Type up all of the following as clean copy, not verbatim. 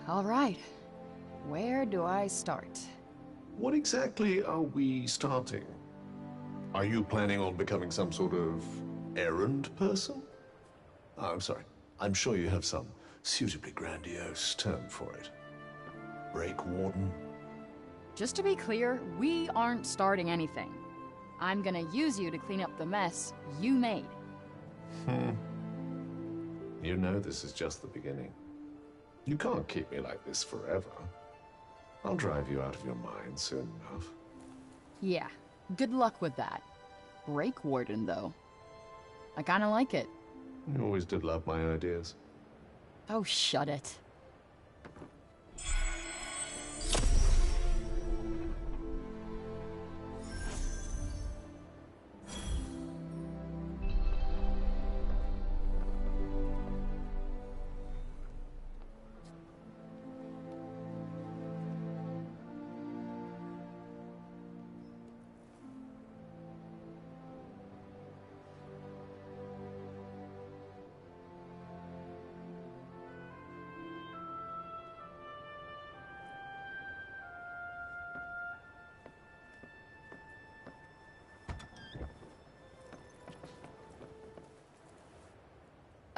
All right. Where do I start? What exactly are we starting? Are you planning on becoming some sort of errand person? Oh, I'm sorry. I'm sure you have some suitably grandiose term for it. Break warden? Just to be clear, we aren't starting anything. I'm gonna use you to clean up the mess you made. You know this is just the beginning. You can't keep me like this forever. I'll drive you out of your mind soon enough. Yeah, good luck with that. Break warden, though. I kinda like it. You always did love my ideas. Oh, shut it.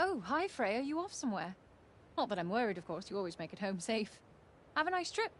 Oh, hi Freya, you off somewhere? Not that I'm worried, of course, you always make it home safe. Have a nice trip.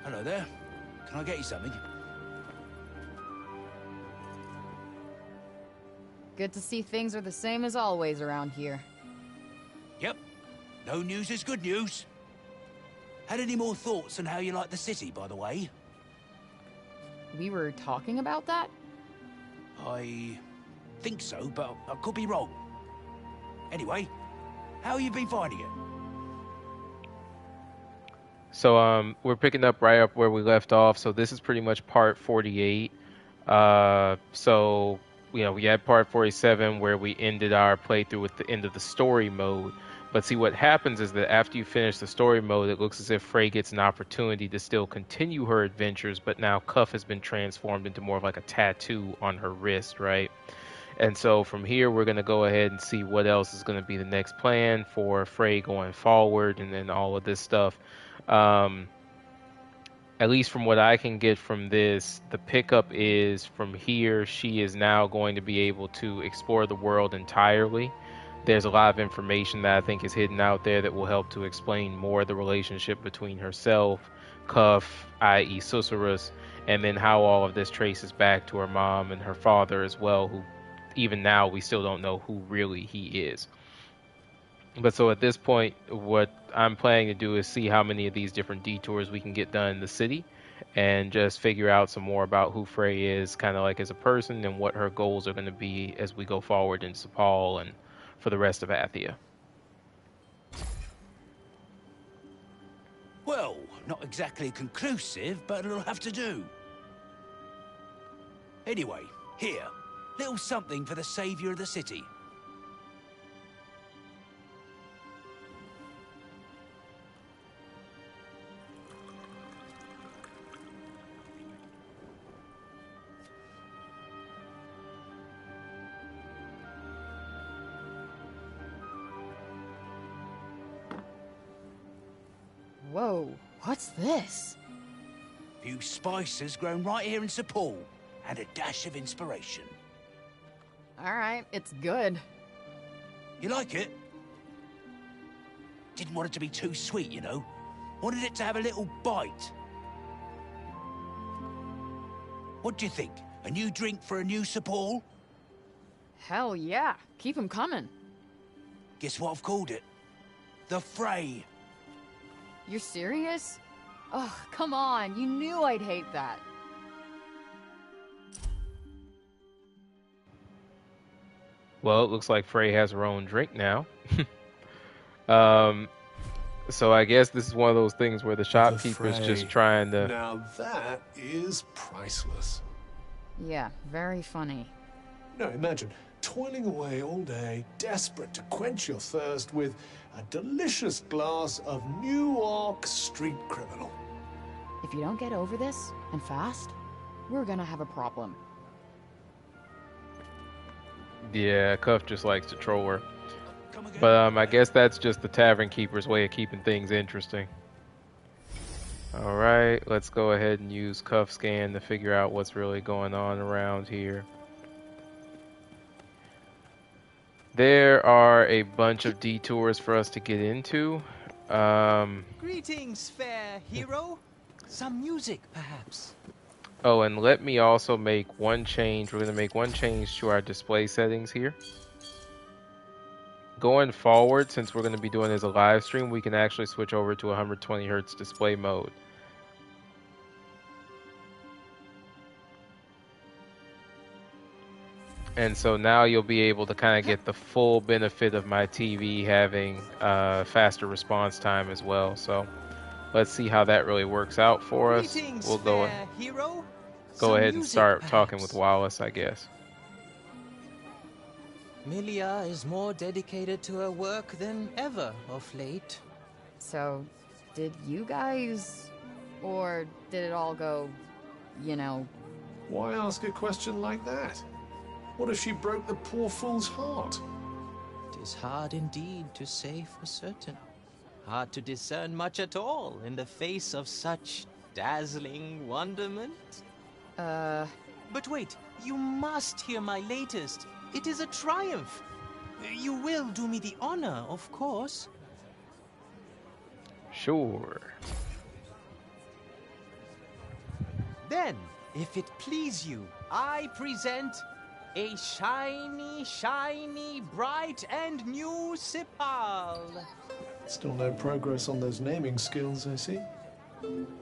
Hello there. Can I get you something? Good to see things are the same as always around here. Yep. No news is good news. Had any more thoughts on how you like the city, by the way? We were talking about that? I think so, but I could be wrong. Anyway, how you been finding it? So we're picking up right up where we left off. So this is pretty much part 48. So we had part 47 where we ended our playthrough with the end of the story mode. But see, what happens is that after you finish the story mode, it looks as if Frey gets an opportunity to still continue her adventures, but now Cuff has been transformed into more of like a tattoo on her wrist, right? And so from here, we're going to go ahead and see what else is going to be the next plan for Frey going forward and then all of this stuff. At least from what I can get from this, the pickup is from here, she is now going to be able to explore the world entirely. There's a lot of information that I think is hidden out there that will help to explain more the relationship between herself, Cuff, i.e. Susurrus, and then how all of this traces back to her mom and her father as well, who even now we still don't know who really he is. But so at this point, what I'm planning to do is see how many of these different detours we can get done in the city and just figure out some more about who Frey is kind of like as a person and what her goals are going to be as we go forward in Sepal and for the rest of Athia. Well, not exactly conclusive, but it'll have to do. Anyway, here. Little something for the saviour of the city. Whoa, what's this? Few spices grown right here in Sepal, and a dash of inspiration. Alright, it's good. You like it? Didn't want it to be too sweet, you know. Wanted it to have a little bite. What do you think? A new drink for a new Sepal? Hell yeah, keep 'em coming. Guess what I've called it? The Fray. You're serious? Oh, come on, you knew I'd hate that. Well, it looks like Frey has her own drink now. So I guess this is one of those things where the The shopkeeper's just fray. trying to. Now that is priceless. Yeah, very funny. No, imagine toiling away all day, desperate to quench your thirst with a delicious glass of Newark Street Criminal. If you don't get over this, and fast, we're gonna have a problem. Yeah, Cuff just likes to troll her. Come again? But I guess that's just the tavern keeper's way of keeping things interesting. All right, let's go ahead and use Cuff Scan to figure out what's really going on around here. There are a bunch of detours for us to get into. Greetings, fair hero. Some music, perhaps. Oh, and let me also make one change. We're going to make one change to our display settings here. Going forward, since we're going to be doing this as a live stream, we can actually switch over to 120 Hz display mode. And so now you'll be able to kind of get the full benefit of my TV having faster response time as well. So let's see how that really works out for us. Greetings, We'll go fair hero. go Some ahead and music, start perhaps. talking with Wallace, I guess. Milia is more dedicated to her work than ever of late. So, did you guys... or did it all go, you know... Why ask a question like that? What if she broke the poor fool's heart? It is hard indeed to say for certain. Hard to discern much at all in the face of such dazzling wonderment. But wait, you must hear my latest. It is a triumph. You will do me the honor, of course. Sure. Then, if it please you, I present a shiny, shiny, bright and new Sipal. Still no progress on those naming skills, I see.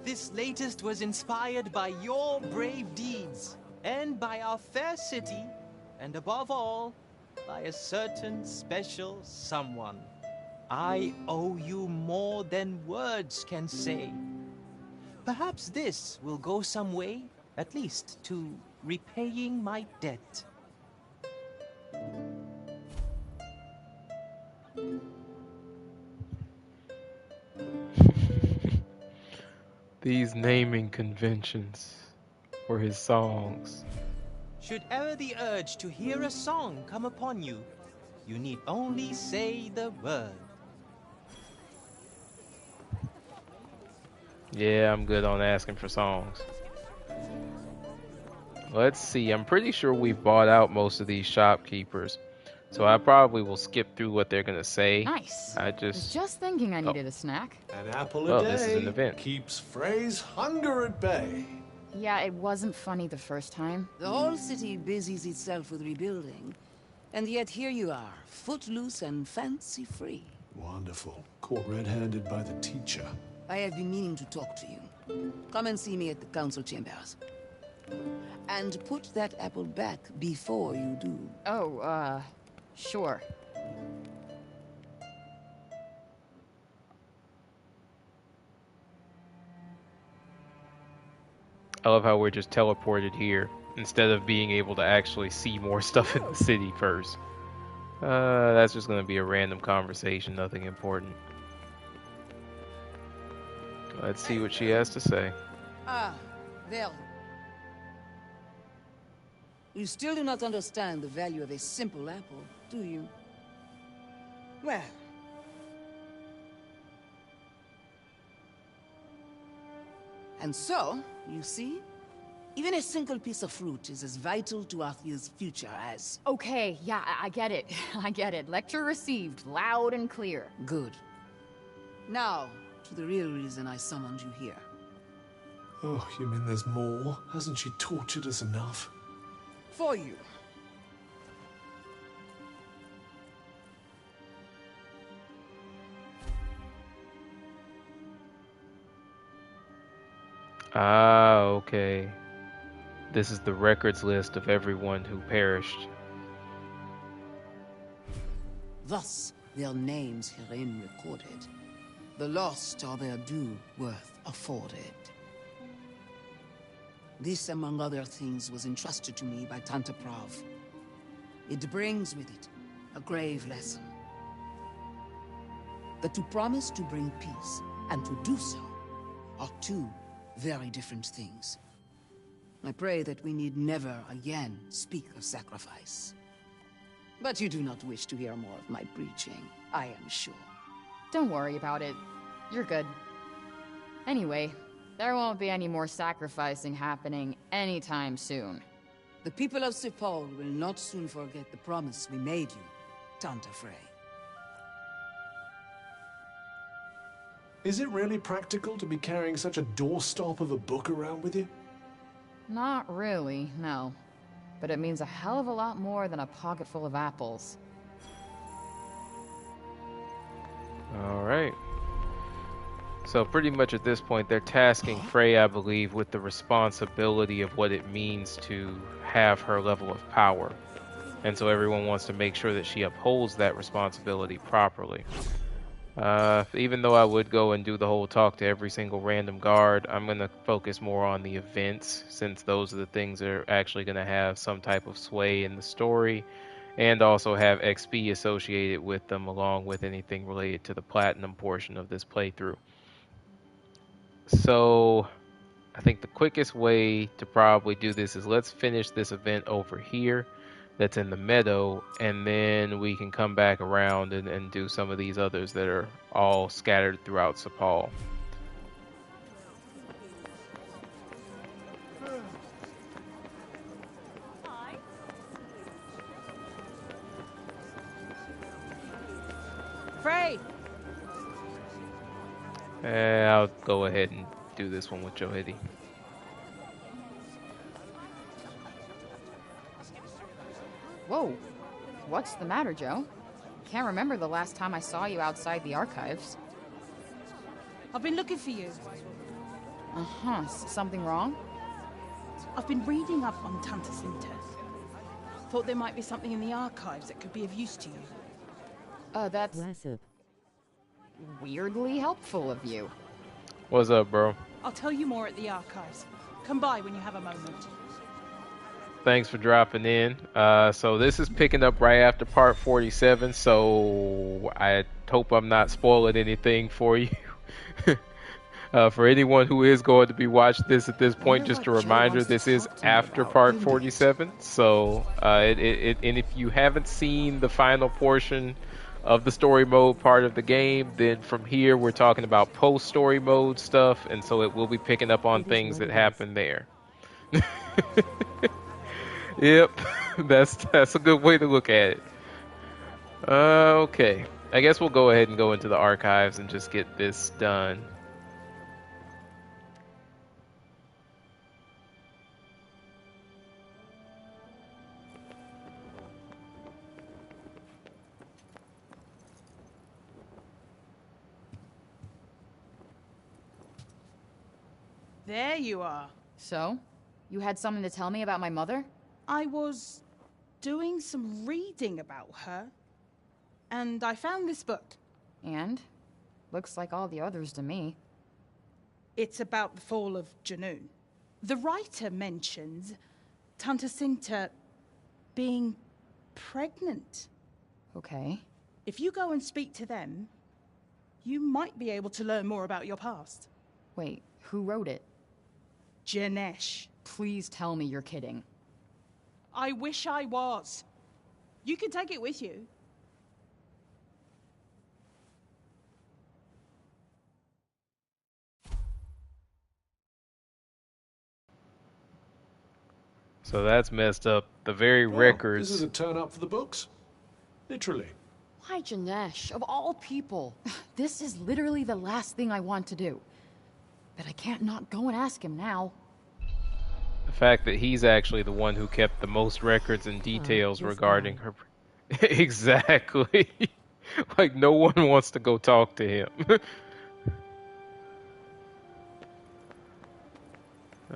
This latest was inspired by your brave deeds, and by our fair city, and above all, by a certain special someone. I owe you more than words can say. Perhaps this will go some way, at least, to repaying my debt. These naming conventions for his songs. Should ever the urge to hear a song come upon you, you need only say the word. Yeah, I'm good on asking for songs. Let's see. I'm pretty sure we've bought out most of these shopkeepers. So I probably will skip through what they're going to say. Nice. I Was just thinking I needed a snack. An apple Well, a day this is an event. keeps Frey's hunger at bay. Yeah, it wasn't funny the first time. The whole city busies itself with rebuilding, and yet here you are, footloose and fancy-free. Wonderful. Caught red-handed by the teacher. I have been meaning to talk to you. Come and see me at the council chambers. And put that apple back before you do. Oh, sure. I love how we're just teleported here instead of being able to actually see more stuff in the city first. That's just going to be a random conversation, nothing important. Let's see what she has to say. Ah, well. You still do not understand the value of a simple apple, do you? Well. And so, you see, even a single piece of fruit is as vital to Arthur's future as... Okay, yeah, I get it. I get it. Lecture received, loud and clear. Good. Now, to the real reason I summoned you here. Oh, you mean there's more? Hasn't she tortured us enough? For you. Ah, okay. This is the records list of everyone who perished. Thus, their names herein recorded. The lost are their due worth afforded. This, among other things, was entrusted to me by Tanta Prav. It brings with it a grave lesson. That to promise to bring peace and to do so are two very different things. I pray that we need never again speak of sacrifice. But you do not wish to hear more of my preaching, I am sure. Don't worry about it. You're good. Anyway, there won't be any more sacrificing happening anytime soon. The people of Sepal will not soon forget the promise we made you, Tanta Frey. Is it really practical to be carrying such a doorstop of a book around with you? Not really, no. But it means a hell of a lot more than a pocket full of apples. Alright. So pretty much at this point, they're tasking Frey, I believe, with the responsibility of what it means to have her level of power. And so everyone wants to make sure that she upholds that responsibility properly. Even though I would go and do the whole talk to every single random guard, I'm going to focus more on the events, since those are the things that are actually going to have some type of sway in the story, and also have XP associated with them, along with anything related to the platinum portion of this playthrough. So I think the quickest way to probably do this is let's finish this event over here that's in the meadow, and then we can come back around and do some of these others that are all scattered throughout Sepal. Frey! I'll go ahead and do this one with Johidi. Whoa. What's the matter, Joe? Can't remember the last time I saw you outside the archives. I've been looking for you. Uh-huh. Something wrong? I've been reading up on Tanta Sinta. Thought there might be something in the archives that could be of use to you. That's weirdly helpful of you. What's up, bro? I'll tell you more at the archives. Come by when you have a moment. Thanks for dropping in. So this is picking up right after part 47, so I hope I'm not spoiling anything for you. For anyone who is going to be watching this at this point, just a reminder, this is after part 47. So, and if you haven't seen the final portion of the story mode part of the game, then from here we're talking about post-story mode stuff, and so it will be picking up on things that happen there. Yep, that's a good way to look at it. Okay, I guess we'll go ahead and go into the archives and just get this done. There you are. So? You had something to tell me about my mother? I was doing some reading about her, and I found this book. And? Looks like all the others to me. It's about the fall of Junoon. The writer mentions Tanta Sinta being pregnant. Okay. If you go and speak to them, you might be able to learn more about your past. Wait, who wrote it? Janesh. Please tell me you're kidding. I wish I was. You can take it with you. So that's messed up. The very records. This is a turn up for the books. Literally. Why Janesh, of all people? This is literally the last thing I want to do. But I can't not go and ask him now. The fact that he's actually the one who kept the most records and details regarding her. Exactly. Like, no one wants to go talk to him.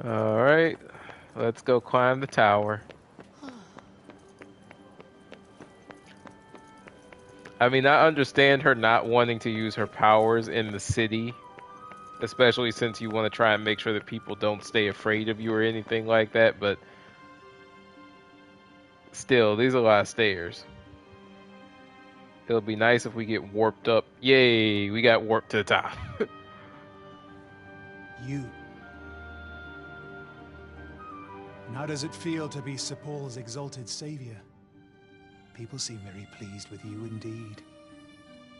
Alright. Let's go climb the tower. I mean, I understand her not wanting to use her powers in the city, especially since you want to try and make sure that people don't stay afraid of you or anything like that, but still, these are a lot of stairs. It'll be nice if we get warped up. Yay, we got warped to the top. You. And how does it feel to be Sir Paul's exalted savior? People seem very pleased with you indeed.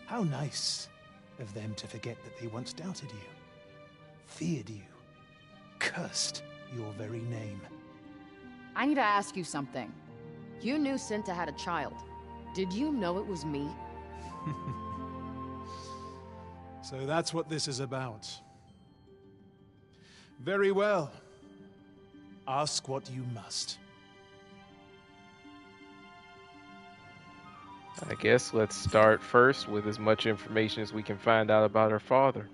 How nice of them to forget that they once doubted you, feared you, cursed your very name. I need to ask you something. You knew Cinta had a child. Did you know it was me? So that's what this is about. Very well. Ask what you must. I guess let's start first with as much information as we can find out about her father.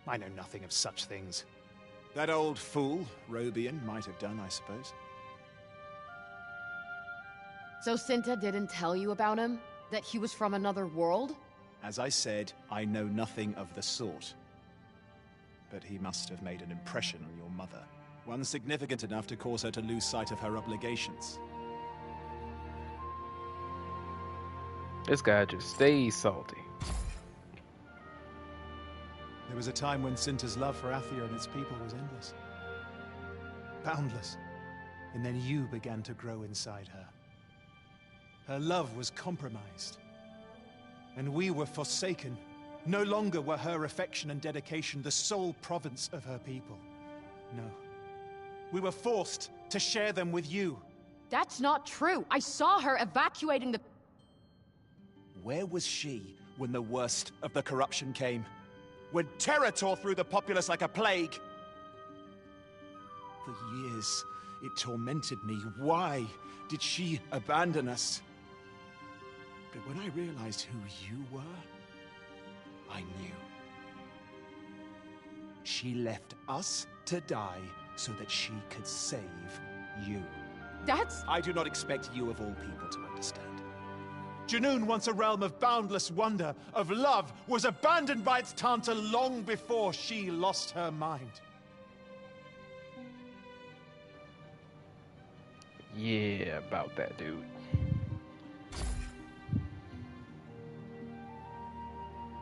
I know nothing of such things. That old fool, Robian, might have done, I suppose. So Cinta didn't tell you about him? That he was from another world? As I said, I know nothing of the sort. But he must have made an impression on your mother. One significant enough to cause her to lose sight of her obligations. This guy just stays salty. There was a time when Cinta's love for Athia and its people was endless. Boundless. And then you began to grow inside her. Her love was compromised. And we were forsaken. No longer were her affection and dedication the sole province of her people. No. We were forced to share them with you. That's not true. I saw her evacuating the... Where was she when the worst of the corruption came? When terror tore through the populace like a plague? For years, it tormented me. Why did she abandon us? But when I realized who you were, I knew. She left us to die so that she could save you. That's... I do not expect you of all people to understand. Junoon, once a realm of boundless wonder, of love, was abandoned by its Tanta long before she lost her mind. Yeah, about that, dude.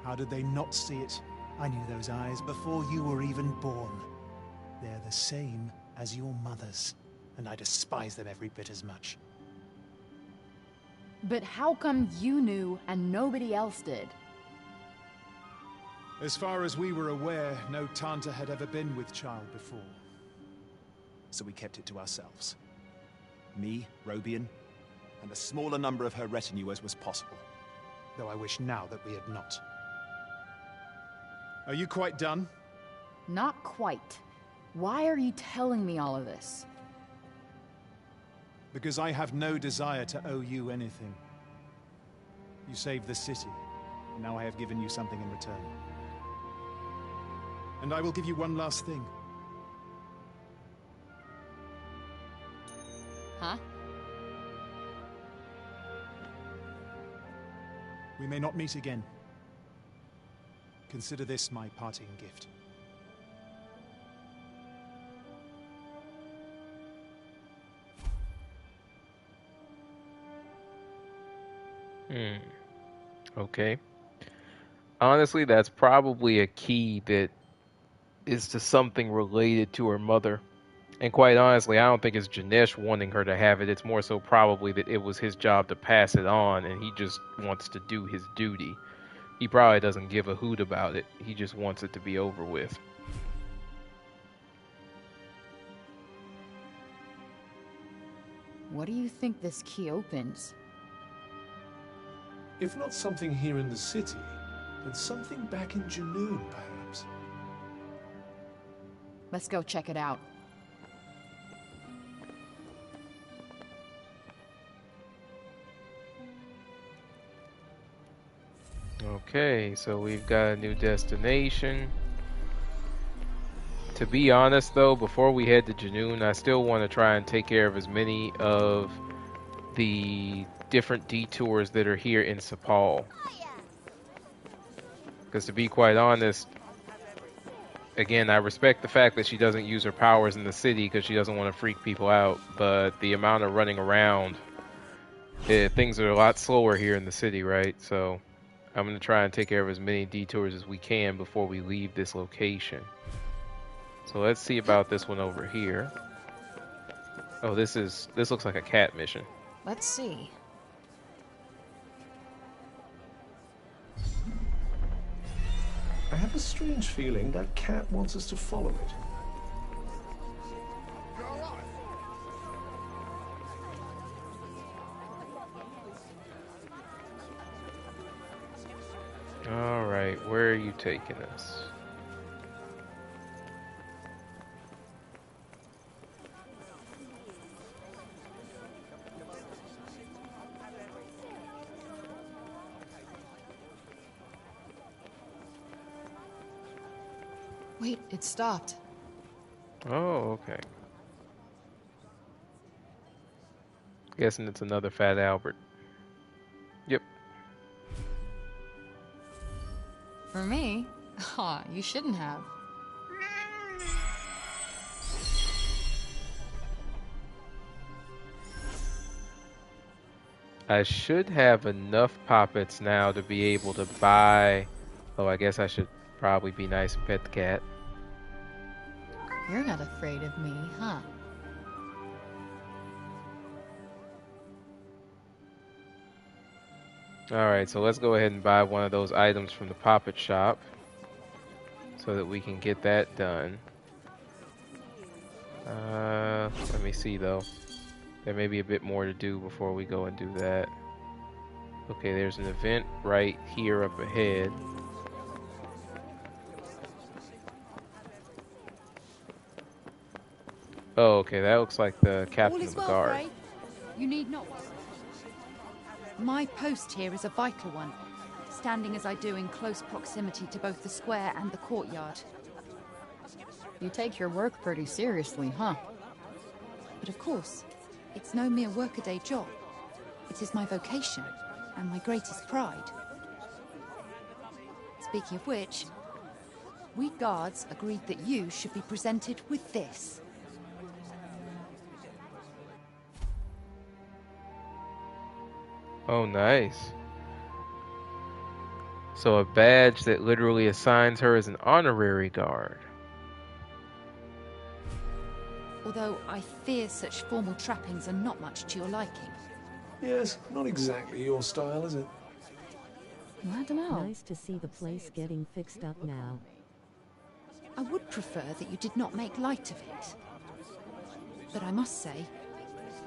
How did they not see it? I knew those eyes before you were even born. They're the same as your mother's, and I despise them every bit as much. But how come you knew and nobody else did? As far as we were aware, no Tanta had ever been with child before. So we kept it to ourselves. Me, Robian, and a smaller number of her retinue as was possible. Though I wish now that we had not. Are you quite done? Not quite. Why are you telling me all of this? Because I have no desire to owe you anything. You saved the city, and now I have given you something in return. And I will give you one last thing. Huh? We may not meet again. Consider this my parting gift. Okay. Honestly, that's probably a key that is to something related to her mother. And quite honestly, I don't think it's Janesh wanting her to have it. It's more so probably that it was his job to pass it on, and he just wants to do his duty. He probably doesn't give a hoot about it. He just wants it to be over with. What do you think this key opens? If not something here in the city, then something back in Junoon, perhaps. Let's go check it out. Okay, so we've got a new destination. To be honest though, before we head to Junoon, I still want to try and take care of as many of the different detours that are here in Sepal. Because to be quite honest, again, I respect the fact that she doesn't use her powers in the city because she doesn't want to freak people out, but the amount of running around, things are a lot slower here in the city, right? So I'm going to try and take care of as many detours as we can before we leave this location. So let's see about this one over here. Oh, this looks like a cat mission. Let's see. I have a strange feeling that cat wants us to follow it. All right, where are you taking us? Wait, it stopped. Oh, okay. Guessing it's another Fat Albert. Yep. For me? Aw, you shouldn't have. I should have enough poppets now to be able to buy... Oh, I guess I should probably be nice and pet the cat. You're not afraid of me, huh? Alright, so let's go ahead and buy one of those items from the poppet shop so that we can get that done. Let me see though. There may be a bit more to do before we go and do that. Okay, there's an event right here up ahead. Oh, okay, that looks like the captain of the guard. Gray. You need not worry. My post here is a vital one, standing as I do in close proximity to both the square and the courtyard. You take your work pretty seriously, huh? But of course, it's no mere workaday job. It is my vocation, and my greatest pride. Speaking of which, we guards agreed that you should be presented with this. Oh, nice. So a badge that literally assigns her as an honorary guard. Although I fear such formal trappings are not much to your liking. Yes, not exactly your style, is it? I don't know. Nice to see the place getting fixed up now. I would prefer that you did not make light of it. But I must say,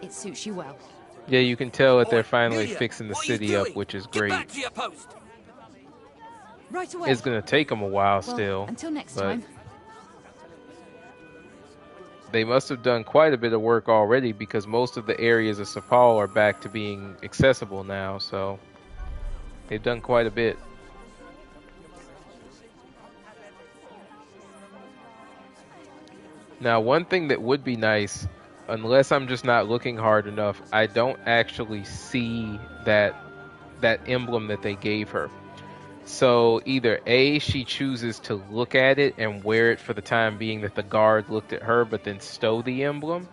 it suits you well. Yeah, you can tell that they're finally Amelia, fixing the what are you city up, doing? which is Get great. back to your post. Right away. It's gonna take them a while Well, still. until next but time. They must have done quite a bit of work already because most of the areas of Sepal are back to being accessible now, so they've done quite a bit. Now, one thing that would be nice, unless I'm just not looking hard enough, I don't actually see that emblem that they gave her. So either A, she chooses to look at it and wear it for the time being that the guard looked at her but then stow the emblem,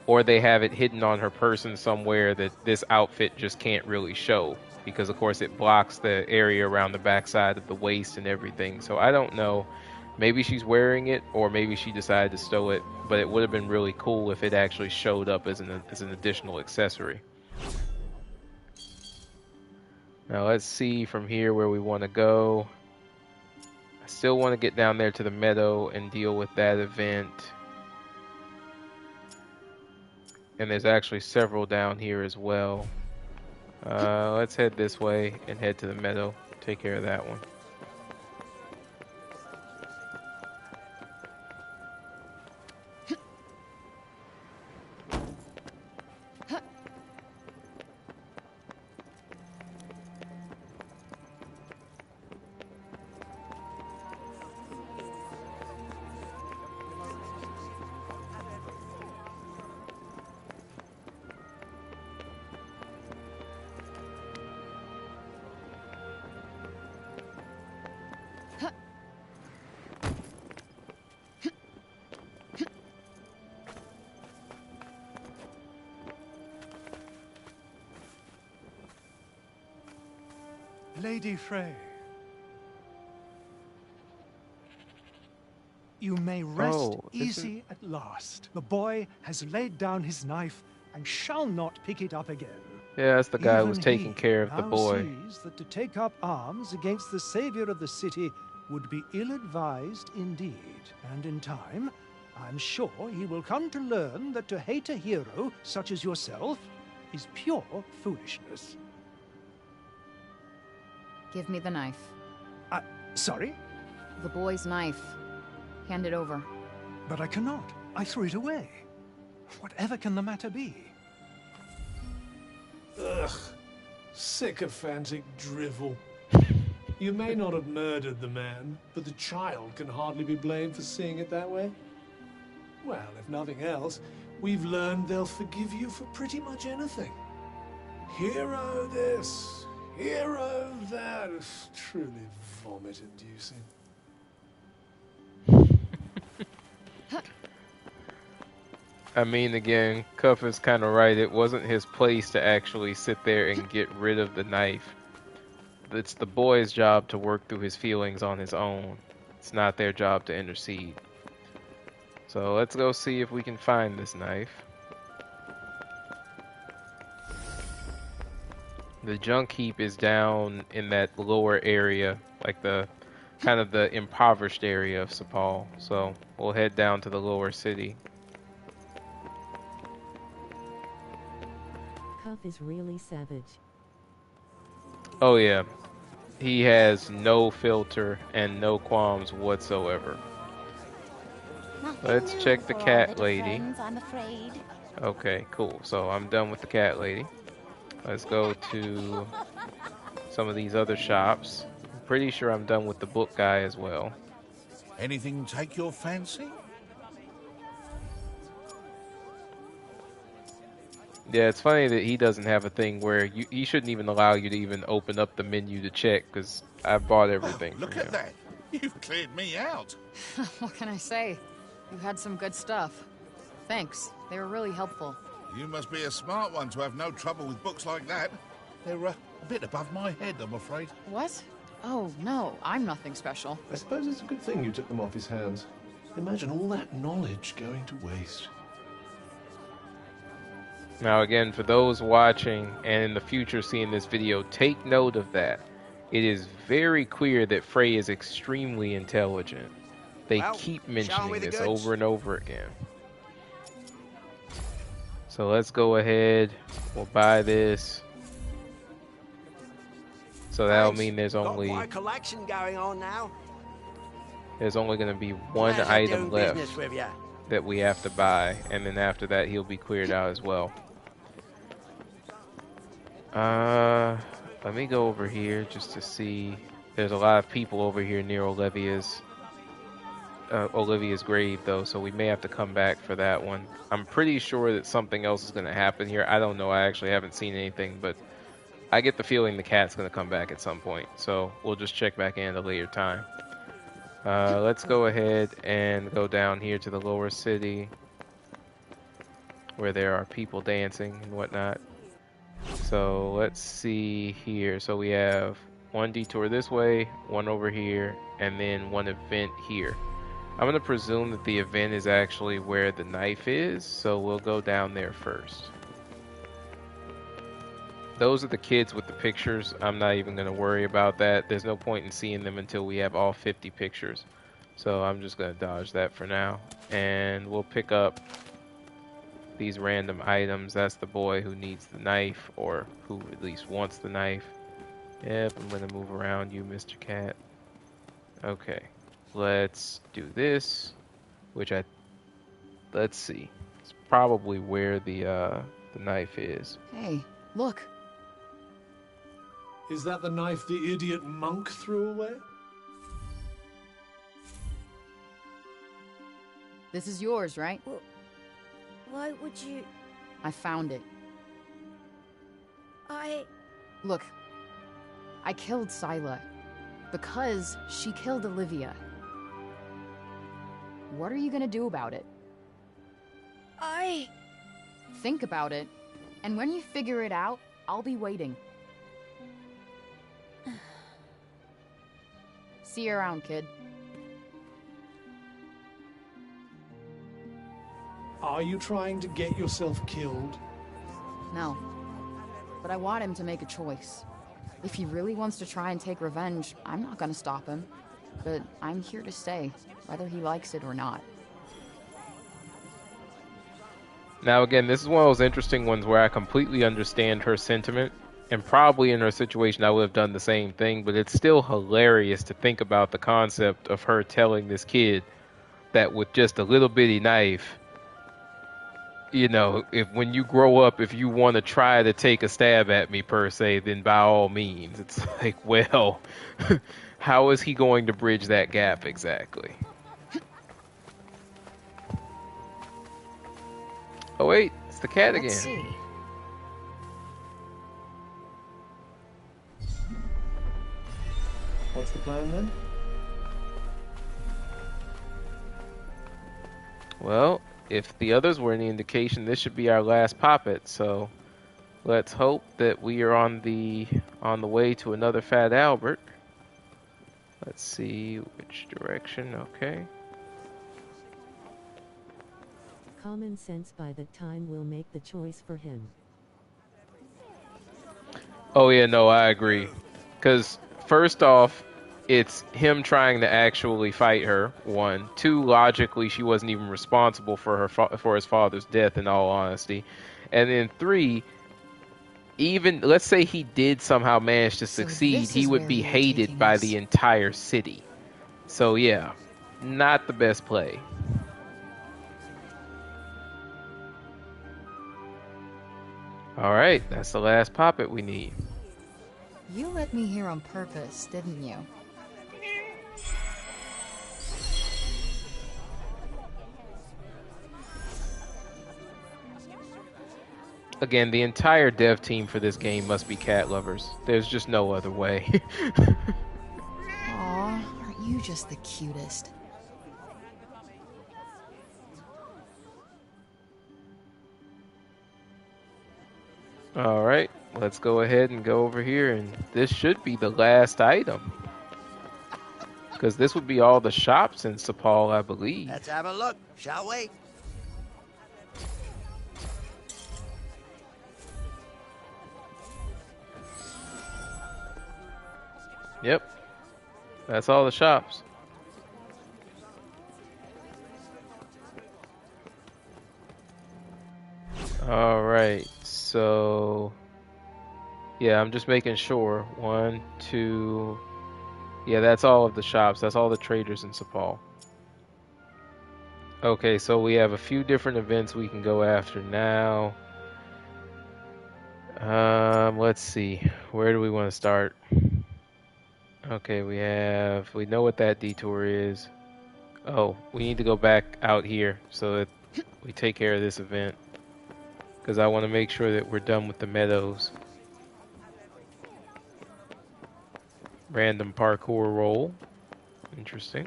or they have it hidden on her person somewhere that this outfit just can't really show because of course it blocks the area around the backside of the waist and everything. So I don't know. Maybe she's wearing it, or maybe she decided to stow it, but it would have been really cool if it actually showed up as an additional accessory. Now let's see from here where we want to go. I still want to get down there to the meadow and deal with that event. And there's actually several down here as well. Let's head this way and head to the meadow. Take care of that one. Lady Frey. You may rest easy at last. The boy has laid down his knife and shall not pick it up again. Yeah, that's the guy who was Even taking care of the now boy. sees that to take up arms against the savior of the city would be ill-advised indeed. And in time, I'm sure he will come to learn that to hate a hero such as yourself is pure foolishness. Give me the knife. Sorry? The boy's knife. Hand it over. But I cannot. I threw it away. Whatever can the matter be? Ugh. Sycophantic drivel. You may not have murdered the man, but the child can hardly be blamed for seeing it that way. Well, if nothing else, we've learned they'll forgive you for pretty much anything. Hero this, hero that. It's truly vomit-inducing. I mean, again, Cuff is kind of right. It wasn't his place to actually sit there and get rid of the knife. It's the boy's job to work through his feelings on his own. It's not their job to intercede. So let's go see if we can find this knife. The junk heap is down in that lower area, like the kind of the impoverished area of Sepal. So we'll head down to the lower city. Cuff is really savage. Oh yeah, he has no filter and no qualms whatsoever. Let's check the cat lady. I'm afraid. Okay, cool. So I'm done with the cat lady. Let's go to some of these other shops. I'm pretty sure I'm done with the book guy as well. Anything take your fancy? Yeah, it's funny that he doesn't have a thing where he shouldn't even allow you to even open up the menu to check, because I bought everything. Look at that. You've cleared me out. What can I say? You had some good stuff. Thanks. They were really helpful. You must be a smart one to have no trouble with books like that. They're a bit above my head, I'm afraid. What? Oh, no. I'm nothing special. I suppose it's a good thing you took them off his hands. Imagine all that knowledge going to waste. Now again, for those watching and in the future seeing this video, take note of that. It is very clear that Frey is extremely intelligent. They keep mentioning this over and over again. So let's go ahead. We'll buy this. So that'll mean there's only quite a collection going on now. There's only going to be one item left that we have to buy, and then after that he'll be cleared out as well. Let me go over here just to see. There's a lot of people over here near Olivia's grave, though, so we may have to come back for that one. I'm pretty sure that something else is going to happen here. I don't know. I actually haven't seen anything, but I get the feeling the cat's going to come back at some point, so we'll just check back in at a later time. Let's go ahead and go down here to the lower city where there are people dancing and whatnot. So let's see here. So we have one detour this way, one over here, and then one event here. I'm going to presume that the event is actually where the knife is, so we'll go down there first. Those are the kids with the pictures. I'm not even going to worry about that. There's no point in seeing them until we have all 50 pictures. So I'm just going to dodge that for now. And we'll pick up these random items. That's the boy who needs the knife, or who at least wants the knife. Yep, I'm going to move around you, Mr. Cat. Okay, let's do this, which let's see. It's probably where the knife is. Hey, look. Is that the knife the idiot monk threw away? This is yours, right? Well, why would you... I found it. Look, I killed Scylla because she killed Olivia. What are you gonna do about it? Think about it, and when you figure it out, I'll be waiting. See you around, kid. Are you trying to get yourself killed? No. But I want him to make a choice. If he really wants to try and take revenge, I'm not gonna stop him. But I'm here to stay, whether he likes it or not. Now again, this is one of those interesting ones where I completely understand her sentiment, and probably in her situation I would have done the same thing, but it's still hilarious to think about the concept of her telling this kid that with just a little bitty knife, you know, if when you grow up, if you want to try to take a stab at me per se, then by all means. It's like, well, how is he going to bridge that gap exactly? Oh wait, it's the cat again. Let's see. What's the plan then? Well, if the others were any indication, this should be our last poppet, so let's hope that we are on the way to another Fat Albert. Let's see which direction. Okay. Common sense by the time will make the choice for him. Oh yeah, no, I agree. Because first off, it's him trying to actually fight her. 1, 2, logically, she wasn't even responsible for for his father's death. In all honesty, and then 3, even let's say he did somehow manage to succeed, he would be hated by the entire city. So yeah, not the best play. All right, that's the last poppet we need. You let me here on purpose, didn't you? Again, the entire dev team for this game must be cat lovers. There's just no other way. Aw, aren't you just the cutest? All right, let's go ahead and go over here, and this should be the last item. Because this would be all the shops in Sepal, I believe. Let's have a look, shall we? Yep, that's all the shops. All right, so yeah, I'm just making sure. 1, 2, yeah, that's all of the shops. That's all the traders in Sepal. Okay, so we have a few different events we can go after now. Let's see. Where do we want to start? Okay, we know what that detour is. Oh, we need to go back out here so that we take care of this event. Because I want to make sure that we're done with the meadows. Random parkour roll. Interesting.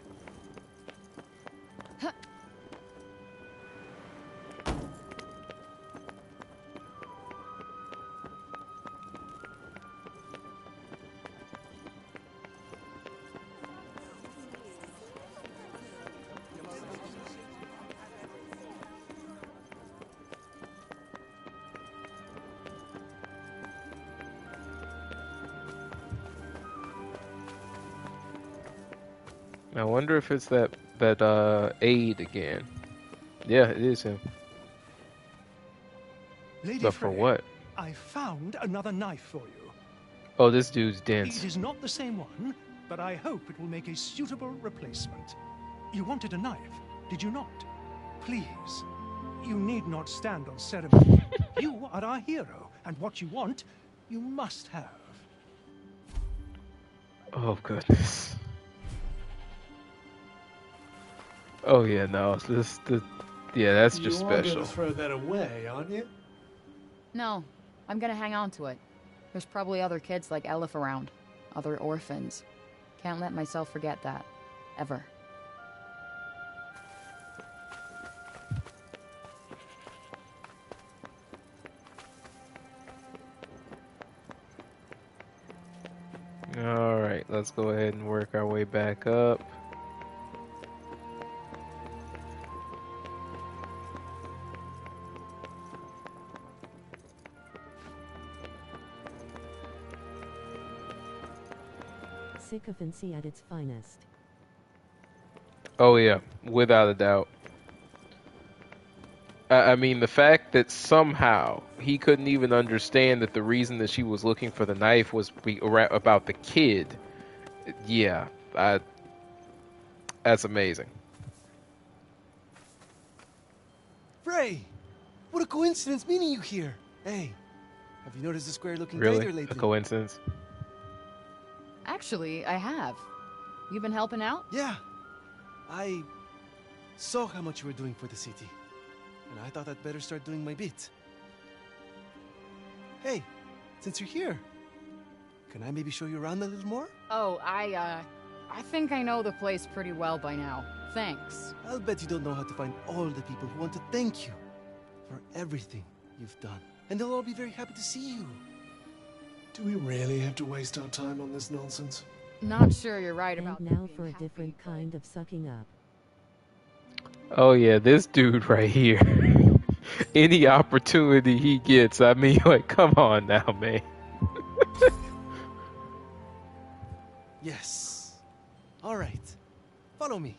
I wonder if it's that aide again. Yeah, it is him. Lady But for Frey, what? I found another knife for you. Oh, this dude's dense. It is not the same one, but I hope it will make a suitable replacement. You wanted a knife, did you not? Please, you need not stand on ceremony. You are our hero, and what you want, you must have. Oh, goodness. Oh, yeah, no. Yeah, that's just You special. are going to throw that away, aren't you? No, I'm gonna hang on to it. There's probably other kids like Elif around. Other orphans. Can't let myself forget that. Ever. Alright, let's let's go ahead and work our way back up. Sycophancy at its finest. Oh yeah, without a doubt. I mean, the fact that somehow he couldn't even understand that the reason that she was looking for the knife was about the kid. Yeah, that's amazing. Frey! What a coincidence meeting you here. Hey, have you noticed the square looking Really? tighter lately? A coincidence? Actually, I have. You been helping out? Yeah. I saw how much you were doing for the city. And I thought I'd better start doing my bit. Hey, since you're here, can I maybe show you around a little more? Oh, I think I know the place pretty well by now. Thanks. I'll bet you don't know how to find all the people who want to thank you for everything you've done. And they'll all be very happy to see you. Do we really have to waste our time on this nonsense? Not sure you're right And about now for a different kind of sucking up. Oh yeah, this dude right here. Any opportunity he gets, I mean, like, come on now, man. Yes. All right. Follow me.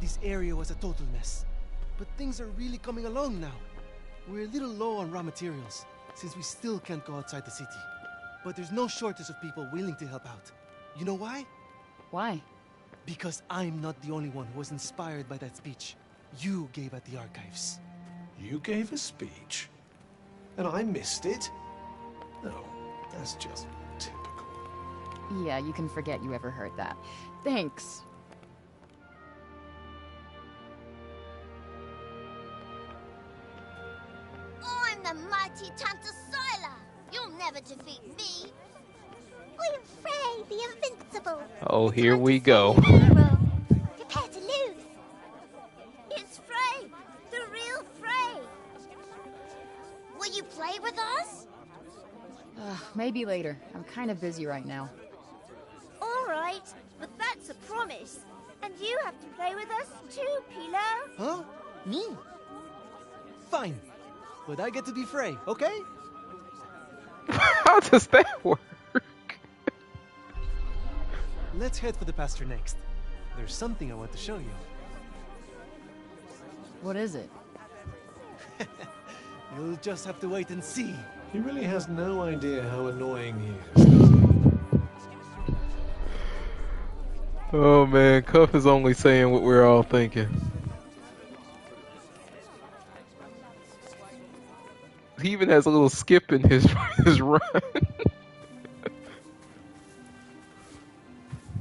This area was a total mess, but things are really coming along now. We're a little low on raw materials, since we still can't go outside the city. But there's no shortage of people willing to help out. You know why? Why? Because I'm not the only one who was inspired by that speech you gave at the archives. You gave a speech? And I missed it? No, that's just typical. Yeah, you can forget you ever heard that. Thanks. I'm the mighty Tanta Syla. You'll never defeat me. I'm Frey, the Invincible. Oh, here we go. Prepare to lose. It's Frey, the real Frey. Will you play with us? Maybe later. I'm kind of busy right now. All right, but that's a promise. And you have to play with us too, Pilo. Huh? Me? Fine. But I get to be Frey, okay? How does that work? Let's head for the pasture next. There's something I want to show you. What is it? You'll just have to wait and see. He really has no idea how annoying he is, does he? Oh man, Cuff is only saying what we're all thinking. He even has a little skip in his run.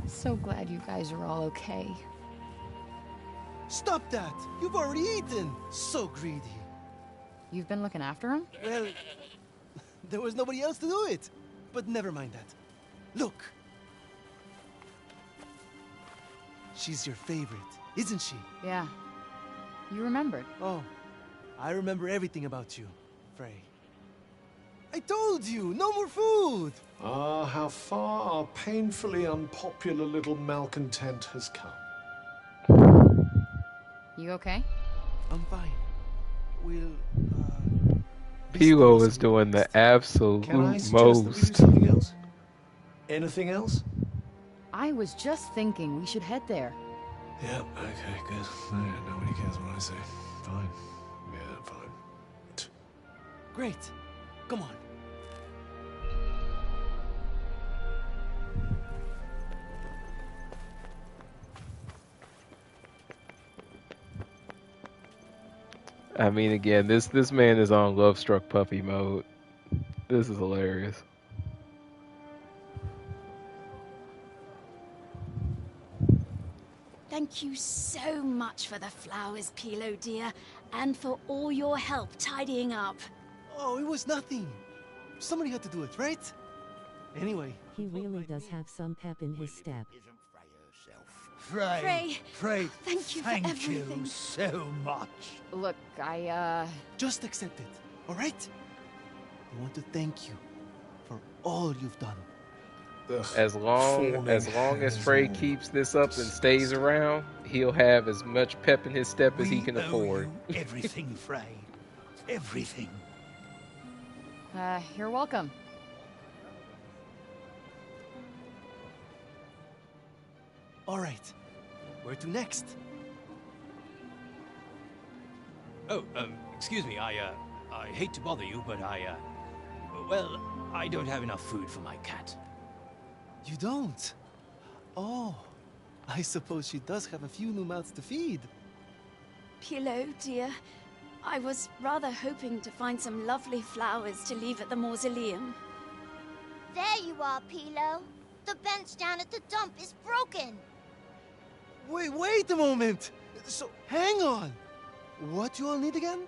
So glad you guys are all okay. Stop that! You've already eaten! So greedy. You've been looking after him? Well, there was nobody else to do it. But never mind that. Look! She's your favorite, isn't she? Yeah. You remembered. Oh, I remember everything about you, Frey. I told you, no more food! Ah, how far our painfully unpopular little malcontent has come. You okay? I'm fine. We'll, Pilo is doing the absolute Can I suggest that we do most. something else? Anything else? I was just thinking we should head there. Yeah, okay, good. Yeah, nobody cares what I say. Fine. Yeah, fine. Great. Come on. I mean, again, this man is on love struck puppy mode. This is hilarious. Thank you so much for the flowers, Pilo dear, and for all your help tidying up. Oh, it was nothing. Somebody had to do it, right? Anyway. He really does have some pep in his step. Frey, thank you for thank everything. you so much. Look, Just accept it, all right? I want to thank you for all you've done. As long as Frey keeps this up and stays around, he'll have as much pep in his step as he can afford. You everything, Frey. Everything. You're welcome. All right, where to next? Oh, excuse me, I hate to bother you, but well, I don't have enough food for my cat. You don't? Oh, I suppose she does have a few new mouths to feed. Pilo, dear, I was rather hoping to find some lovely flowers to leave at the mausoleum. There you are, Pilo. The bench down at the dump is broken. Wait a moment! So, hang on! What you all need again?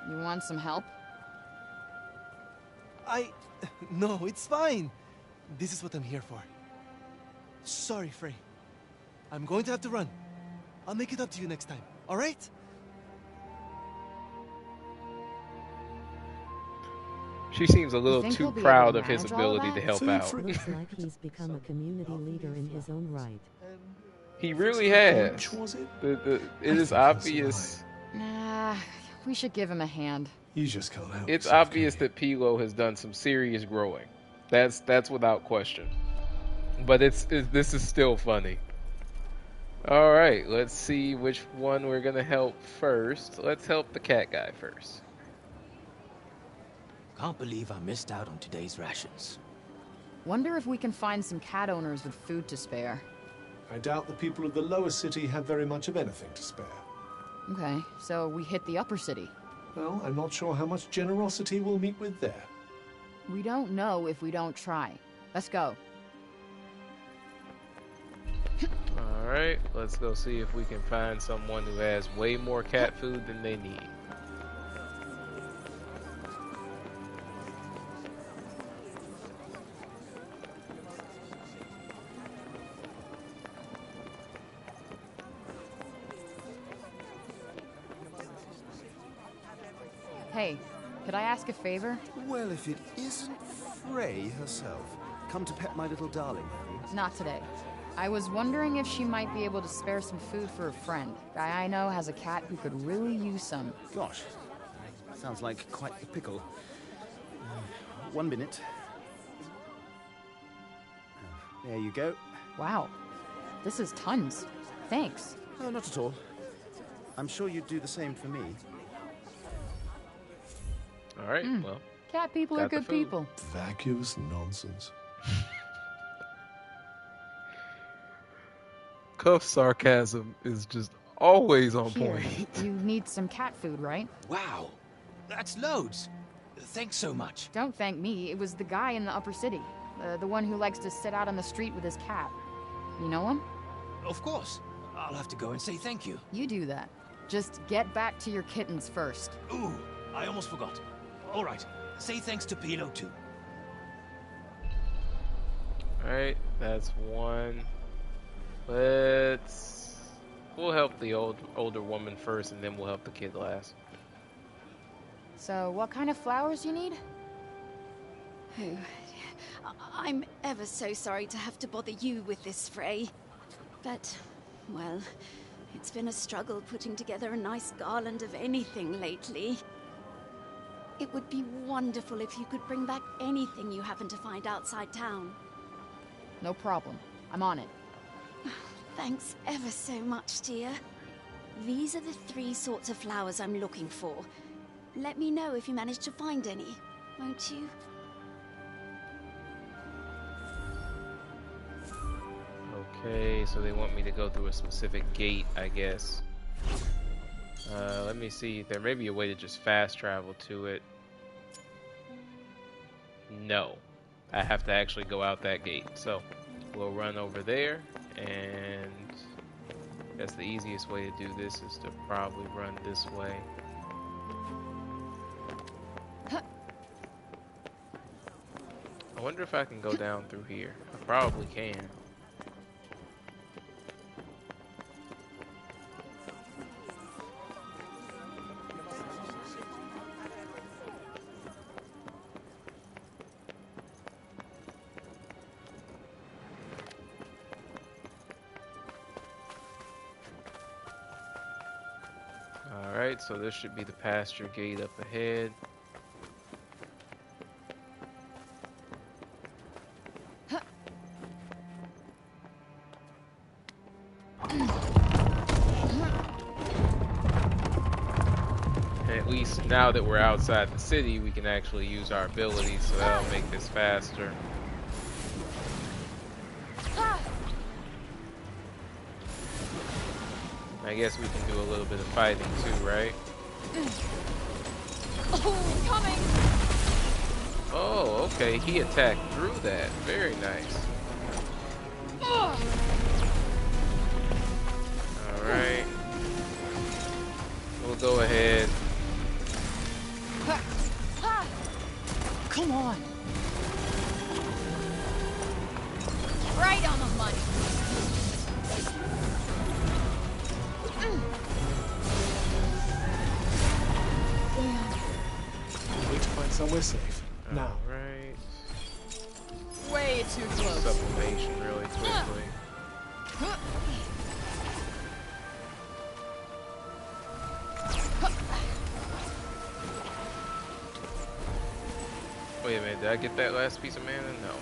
You want some help? No, it's fine. This is what I'm here for. Sorry, Frey. I'm going to have to run. I'll make it up to you next time, alright? She seems a little too proud of his ability to help out. Looks like he's become a community leader in his own right. He really has. It is obvious. Nah, we should give him a hand. You just can't help It's obvious that Pilo has done some serious growing. That's without question. But this is still funny. All right, let's see which one we're gonna help first. Let's help the cat guy first. Can't believe I missed out on today's rations. Wonder if we can find some cat owners with food to spare. I doubt the people of the lower city have very much of anything to spare. Okay, so we hit the upper city. Well, I'm not sure how much generosity we'll meet with there. We don't know if we don't try. Let's go. Alright, let's go see if we can find someone who has way more cat food than they need. Hey, could I ask a favor? Well, if it isn't Frey herself. Come to pet my little darling, have you? Not today. I was wondering if she might be able to spare some food for a friend. Guy I know has a cat who could really use some. Gosh, sounds like quite the pickle. 1 minute. There you go. Wow, this is tons. Thanks. Oh, not at all. I'm sure you'd do the same for me. Alright, well. Cat people are good people. Vacuous nonsense. Cuff sarcasm is just always on Here, point. You need some cat food, right? Wow, that's loads. Thanks so much. Don't thank me. It was the guy in the upper city. The one who likes to sit out on the street with his cat. You know him? Of course. I'll have to go and say thank you. You do that. Just get back to your kittens first. Ooh, I almost forgot. All right, say thanks to Pilo too. Alright, that's one. We'll help the older woman first, and then we'll help the kid last. So, what kind of flowers you need? Oh, I'm ever so sorry to have to bother you with this, Frey. But, well, it's been a struggle putting together a nice garland of anything lately. It would be wonderful if you could bring back anything you happen to find outside town. No problem. I'm on it. Thanks ever so much, dear. These are the 3 sorts of flowers I'm looking for. Let me know if you manage to find any, won't you? Okay, so they want me to go through a specific gate, I guess. Let me see. There may be a way to just fast travel to it. No. I have to actually go out that gate. So, we'll run over there, and I guess the easiest way to do this is to probably run this way. I wonder if I can go down through here. I probably can. Alright, so this should be the pasture gate up ahead. And at least now that we're outside the city, we can actually use our abilities, so that'll make this faster. I guess we can do a little bit of fighting too, right? Oh, coming! Oh, okay. He attacked through that. Very nice. Alright. We'll go ahead. Come on. Right on the money. We need to find somewhere safe. Now. Right. Way too close. Sublimation really quickly. Wait a minute, did I get that last piece of mana? No.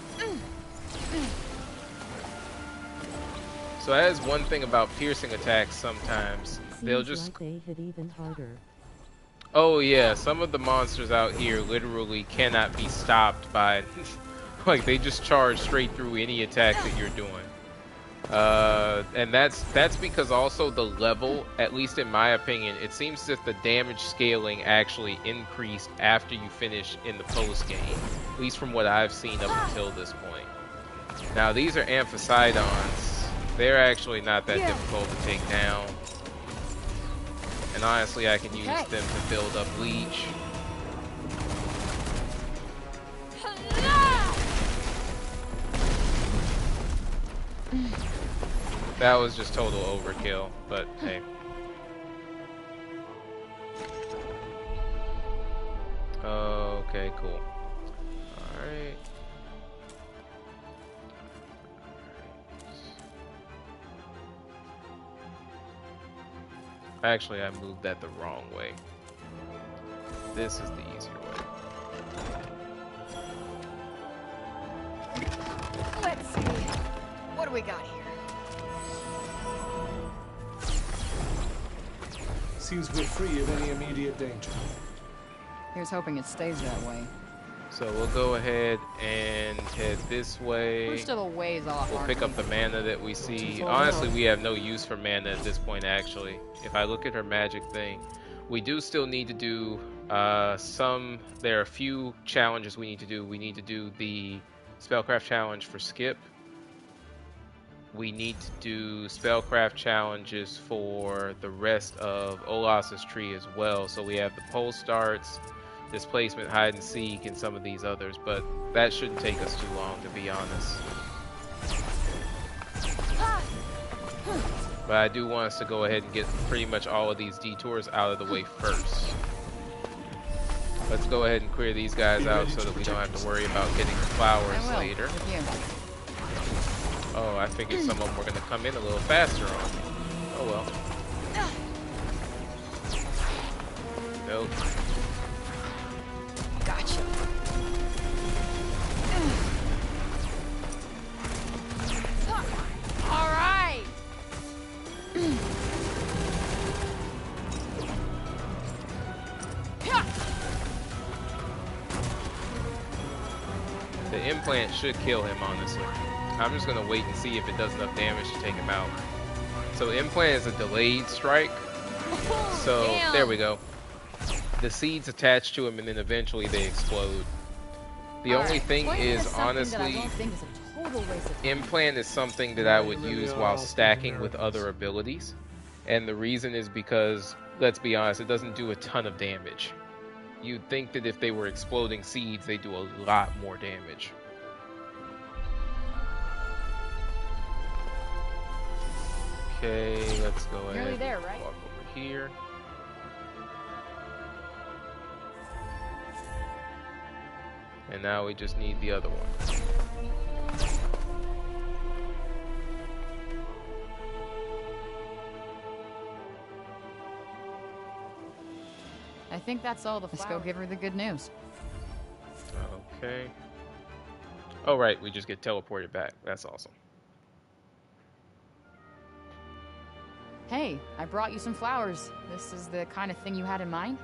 So that is one thing about piercing attacks sometimes. They'll just... like they hit even harder. Oh yeah, some of the monsters out here literally cannot be stopped by... like, they just charge straight through any attack that you're doing. And that's because also the level, at least in my opinion, it seems as if the damage scaling actually increased after you finish in the post game, at least from what I've seen up until this point. Now these are Amphisidons. They're actually not that difficult to take down, and honestly I can use them to build up Leech. That was just total overkill, but hey. Okay, cool. Alright. Actually, I moved that the wrong way. This is the easier way. Let's see. What do we got here? Seems we're free of any immediate danger. Here's hoping it stays that way. So we'll go ahead and head this way. We're still a ways off. We'll pick up the mana that we see. Honestly, we have no use for mana at this point, actually. If I look at her magic thing, we do still need to do there are a few challenges we need to do. We need to do the Spellcraft challenge for Skip. We need to do spellcraft challenges for the rest of Olas's tree as well. So we have the pole starts, displacement, hide and seek, and some of these others, but that shouldn't take us too long, to be honest. But I do want us to go ahead and get pretty much all of these detours out of the way first. Let's go ahead and clear these guys out so that we don't have to worry about getting the flowers later. Oh, I figured some of them were going to come in a little faster on me. Oh well. Nope. Gotcha. All right. The implant should kill him, honestly. I'm just going to wait and see if it does enough damage to take him out. So implant is a delayed strike. So there we go. The seeds attach to him and then eventually they explode. The only thing is, honestly, implant is something that I would use while stacking with other abilities. And the reason is because, let's be honest, it doesn't do a ton of damage. You'd think that if they were exploding seeds, they do a lot more damage. Okay, let's go ahead. Nearly there, right? Walk over here. And now we just need the other one. I think that's all the flowers. Let's go give her the good news. Okay. Oh, right, we just get teleported back. That's awesome. Hey, I brought you some flowers. This is the kind of thing you had in mind?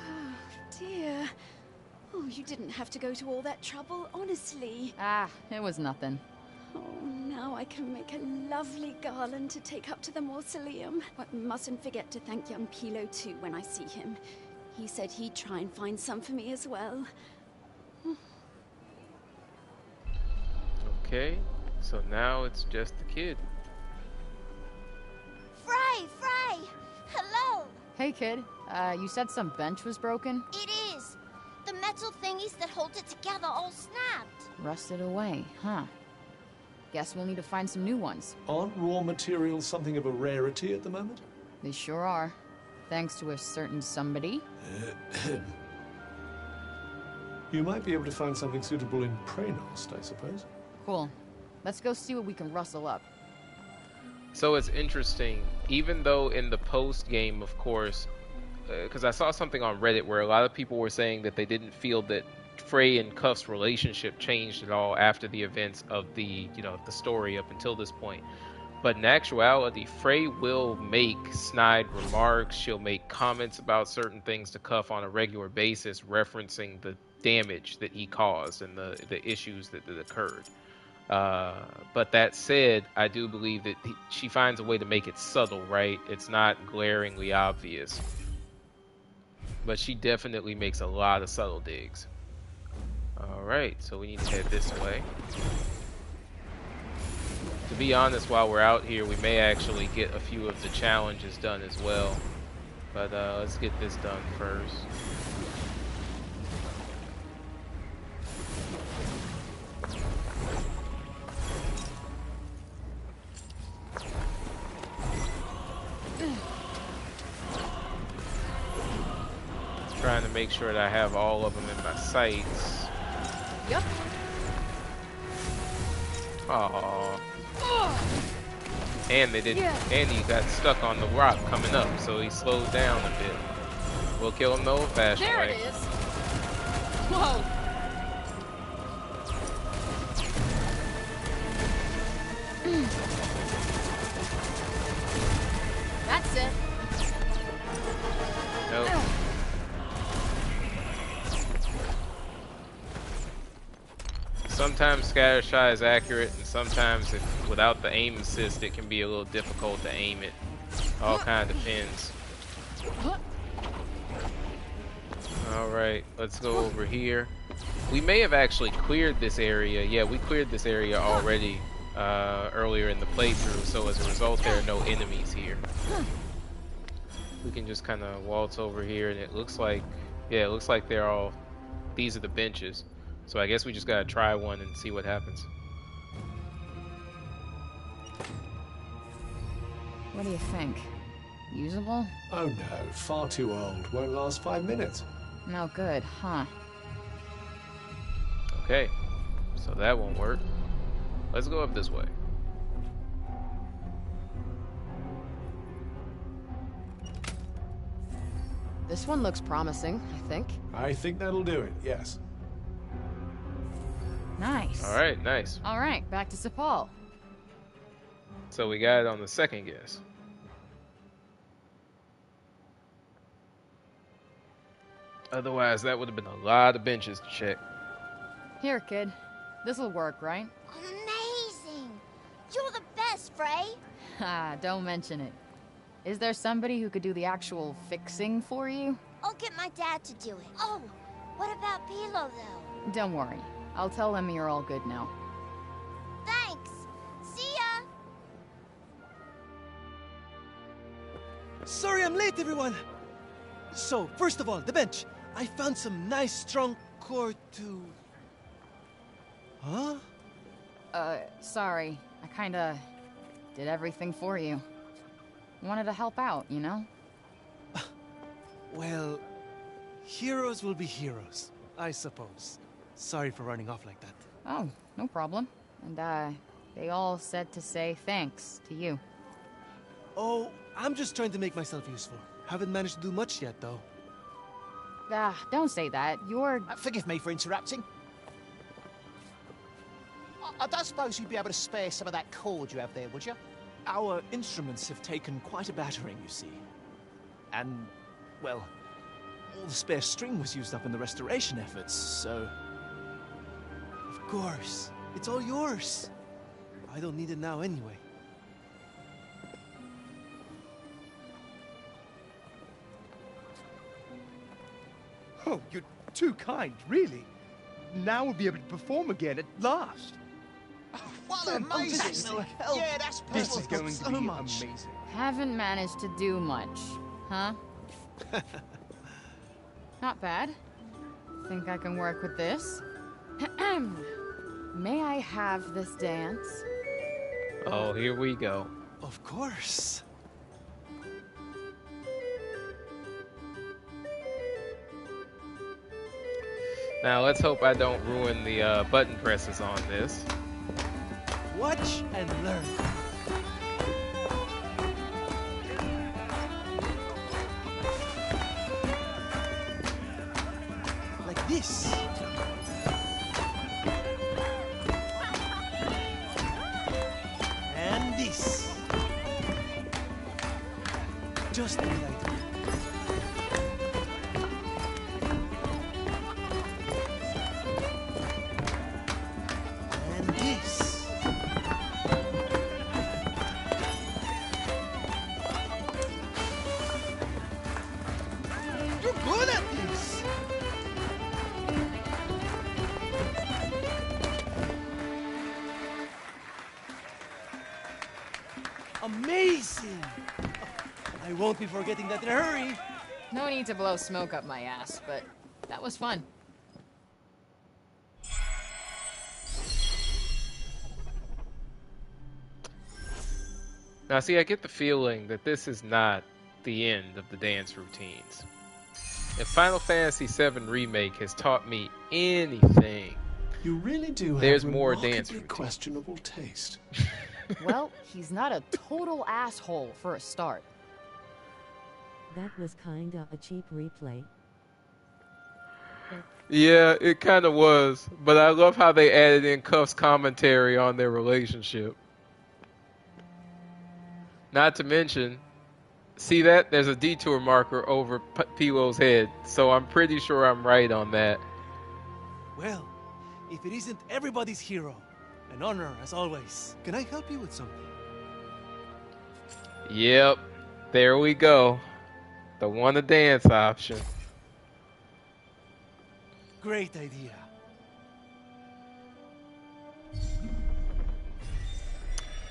Oh, dear. Oh, you didn't have to go to all that trouble, honestly. Ah, it was nothing. Oh, now I can make a lovely garland to take up to the mausoleum. I mustn't forget to thank young Pilo too when I see him. He said he'd try and find some for me as well. Okay, so now it's just the kid. Frey! Hello! Hey, kid. You said some bench was broken? It is. The metal thingies that hold it together all snapped. Rusted away, huh? Guess we'll need to find some new ones. Aren't raw materials something of a rarity at the moment? They sure are. Thanks to a certain somebody. You might be able to find something suitable in Praenost, I suppose. Cool. Let's go see what we can rustle up. So it's interesting, even though in the post game, of course, because I saw something on Reddit where a lot of people were saying that they didn't feel that Frey and Cuff's relationship changed at all after the events of the, the story up until this point. But in actuality, Frey will make snide remarks. She'll make comments about certain things to Cuff on a regular basis, referencing the damage that he caused and the issues that occurred. But that said, I do believe that she finds a way to make it subtle, right? It's not glaringly obvious. But she definitely makes a lot of subtle digs. Alright, so we need to head this way. To be honest, while we're out here, we may actually get a few of the challenges done as well. But let's get this done first. Trying to make sure that I have all of them in my sights. Yep. Aww. And they didn't. Yeah. And he got stuck on the rock coming up, so he slowed down a bit. We'll kill him the old-fashioned way. There it is. Whoa. That's it. Nope. Sometimes Scattershot is accurate, and sometimes without the aim assist, it can be a little difficult to aim it. All kind of depends. Alright, let's go over here. We may have actually cleared this area. Yeah, we cleared this area already earlier in the playthrough, so as a result, there are no enemies here. We can just kind of waltz over here, and it looks like, yeah, it looks like they're all, these are the benches. So I guess we just gotta try one and see what happens. What do you think? Usable? Oh no, far too old. Won't last 5 minutes. No good, huh? Okay, so that won't work. Let's go up this way. This one looks promising, I think. I think that'll do it, yes. Nice. Alright, nice. Alright, back to Sepal. So we got it on the second guess. Otherwise, that would have been a lot of benches to check. Here, kid. This'll work, right? Amazing! You're the best, Frey! Ha, don't mention it. Is there somebody who could do the actual fixing for you? I'll get my dad to do it. Oh, what about Pilo, though? Don't worry. I'll tell him you're all good now. Thanks! See ya! Sorry I'm late, everyone! So, first of all, the bench. I found some nice, strong core to... Huh? Sorry. I kinda did everything for you. Wanted to help out, you know? Well, heroes will be heroes, I suppose. Sorry for running off like that. Oh, no problem. And, they all said to say thanks to you. Oh, I'm just trying to make myself useful. Haven't managed to do much yet, though. Don't say that. You're... Forgive me for interrupting. I don't suppose you'd be able to spare some of that cord you have there, would you? Our instruments have taken quite a battering, you see. And, well, all the spare string was used up in the restoration efforts, so... Of course. It's all yours. I don't need it now anyway. Oh, you're too kind, really. Now we'll be able to perform again at last. What amazing! Yeah, that's perfect. This is going to be amazing. Haven't managed to do much, huh? Not bad. Think I can work with this? May I have this dance? Oh, here we go. Of course. Now let's hope I don't ruin the button presses on this. Watch and learn. Like this. And this. Just like that. And this. You're good at this. Amazing! I won't be forgetting that in a hurry. No need to blow smoke up my ass, but that was fun. Now, see, I get the feeling that this is not the end of the dance routines. If Final Fantasy VII Remake has taught me anything, You really do there's have more remarkably dance routines. questionable taste. Well, he's not a total asshole for a start. That was kinda a cheap replay. Yeah, it kind of was. But I love how they added in Cuff's commentary on their relationship. Not to mention, see that? There's a detour marker over Pilo's head. So I'm pretty sure I'm right on that. Well, if it isn't everybody's hero, an honor as always. Can I help you with something? Yep. There we go. The wanna dance option. Great idea.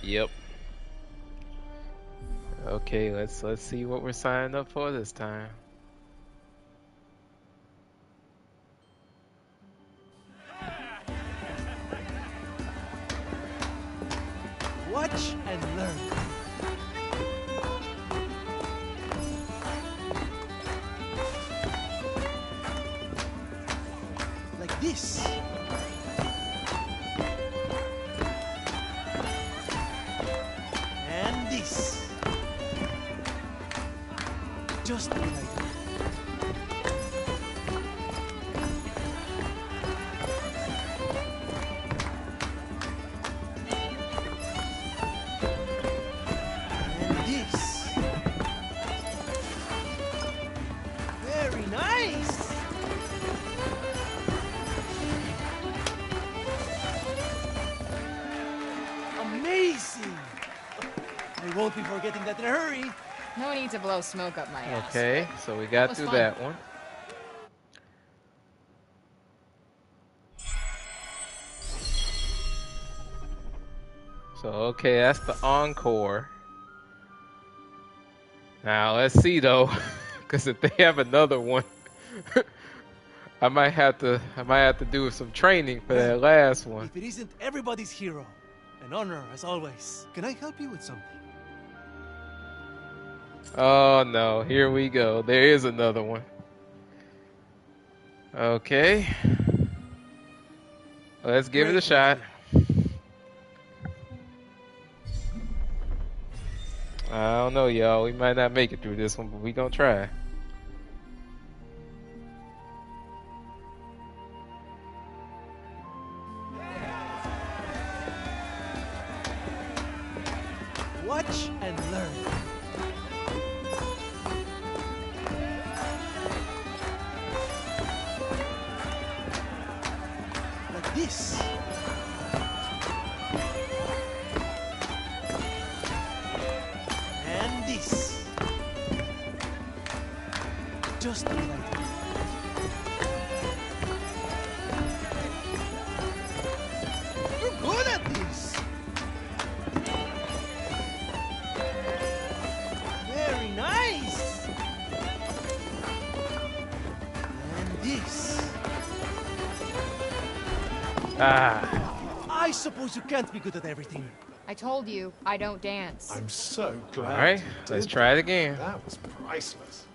Yep. Okay, let's see what we're signing up for this time. Watch and learn. Like this. And this. Just like that. And this. Very nice. Amazing. I won't be forgetting that in a hurry. No need to blow smoke up my ass. Okay, so we got was through fun. that one. So, okay, that's the encore. Now, let's see though, because if they have another one, I might have to do some training for that last one. If it isn't everybody's hero, an honor as always. Can I help you with something? Oh no, here we go. There is another one. Okay. Let's give it a shot. I don't know, y'all. We might not make it through this one, but we gonna try. Watch and learn. Like this. And this. Just like that. You're good at this. Very nice. And this. I suppose you can't be good at everything. I told you, I don't dance. I'm so glad. All right, you let's did try it again. That was priceless.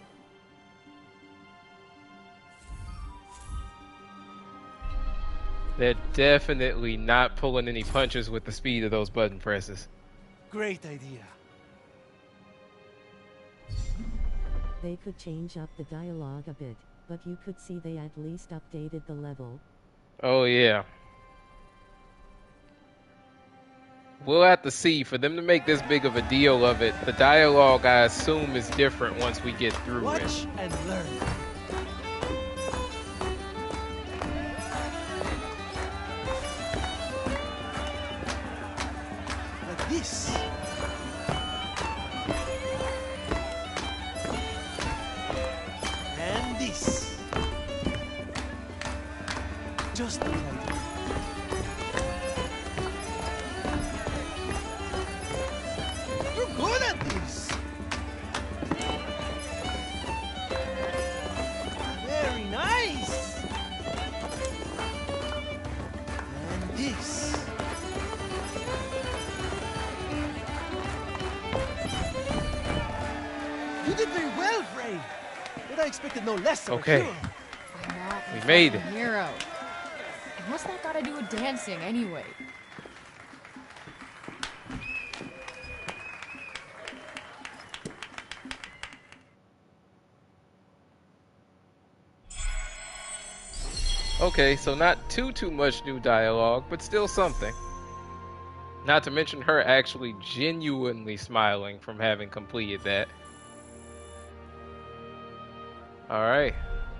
They're definitely not pulling any punches with the speed of those button presses. Great idea. They could change up the dialogue a bit, but you could see they at least updated the level. Oh yeah. We'll have to see. For them to make this big of a deal of it, the dialogue, I assume, is different once we get through Watch it. and learn. Like this. And this. Just like that. You're good at this. Very nice. And this. You did very well, Frey. But I expected no less of a Okay. hero. I'm not We a made fucking it. hero. And what's that got to do with dancing, anyway? Okay, so not too much new dialogue, but still something. Not to mention her actually genuinely smiling from having completed that. Alright.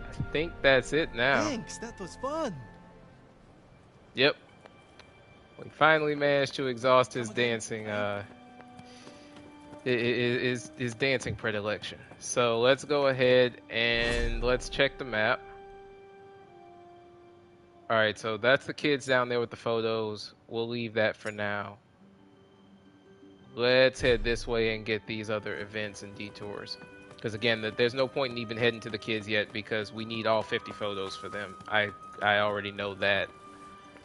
I think that's it now. Thanks, that was fun. Yep. We finally managed to exhaust his dancing his dancing predilection. So let's go ahead and let's check the map. Alright, so that's the kids down there with the photos. We'll leave that for now. Let's head this way and get these other events and detours. Because again, there's no point in even heading to the kids yet because we need all 50 photos for them. I already know that.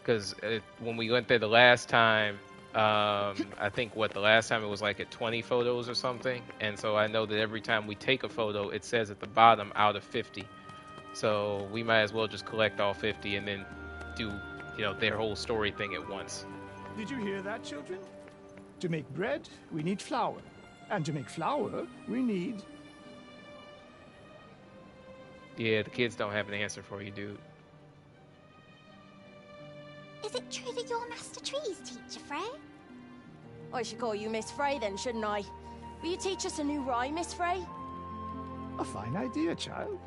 Because when we went there the last time, I think the last time it was like at 20 photos or something. And so I know that every time we take a photo, it says at the bottom out of 50. So we might as well just collect all 50 and then do, their whole story thing at once. Did you hear that, children? To make bread, we need flour. And to make flour, we need... Yeah, the kids don't have an answer for you, dude. Is it true that you're Master Tree's teacher, Frey? I should call you Miss Frey then, shouldn't I? Will you teach us a new rhyme, Miss Frey? A fine idea, child.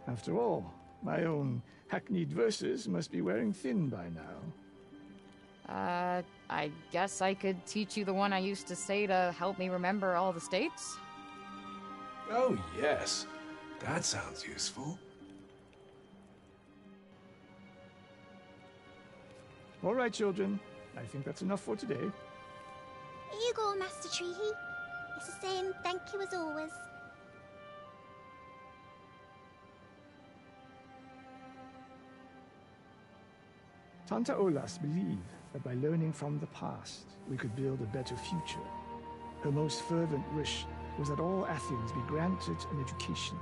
After all, my own hackneyed verses must be wearing thin by now. I guess I could teach you the one I used to say to help me remember all the states? Oh, yes. That sounds useful. All right, children. I think that's enough for today. Here you go, Master Tree. It's the same thank you as always. Tanta Olas believed that by learning from the past, we could build a better future. Her most fervent wish was that all Athens be granted an education.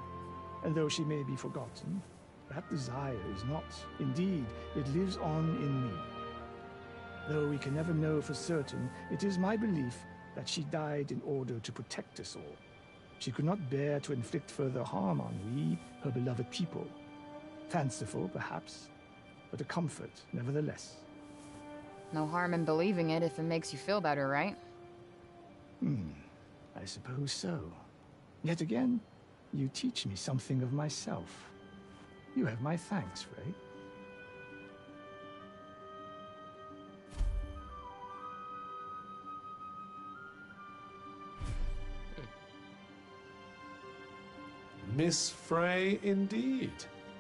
And though she may be forgotten, that desire is not. Indeed, it lives on in me. Though we can never know for certain, it is my belief that she died in order to protect us all. She could not bear to inflict further harm on we, her beloved people. Fanciful, perhaps, but a comfort, nevertheless. No harm in believing it if it makes you feel better, right? I suppose so. Yet again, you teach me something of myself. You have my thanks, Frey. Miss Frey, indeed.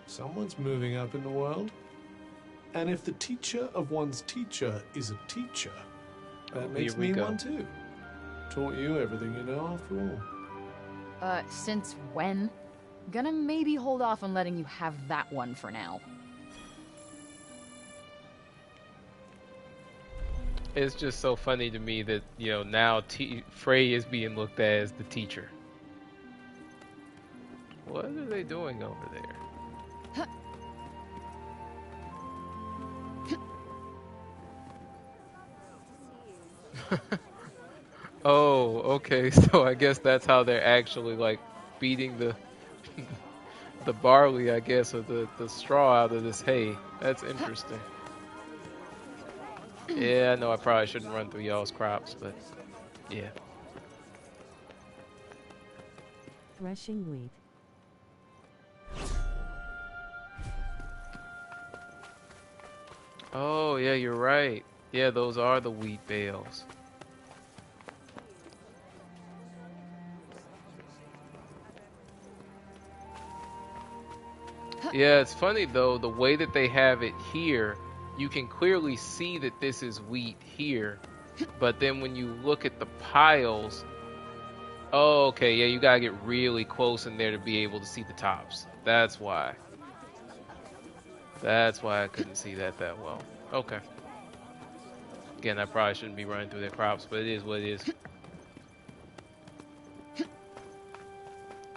Someone's moving up in the world. And if the teacher of one's teacher is a teacher, that makes me one too. Taught you everything you know, after all. Since when? Gonna maybe hold off on letting you have that one for now. It's just so funny to me that, you know, now Frey is being looked at as the teacher. What are they doing over there? Oh, okay. So I guess that's how they're actually like beating the the barley, I guess, or the straw out of this hay. That's interesting. Yeah, I know I probably shouldn't run through y'all's crops, but yeah. Threshing wheat. Oh, yeah, you're right. Yeah, those are the wheat bales. Yeah, it's funny though, the way that they have it here, you can clearly see that this is wheat here, but then when you look at the piles, oh, okay, yeah, you gotta get really close in there to be able to see the tops. That's why. That's why I couldn't see that well. Okay. Again, I probably shouldn't be running through their crops, but it is what it is.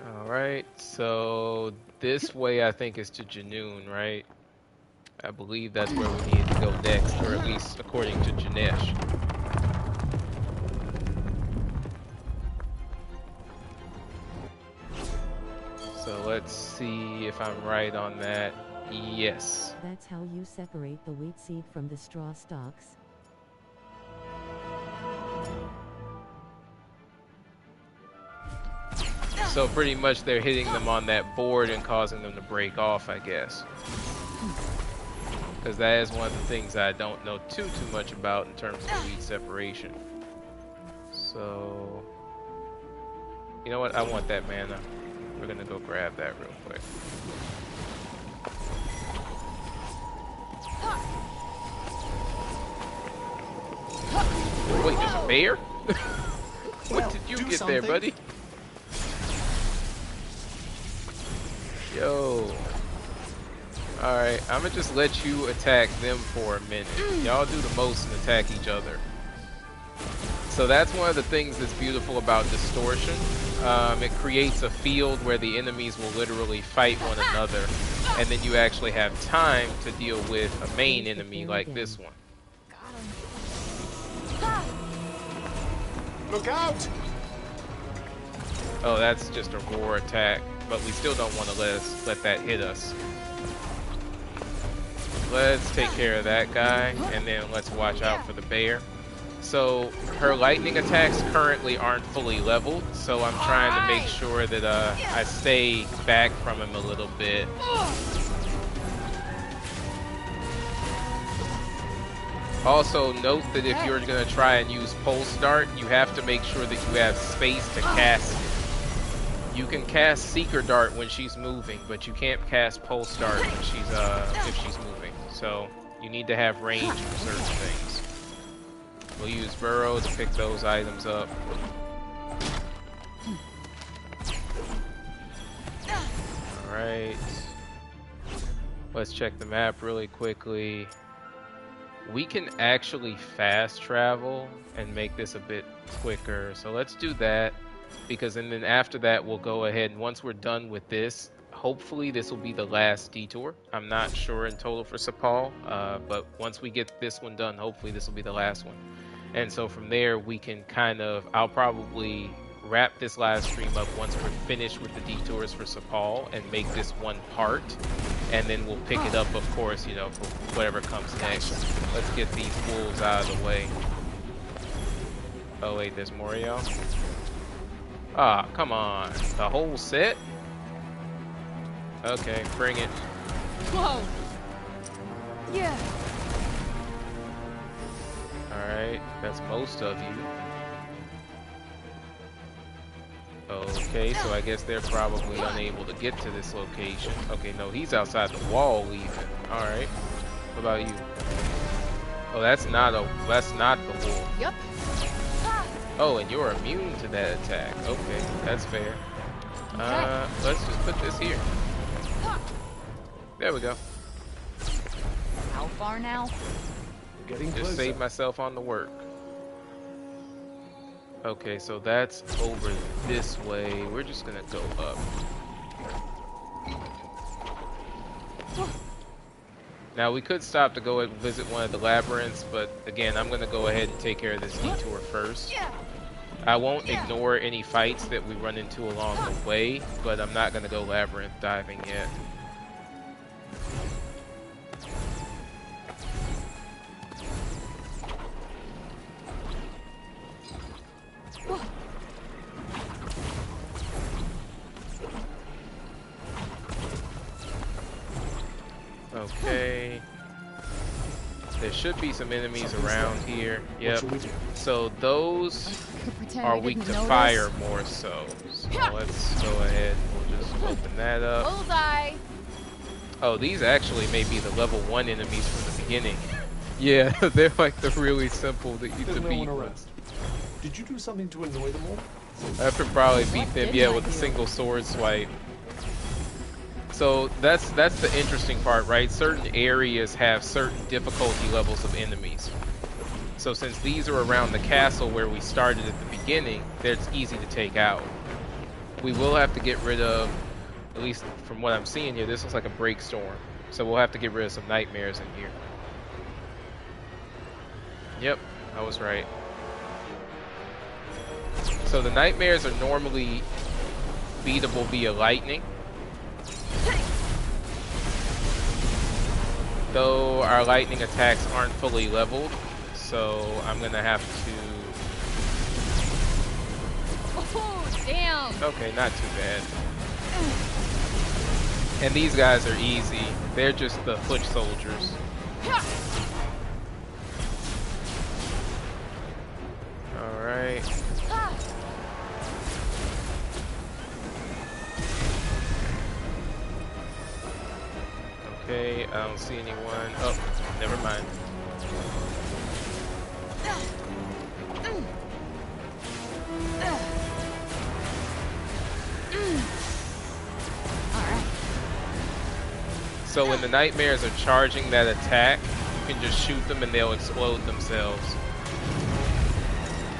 Alright, so this way I think is to Janoon, right? I believe that's where we need to go next, or at least according to Janesh. So let's see if I'm right on that. Yes. That's how you separate the wheat seed from the straw stalks. So pretty much they're hitting them on that board and causing them to break off, I guess. Because that is one of the things I don't know too much about in terms of wheat separation. So, you know what? I want that mana. We're gonna go grab that real quick. Wait, there's a bear? What did you get there, buddy? Yo. Alright, I'm gonna just let you attack them for a minute. Y'all do the most and attack each other. So that's one of the things that's beautiful about distortion. It creates a field where the enemies will literally fight one another, and then you actually have time to deal with a main enemy like this one. Look out! Oh, that's just a roar attack, but we still don't want to let that hit us. Let's take care of that guy, and then let's watch out for the bear. So her lightning attacks currently aren't fully leveled, so I'm trying to make sure that I stay back from him a little bit. Also note that if you're going to try and use pulse dart, you have to make sure that you have space to cast it. You can cast Seeker Dart when she's moving, but you can't cast Pulse Dart when she's if she's moving. So you need to have range for certain things. We'll use Burrow to pick those items up. Alright. Let's check the map really quickly. We can actually fast travel and make this a bit quicker. So let's do that. Because and then after that we'll go ahead and once we're done with this, hopefully this will be the last detour. I'm not sure in total for Sepal, but once we get this one done, hopefully this will be the last one. And so from there, we can kind of, I'll probably wrap this live stream up once we're finished with the detours for Sepal and make this one part. And then we'll pick it up, of course, you know, for whatever comes next. Let's get these wolves out of the way. Oh wait, there's more of y'all? Ah, come on. The whole set? Okay, bring it. Whoa! Yeah. Alright, that's most of you. Okay, so I guess they're probably unable to get to this location. Okay, no, he's outside the wall even. Alright. What about you? Oh, that's not the wolf. Yep. Oh, and you're immune to that attack. Okay, that's fair. Let's just put this here. There we go. How far now? Getting just closer. save myself on the work. Okay, so that's over this way. We're just gonna go up. Now we could stop to go and visit one of the labyrinths, but again, I'm gonna go ahead and take care of this detour first. I won't ignore any fights that we run into along the way, but I'm not gonna go labyrinth diving yet. Okay. There should be some enemies around here. Yep. So those are weak to fire more so. So let's go ahead. We'll just open that up. Bullseye. Oh, these actually may be the level 1 enemies from the beginning. Yeah, they're like the really simple to beat ones. Did you do something to annoy them all? I could probably beat them, yeah, with a single sword swipe. So that's the interesting part, right? Certain areas have certain difficulty levels of enemies. So since these are around the castle where we started at the beginning, it's easy to take out. We will have to get rid of, at least from what I'm seeing here, this looks like a break storm. So we'll have to get rid of some nightmares in here. Yep, I was right. So the nightmares are normally beatable via lightning. Though our lightning attacks aren't fully leveled, so I'm gonna have to... Oh, damn! Okay, not too bad. And these guys are easy. They're just the foot soldiers. Alright. Okay, I don't see anyone. Oh, never mind. Alright. So when the nightmares are charging that attack, you can just shoot them and they'll explode themselves.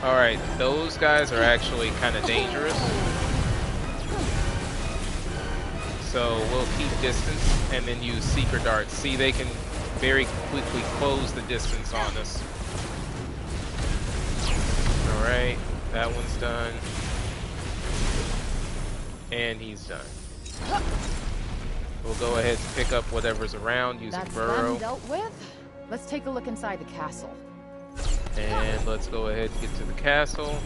Alright, those guys are actually kind of dangerous. So we'll keep distance and then use seeker darts. See, they can very quickly close the distance on us. Alright, that one's done. And he's done. We'll go ahead and pick up whatever's around using burrow. That's dealt with. Let's take a look inside the castle. And let's go ahead and get to the castle.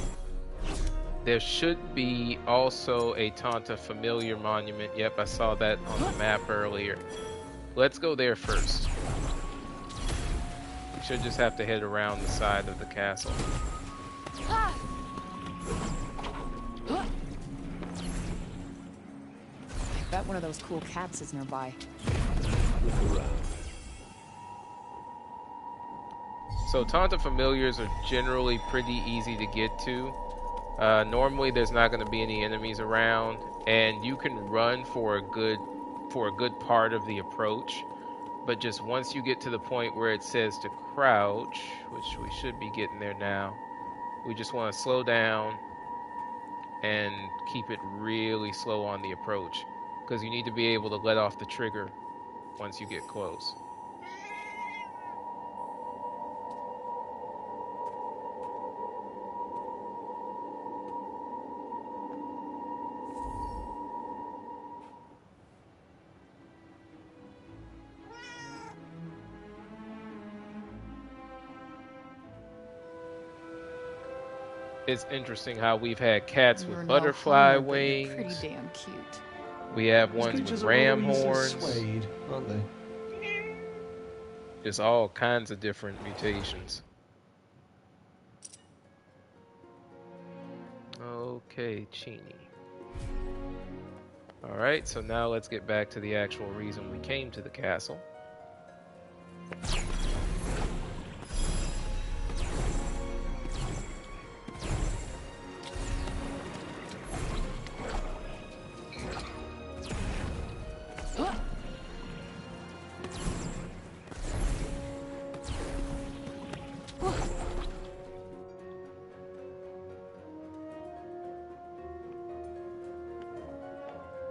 There should be also a Tanta Familiar Monument. Yep, I saw that on the map earlier. Let's go there first. We should just have to head around the side of the castle. I bet one of those cool cats is nearby. Look around. So Tanta Familiars are generally pretty easy to get to. Normally there's not going to be any enemies around, and you can run for a good part of the approach, but just once you get to the point where it says to crouch, which we should be getting there now, we just want to slow down and keep it really slow on the approach, because you need to be able to let off the trigger once you get close. It's interesting how we've had cats You're with no butterfly Homer, but you're pretty wings. damn cute. We have These ones with creatures are ram rather easily horns. swayed, aren't they? Just all kinds of different mutations. Okay, Chini. Alright, so now let's get back to the actual reason we came to the castle.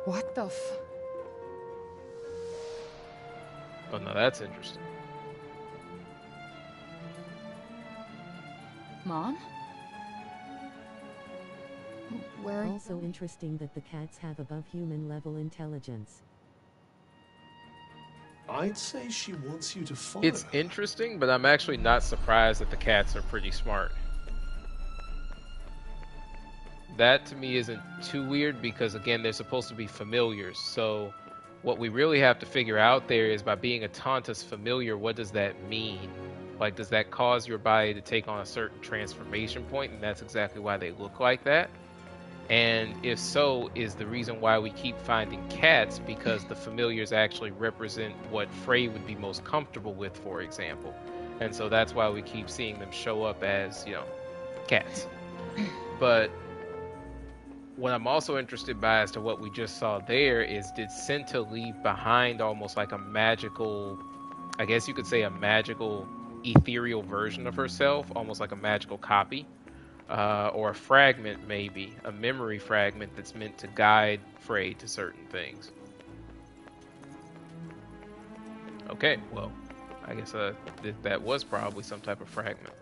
What the f... Oh, no, that's interesting. Mom? Where are you Also interesting that the cats have above human level intelligence. I'd say she wants you to follow It's her. interesting, but I'm actually not surprised that the cats are pretty smart. That to me isn't too weird because, again, they're supposed to be familiars. So what we really have to figure out there is, by being a Tantus familiar, what does that mean? Like, does that cause your body to take on a certain transformation point? And that's exactly why they look like that. And if so, is the reason why we keep finding cats because the familiars actually represent what Frey would be most comfortable with, for example. And so that's why we keep seeing them show up as, you know, cats. But what I'm also interested by as to what we just saw there is, did Cinta leave behind almost like a magical, I guess you could say a magical ethereal version of herself, almost like a magical copy? Or a fragment, maybe a memory fragment that's meant to guide Frey to certain things. Okay, well, I guess that was probably some type of fragment.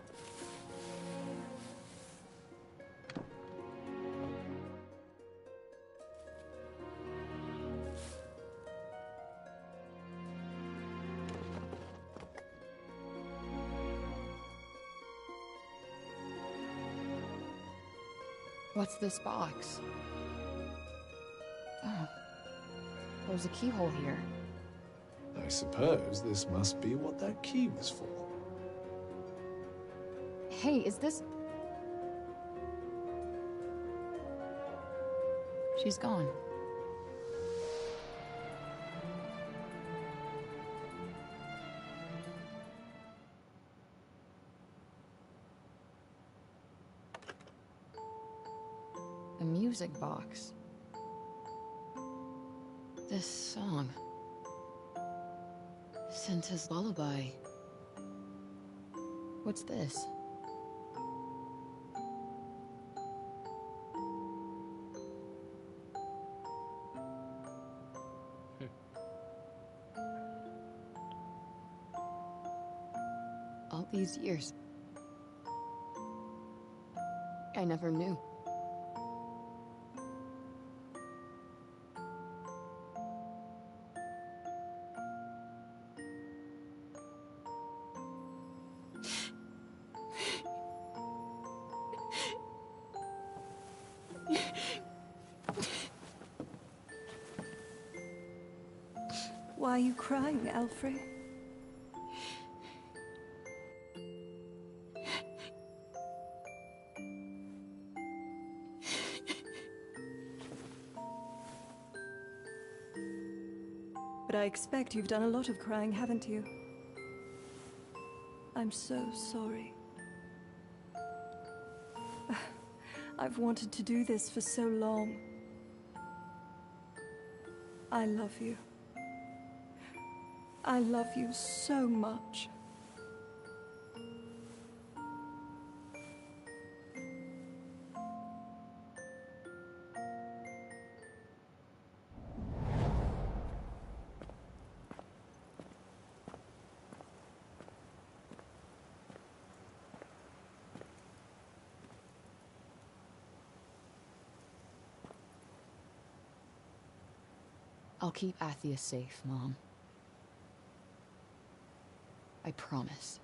What's this box? Oh. There's a keyhole here. I suppose this must be what that key was for. Hey, is this... She's gone. A music box. This song. Cinta's lullaby. What's this? All these years, I never knew. Why are you crying, Alfred? But I expect you've done a lot of crying, haven't you? I'm so sorry. I've wanted to do this for so long. I love you. I love you so much. I'll keep Athia safe, Mom. I promise.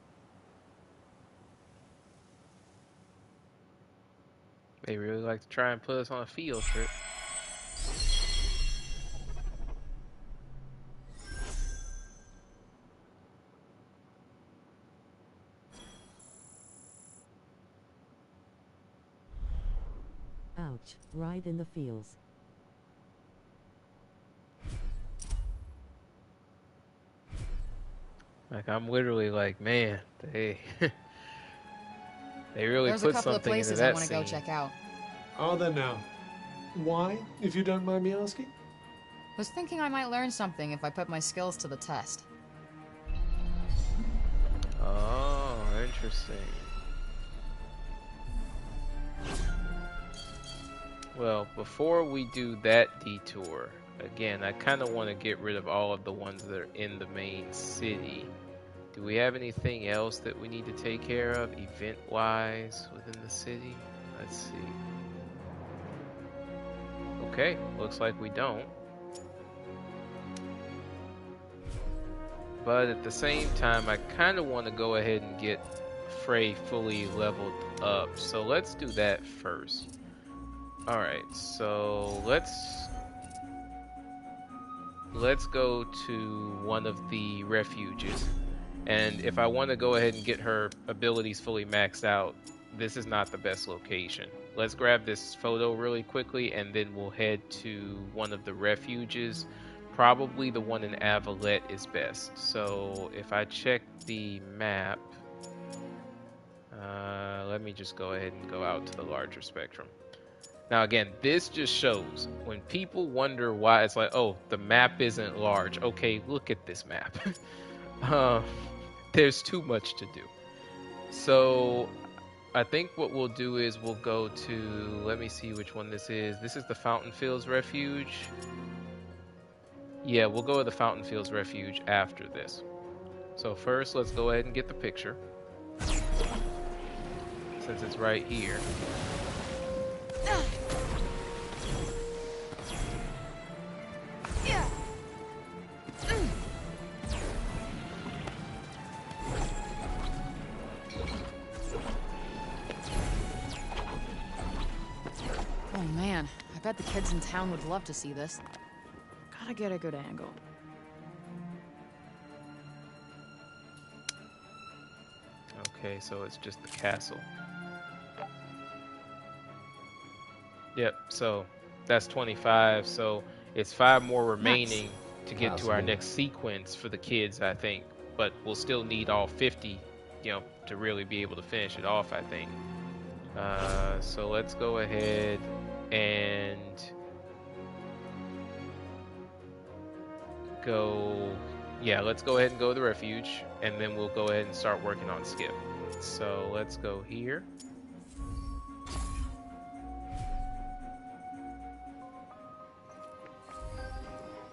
They really like to try and put us on a field trip. Ouch, right in the feels. Like, I'm literally like, man, they they really There's a put couple of something into places I that want to go scene. check out. Are there now? Why, if you don't mind me asking? Was thinking I might learn something if I put my skills to the test. Oh, interesting. Well, before we do that detour, again, I kind of want to get rid of all of the ones that are in the main city. Do we have anything else that we need to take care of, event-wise, within the city? Let's see. Okay, looks like we don't. But at the same time, I kind of want to go ahead and get Frey fully leveled up. So let's do that first. Alright, so let's go to one of the refuges. And if I want to go ahead and get her abilities fully maxed out, this is not the best location. Let's grab this photo really quickly, and then we'll head to one of the refuges. Probably the one in Avalette is best. So if I check the map, let me just go ahead and go out to the larger spectrum. Now again, this just shows when people wonder why it's like, oh, the map isn't large. Okay, look at this map. There's too much to do. So I think what we'll do is we'll go to, let me see which one this is. This is the Fountain Fields Refuge. Yeah, we'll go to the Fountain Fields Refuge after this. So first, let's go ahead and get the picture, since it's right here. Oh man, I bet the kids in town would love to see this. Gotta get a good angle. Okay, so it's just the castle. Yep, so that's 25, so it's 5 more remaining to get to our next sequence for the kids, I think. But we'll still need all 50, you know, to really be able to finish it off, I think. So let's go ahead and go, yeah, let's go ahead and go to the refuge, and then we'll go ahead and start working on Skip. So let's go here.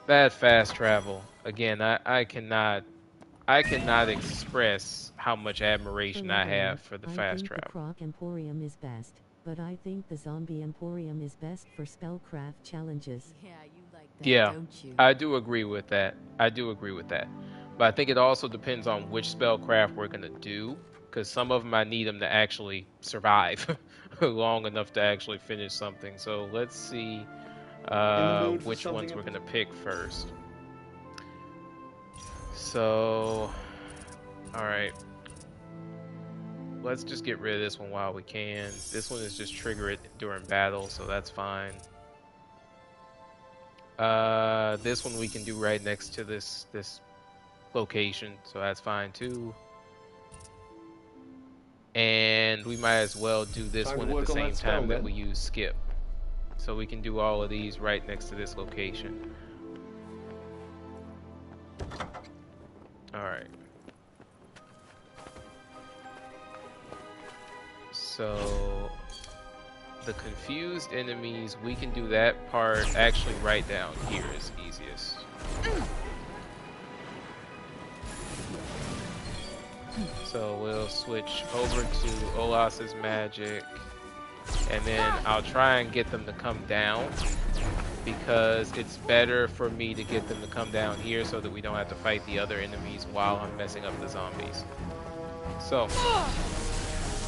Bad fast travel. Again, I cannot express how much admiration I have for the fast travel. The Croc Emporium is best, but I think the Zombie Emporium is best for spellcraft challenges. Yeah, you like that, Yeah, don't you? I do agree with that. But I think it also depends on which spellcraft we're gonna do, because some of them I need them to actually survive long enough to actually finish something. So let's see which ones we're gonna pick first. So, all right. Let's just get rid of this one while we can. This one is just trigger it during battle, so that's fine. This one we can do right next to this location, so that's fine too. And we might as well do this one at the same time that we use Skip. So we can do all of these right next to this location. Alright. So the confused enemies, we can do that part actually right down here is easiest. So we'll switch over to Olas's magic, and then I'll try and get them to come down, because it's better for me to get them to come down here so that we don't have to fight the other enemies while I'm messing up the zombies. So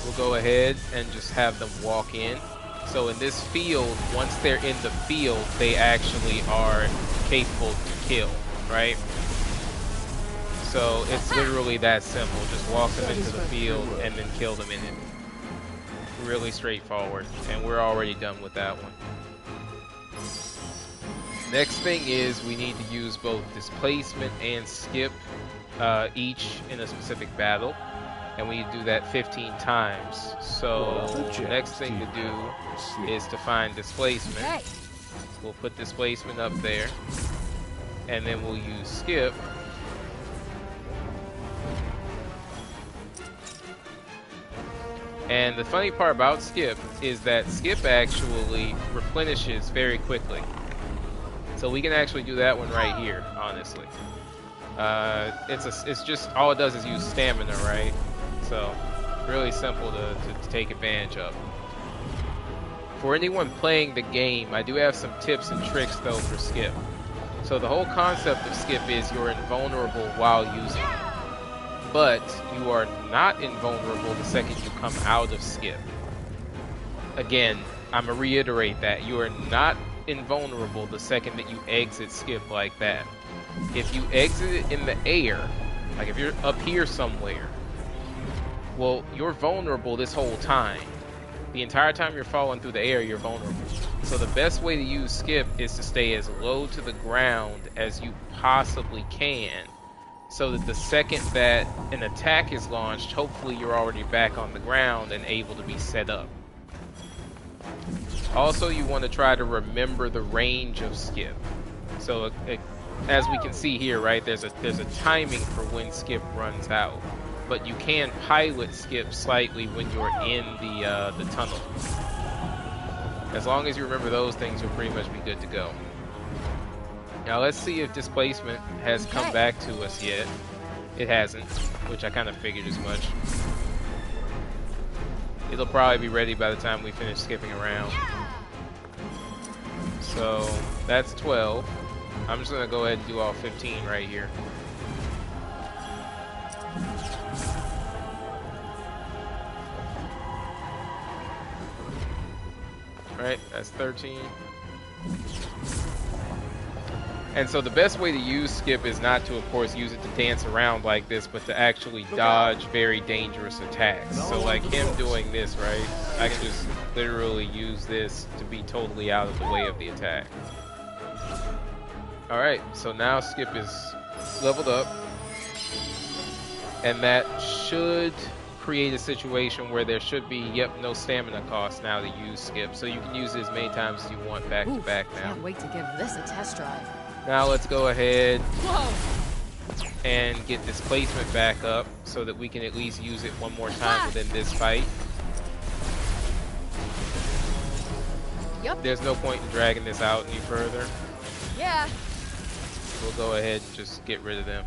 we'll go ahead and just have them walk in. So in this field, once they're in the field, they actually are capable to kill, right? So it's literally that simple. Just walk them into the field and then kill them in it. Really straightforward. And we're already done with that one. Next thing is we need to use both displacement and skip each in a specific battle. And we need to do that 15 times. So next thing to do is to find displacement. Okay. We'll put displacement up there. And then we'll use skip. And the funny part about skip is that skip actually replenishes very quickly. So we can actually do that one right here, honestly. It's just, all it does is use stamina, right? So, really simple to take advantage of. For anyone playing the game, I do have some tips and tricks though for skip. So the whole concept of skip is you're invulnerable while using it. But you are not invulnerable the second you come out of skip. Again, I'm going to reiterate that. You are not invulnerable the second that you exit skip like that. If you exit it in the air, like if you're up here somewhere, well, you're vulnerable this whole time. The entire time you're falling through the air, you're vulnerable. So the best way to use skip is to stay as low to the ground as you possibly can, so that the second that an attack is launched, hopefully you're already back on the ground and able to be set up. Also, you want to try to remember the range of skip. So as we can see here, right, there's a timing for when skip runs out. But you can pilot skip slightly when you're in the tunnel. As long as you remember those things, you'll pretty much be good to go. Now let's see if displacement has come back to us yet. It hasn't, which I kind of figured as much. It'll probably be ready by the time we finish skipping around. So that's 12. I'm just gonna go ahead and do all 15 right here. Right, that's 13. And so the best way to use skip is not to, of course, use it to dance around like this, but to actually dodge very dangerous attacks. So like him doing this, right, I can just literally use this to be totally out of the way of the attack. Alright, so now skip is leveled up. And that should create a situation where there should be, no stamina cost now to use skip. So you can use it as many times as you want back to back now. Can't wait to give this a test drive. Now let's go ahead and get displacement back up so that we can at least use it one more time within this fight. Yep. There's no point in dragging this out any further. Yeah. We'll go ahead and just get rid of them.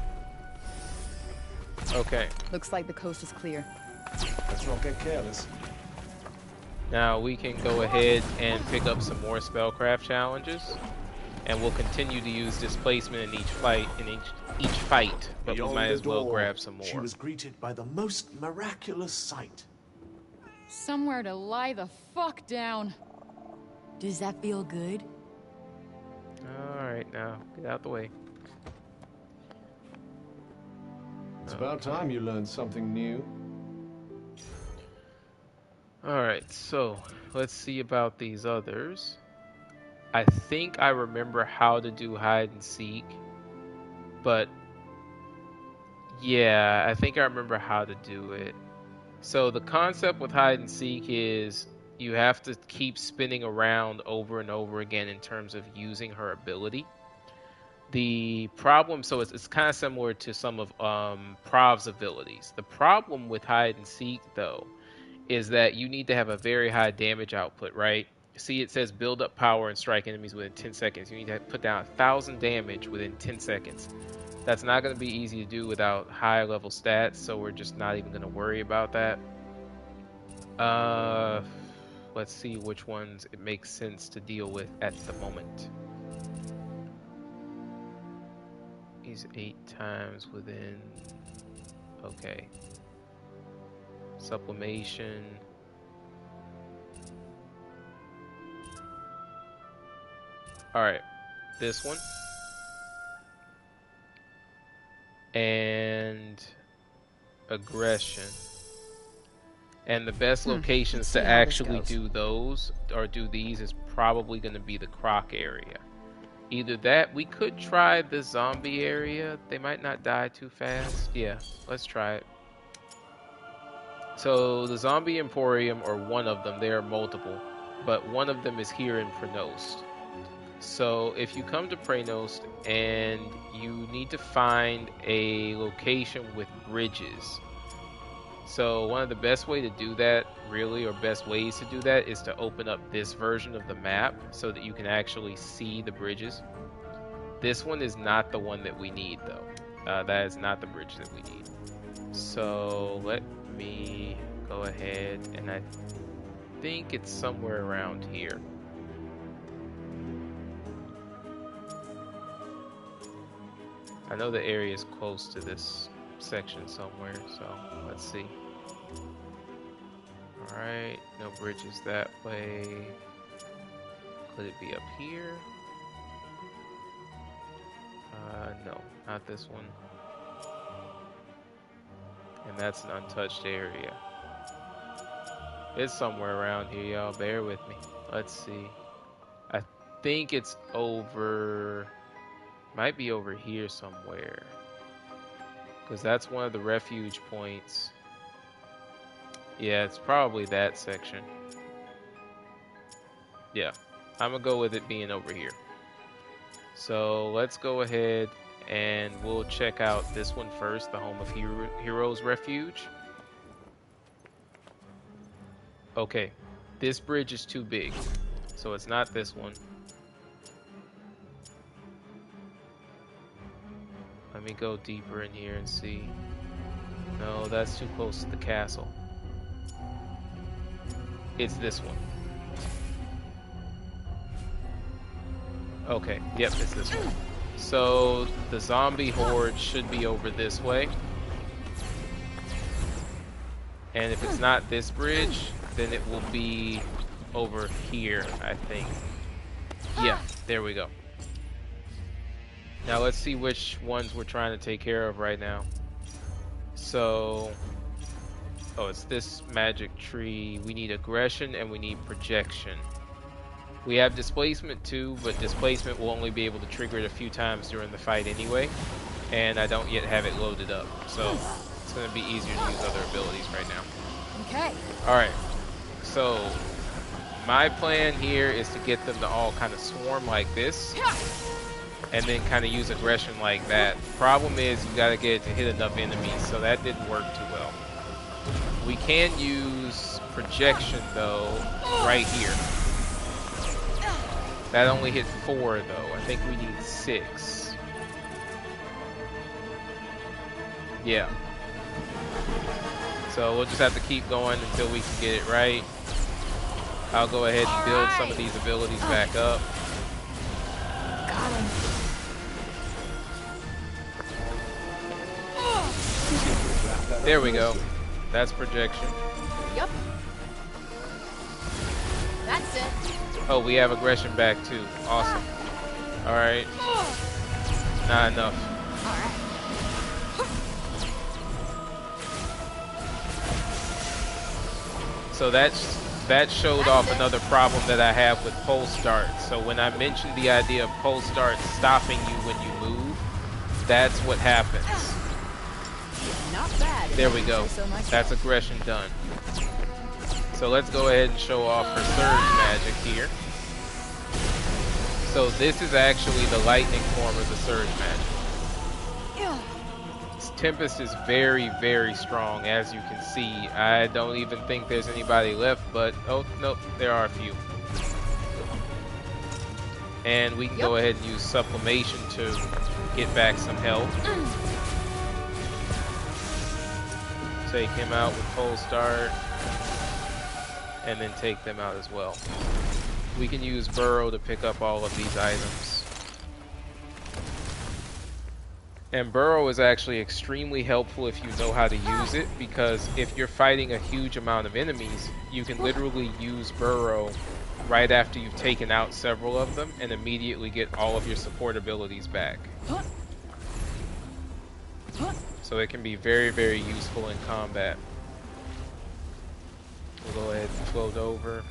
Okay. Looks like the coast is clear. Let's not get careless. Now we can go ahead and pick up some more spellcraft challenges. And we'll continue to use displacement in each fight, but we might as well grab some more. She was greeted by the most miraculous sight. Somewhere to lie the fuck down. Does that feel good? Alright, now, get out the way. It's about time you learned something new. Alright, so, let's see about these others. I think I remember how to do hide and seek, but yeah, I think I remember how to do it. So the concept with hide and seek is you have to keep spinning around over and over again in terms of using her ability. The problem, so it's kind of similar to some of Prav's abilities. The problem with hide and seek, though, is that you need to have a very high damage output, right? See, it says build up power and strike enemies within 10 seconds. You need to put down 1,000 damage within 10 seconds. That's not going to be easy to do without high level stats, so we're just not even going to worry about that. Let's see which ones it makes sense to deal with at the moment. He's 8 times within... Okay. Sublimation... Alright, this one. And aggression. And the best locations to actually do those, or do these, is probably going to be the croc area. Either that, we could try the zombie area. They might not die too fast. Yeah, let's try it. So the zombie emporium, or one of them, there are multiple, but one of them is here in Praenost. So if you come to Praenost and you need to find a location with bridges. So one of the best way to do that, really, or best ways to do that, is to open up this version of the map so that you can actually see the bridges. This one is not the one that we need, though. That is not the bridge that we need. So let me go ahead, and I think it's somewhere around here. I know the area is close to this section somewhere, so let's see. Alright, no bridges that way. Could it be up here? No, not this one. And that's an untouched area. It's somewhere around here, y'all. Bear with me. Let's see. I think it's over... Might be over here somewhere. Because that's one of the refuge points. Yeah, it's probably that section. Yeah, I'm gonna go with it being over here. So let's go ahead and we'll check out this one first, the Home of Heroes Refuge. Okay, this bridge is too big, so it's not this one. Let me go deeper in here and see. No, that's too close to the castle. It's this one. Okay, yep, it's this one. So the zombie horde should be over this way. And if it's not this bridge, then it will be over here, I think. Yeah, there we go. Now let's see which ones we're trying to take care of right now. So, oh, it's this magic tree. We need aggression and we need projection. We have displacement too, but displacement will only be able to trigger it a few times during the fight anyway. And I don't yet have it loaded up, so it's going to be easier to use other abilities right now. Okay. Alright, so my plan here is to get them to all kind of swarm like this. And then kind of use aggression like that. Problem is, you gotta get it to hit enough enemies, so that didn't work too well. We can use projection though, right here. That only hit 4 though. I think we need 6. Yeah. So we'll just have to keep going until we can get it right. I'll go ahead and build some of these abilities back up. Got him. There we go. That's projection. Yep. That's it. Oh, we have aggression back too. Awesome. Alright. Not enough. Alright. So that showed off another problem that I have with pole start. So when I mentioned the idea of pole start stopping you when you move, that's what happens. Not bad. There we go. That's aggression done. So let's go ahead and show off her surge magic here. So this is actually the lightning form of the surge magic. Tempest is very, very strong, as you can see. I don't even think there's anybody left, but oh, nope, there are a few. And we can go ahead and use supplimation to get back some health. Take him out with pole start, and then take them out as well. We can use Burrow to pick up all of these items. And Burrow is actually extremely helpful if you know how to use it, because if you're fighting a huge amount of enemies, you can literally use Burrow right after you've taken out several of them and immediately get all of your support abilities back. So it can be very, very useful in combat. We'll go ahead and float over.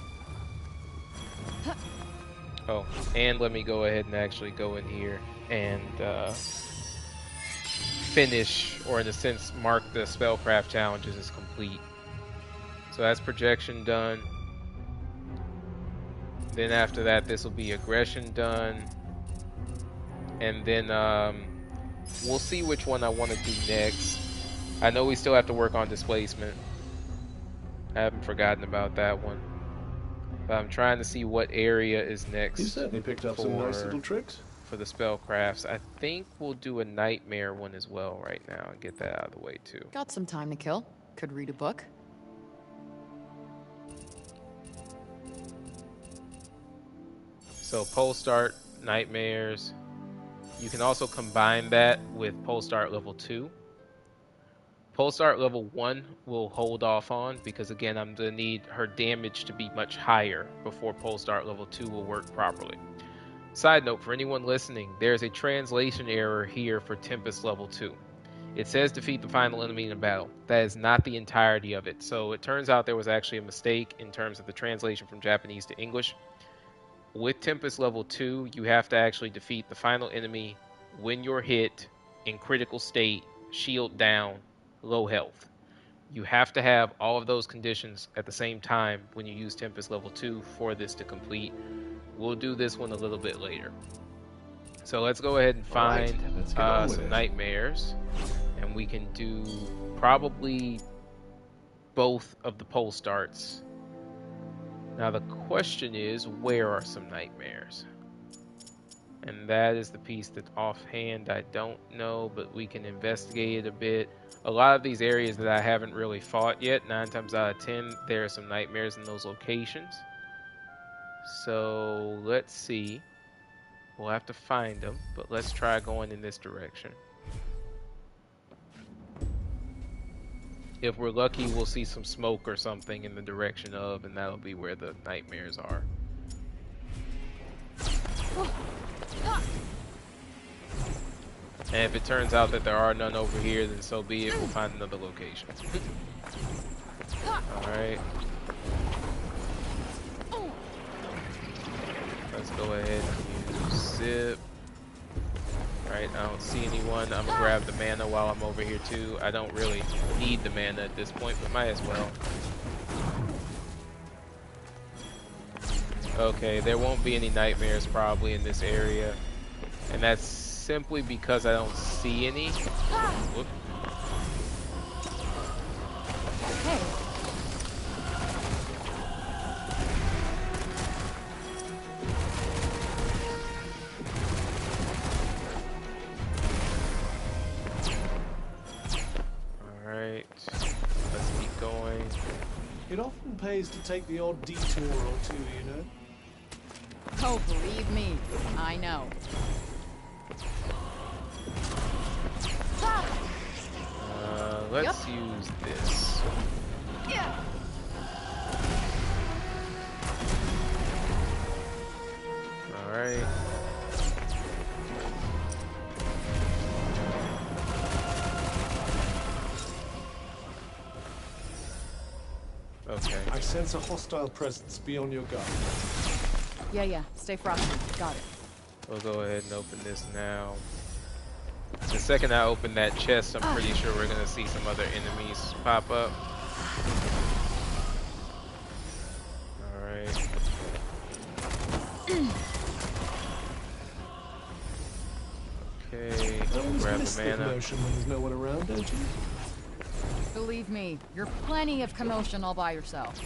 Oh, and let me go ahead and actually go in here and finish, or in a sense, mark the spellcraft challenges as complete. So that's projection done. Then after that, this will be aggression done. And then we'll see which one I want to do next. I know we still have to work on displacement. I haven't forgotten about that one. But I'm trying to see what area is next. You certainly picked up some nice little tricks. For the spellcrafts. I think we'll do a nightmare one as well right now and get that out of the way too. Got some time to kill. Could read a book. So pole start, nightmares. You can also combine that with pole start level 2. Pole start level 1 will hold off on because again I'm going to need her damage to be much higher before pole start level 2 will work properly. Side note, for anyone listening, there's a translation error here for Tempest level 2. It says defeat the final enemy in a battle. That is not the entirety of it. So it turns out there was actually a mistake in terms of the translation from Japanese to English. With Tempest level 2, you have to actually defeat the final enemy when you're hit, in critical state, shield down, low health. You have to have all of those conditions at the same time when you use Tempest level 2 for this to complete. We'll do this one a little bit later. So let's go ahead and find some nightmares, and we can do probably both of the pole starts. Now the question is, where are some nightmares? And that is the piece that offhand I don't know, but we can investigate it a bit. A lot of these areas that I haven't really fought yet, 9 times out of 10, there are some nightmares in those locations. So let's see. We'll have to find them, but let's try going in this direction. If we're lucky, we'll see some smoke or something in the direction of, and that'll be where the nightmares are. And if it turns out that there are none over here, then so be it. We'll find another location. Alright. Let's go ahead and use zip. Alright, I don't see anyone. I'm gonna grab the mana while I'm over here too. I don't really need the mana at this point, but might as well. Okay, there won't be any nightmares probably in this area. And that's simply because I don't see any. Whoop. Hey. Alright, let's keep going. It often pays to take the odd detour or two, you know? Oh, believe me, I know. Let's use this. Yeah. Alright. Okay. I sense a hostile presence. Be on your guard. Yeah. Stay frosty. Got it. We'll go ahead and open this now. The second I open that chest, I'm pretty sure we're gonna see some other enemies pop up. Alright. Okay, grab the mana. Commotion when there's no one around, don't you? Believe me, you're plenty of commotion all by yourself.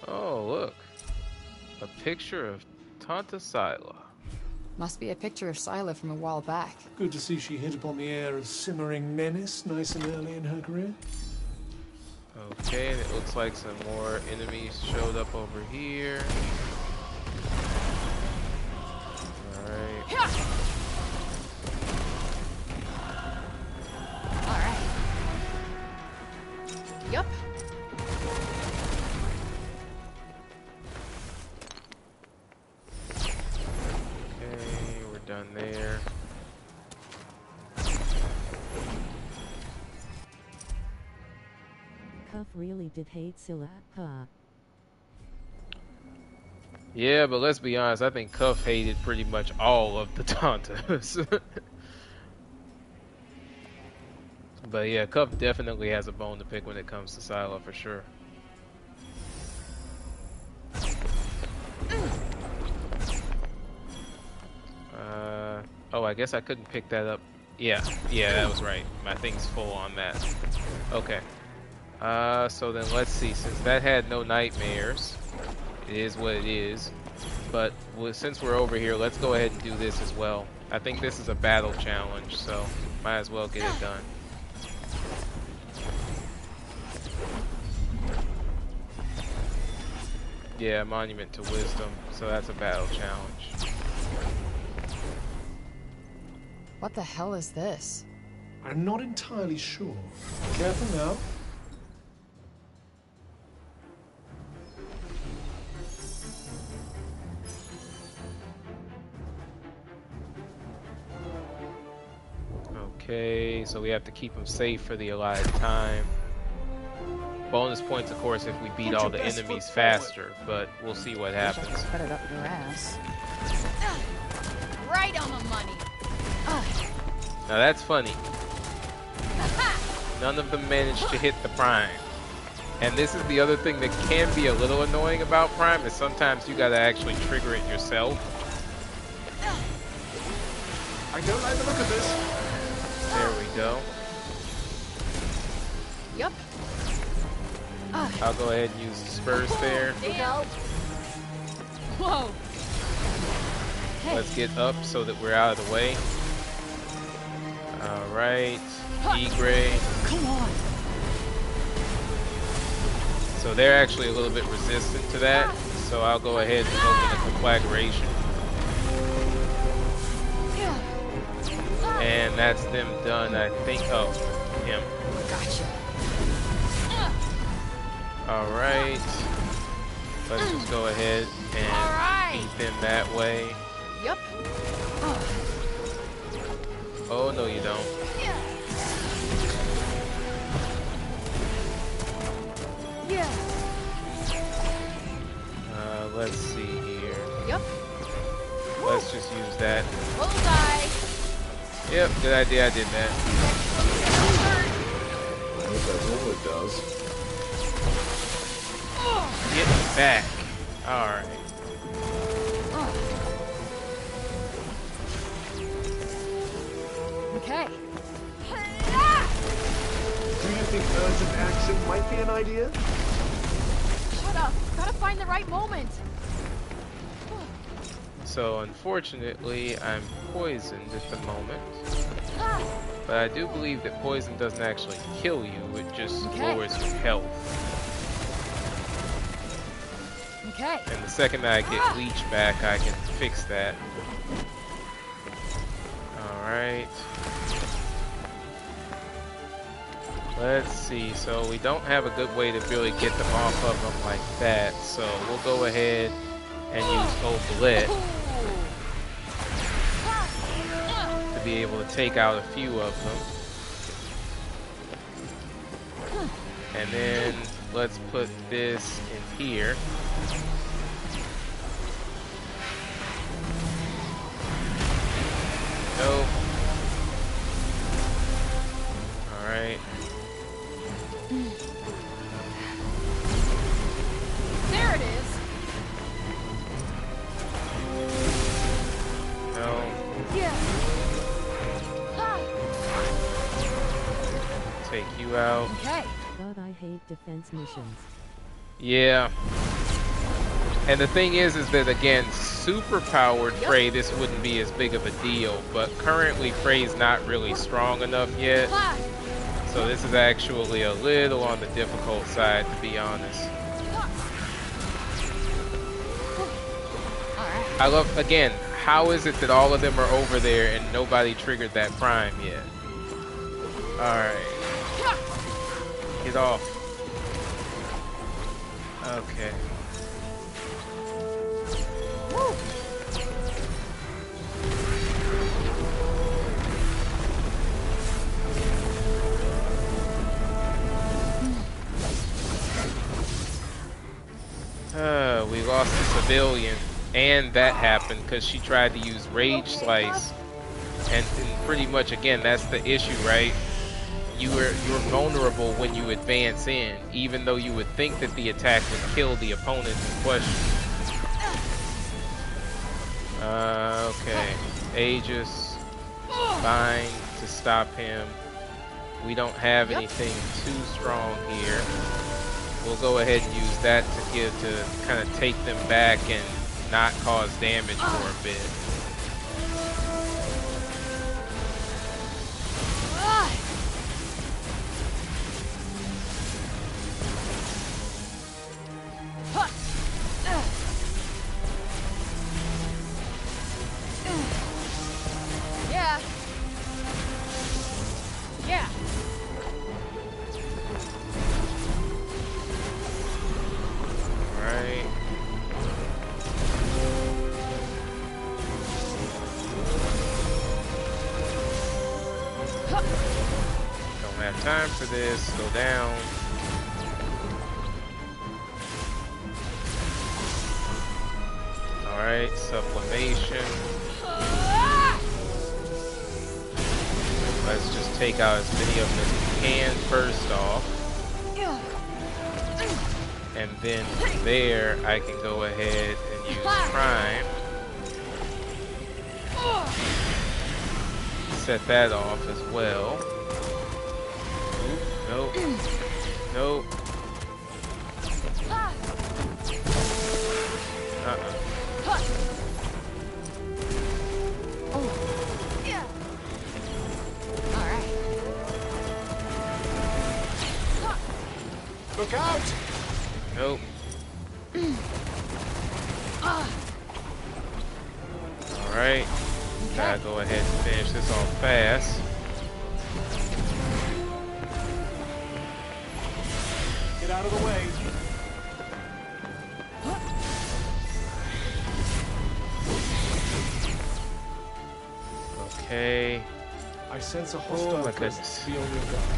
Oh, look. A picture of Tanta Sila. Must be a picture of Sila from a while back. Good to see she hit upon the air of simmering menace nice and early in her career. Okay, and it looks like some more enemies showed up over here. Alright. Cuff really did hate Scylla, huh? Yeah, but let's be honest, I think Cuff hated pretty much all of the Tantas. But yeah, Cuff definitely has a bone to pick when it comes to Scylla for sure. Oh, I guess I couldn't pick that up. Yeah, that was right. My thing's full on that. Okay. So then let's see. Since that had no nightmares, it is what it is. But since we're over here, let's go ahead and do this as well. I think this is a battle challenge, so might as well get it done. Yeah, Monument to Wisdom, so that's a battle challenge. What the hell is this? I'm not entirely sure. Careful now. Okay, so we have to keep them safe for the allotted time. Bonus points, of course, if we beat all the enemies faster, but we'll see what happens. Cut it up your ass. Right on the money. Now that's funny. None of them managed to hit the Prime. And this is the other thing that can be a little annoying about Prime, is sometimes you gotta actually trigger it yourself. I don't like the look of this. There we go. Yep. I'll go ahead and use the spurs there. Whoa. Let's get up so that we're out of the way. Alright. E-Gray. Come on. So they're actually a little bit resistant to that. So I'll go ahead and open a conflagration. And that's them done, I think. Oh, him. Gotcha. Alright. Let's just go ahead and beat them that way. Yep. Oh, no, you don't. Yeah. Let's see here. Yep. Let's just use that. Bullseye. Yep, good idea, I did that. I hope that's all it does. Get back. Alright. Okay. Do you think urgent action might be an idea? Shut up. Gotta find the right moment. So unfortunately, I'm poisoned at the moment. But I do believe that poison doesn't actually kill you, it just lowers your health. Okay. And the second I get leech back, I can fix that. Alright. Let's see, so we don't have a good way to really get them off of them like that, so we'll go ahead and use Oblit to be able to take out a few of them. And then let's put this in here. Nope. Alright. There it is. No. Yeah. Take you out. Okay. God, I hate defense missions. Yeah. And the thing is that again, super powered Frey, this wouldn't be as big of a deal, but currently Frey's not really strong enough yet. So this is actually a little on the difficult side, to be honest. I love, again, how is it that all of them are over there and nobody triggered that Prime yet? Alright. Get off. Okay. Woo. We lost a civilian, and that happened because she tried to use Rage Slice, and pretty much again that's the issue, right? You're vulnerable when you advance in, even though you would think that the attack would kill the opponent in question. Okay, Aegis, bind to stop him. We don't have anything too strong here. We'll go ahead and use that to kind of take them back and not cause damage for a bit. Yeah. Yeah. Right. Don't have time for this. Go down. Alright, sublimation. Let's just take out as many of them as we can first off. And then from there, I can go ahead and use Prime. Set that off as well. Nope. Nope. Look out! Nope. Alright. Gotta go ahead and finish this off fast. Get out of the way. Okay. I sense a Oh hostile my presence. goodness. Be on your guard.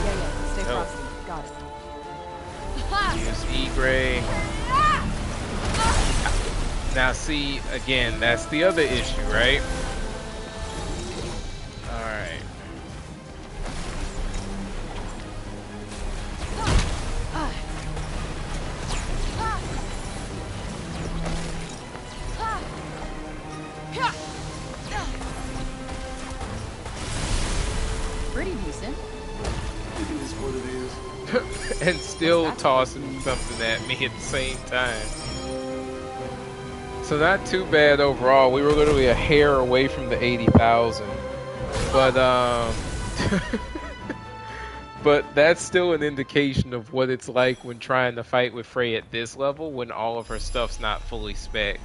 Yeah. Stay Nope. frosty. Got it. Use E-Gray. Now see, again, that's the other issue, right? Alright. Pretty decent. It is what it is. And still tossing something at me at the same time. So not too bad overall. We were literally a hair away from the 80,000. But but that's still an indication of what it's like when trying to fight with Frey at this level when all of her stuff's not fully spec'd.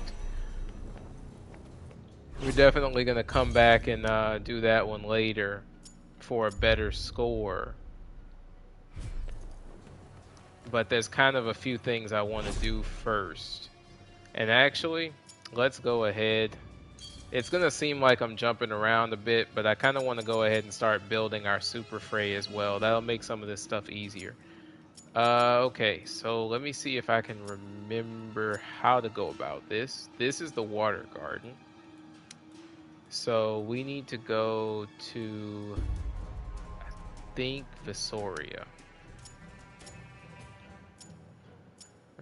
We're definitely going to come back and do that one later for a better score. But there's kind of a few things I want to do first. And actually, let's go ahead. It's going to seem like I'm jumping around a bit, but I kind of want to go ahead and start building our Super Frey as well. That'll make some of this stuff easier. Okay, so let me see if I can remember how to go about this. This is the water garden. So we need to go to, I think, Visoria.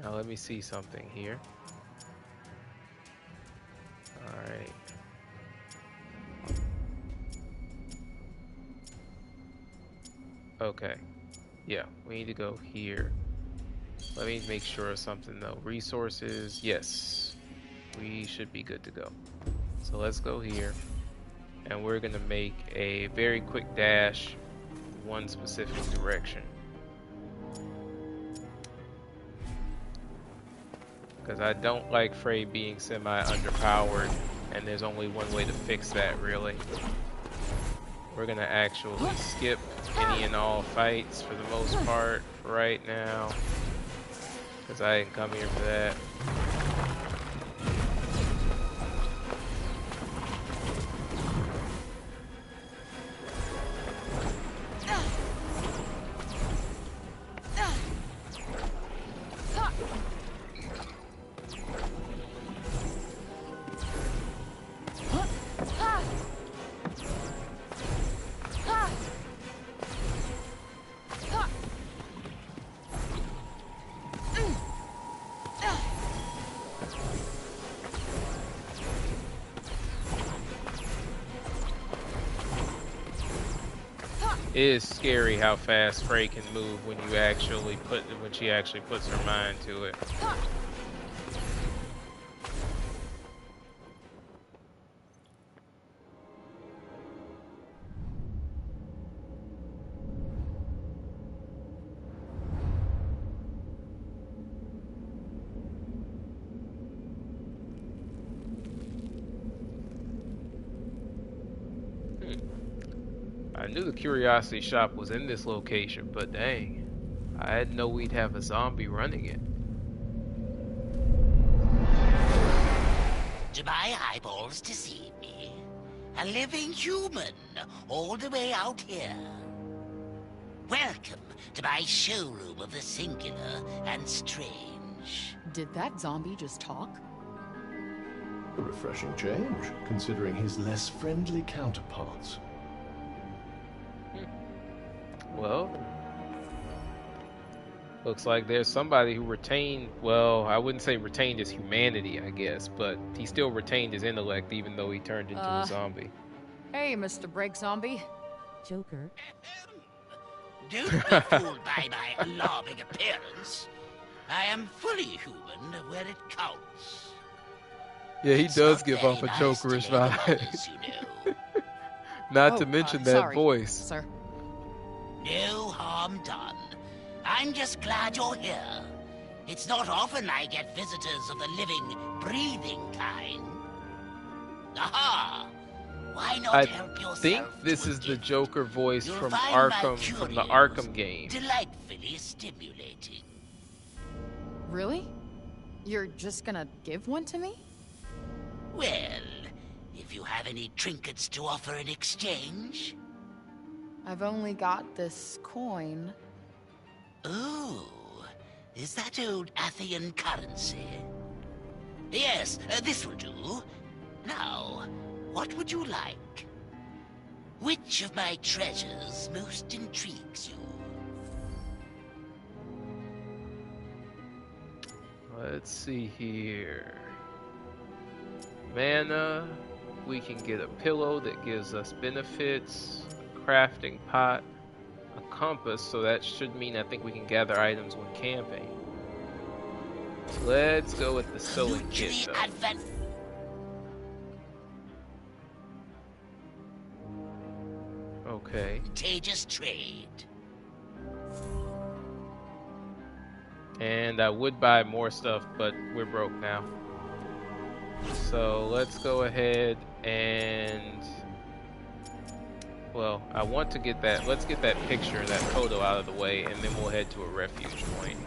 Now let me see something here. Alright. Okay. Yeah, we need to go here. Let me make sure of something though. Resources, yes. We should be good to go. So let's go here. And we're gonna make a very quick dash one specific direction. Because I don't like Frey being semi-underpowered, and there's only one way to fix that, really. We're gonna actually skip any and all fights for the most part for right now. Because I didn't come here for that. It is scary how fast Frey can move when she actually puts her mind to it. I knew the curiosity shop was in this location, but dang, I didn't know we'd have a zombie running it. Do my eyeballs deceive me? A living human, all the way out here. Welcome to my showroom of the singular and strange. Did that zombie just talk? A refreshing change, considering his less friendly counterparts. Well, looks like there's somebody who retained, well, I wouldn't say retained his humanity, I guess, but he still retained his intellect even though he turned into a zombie. Hey, Mr. Break Zombie. Joker. Don't be fooled by my alarming appearance. I am fully human where it counts. Yeah, he does give off a Jokerish vibe. Not to mention that voice. Sir. No harm done. I'm just glad you're here. It's not often I get visitors of the living, breathing kind. Aha! Why not help yourself? I think this is the Joker voice from Arkham, from the Arkham game. Delightfully stimulating. Really? You're just gonna give one to me? Well, if you have any trinkets to offer in exchange. I've only got this coin. Ooh, is that old Athian currency? Yes, this will do. Now, what would you like? Which of my treasures most intrigues you? Let's see here. Mana. We can get a pillow that gives us benefits. Crafting pot, a compass, so that should mean I think we can gather items when camping. Let's go with the sewing kit though. Okay. Contagious trade. And I would buy more stuff, but we're broke now. So let's go ahead and, well, I want to get that, let's get that picture, that photo out of the way, and then we'll head to a refuge point.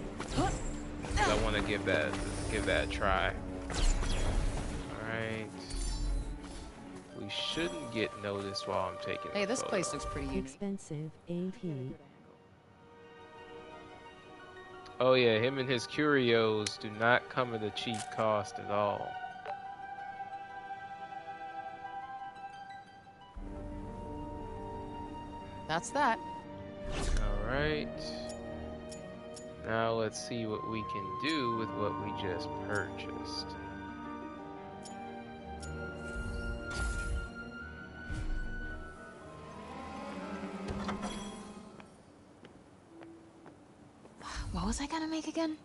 I want to give that a try. Alright. We shouldn't get noticed while I'm taking Hey, this photo. place looks pretty unique. Expensive, ain't he? Oh yeah, him and his curios do not come at a cheap cost at all. That's that. Alright. Now let's see what we can do with what we just purchased. What was I gonna make again?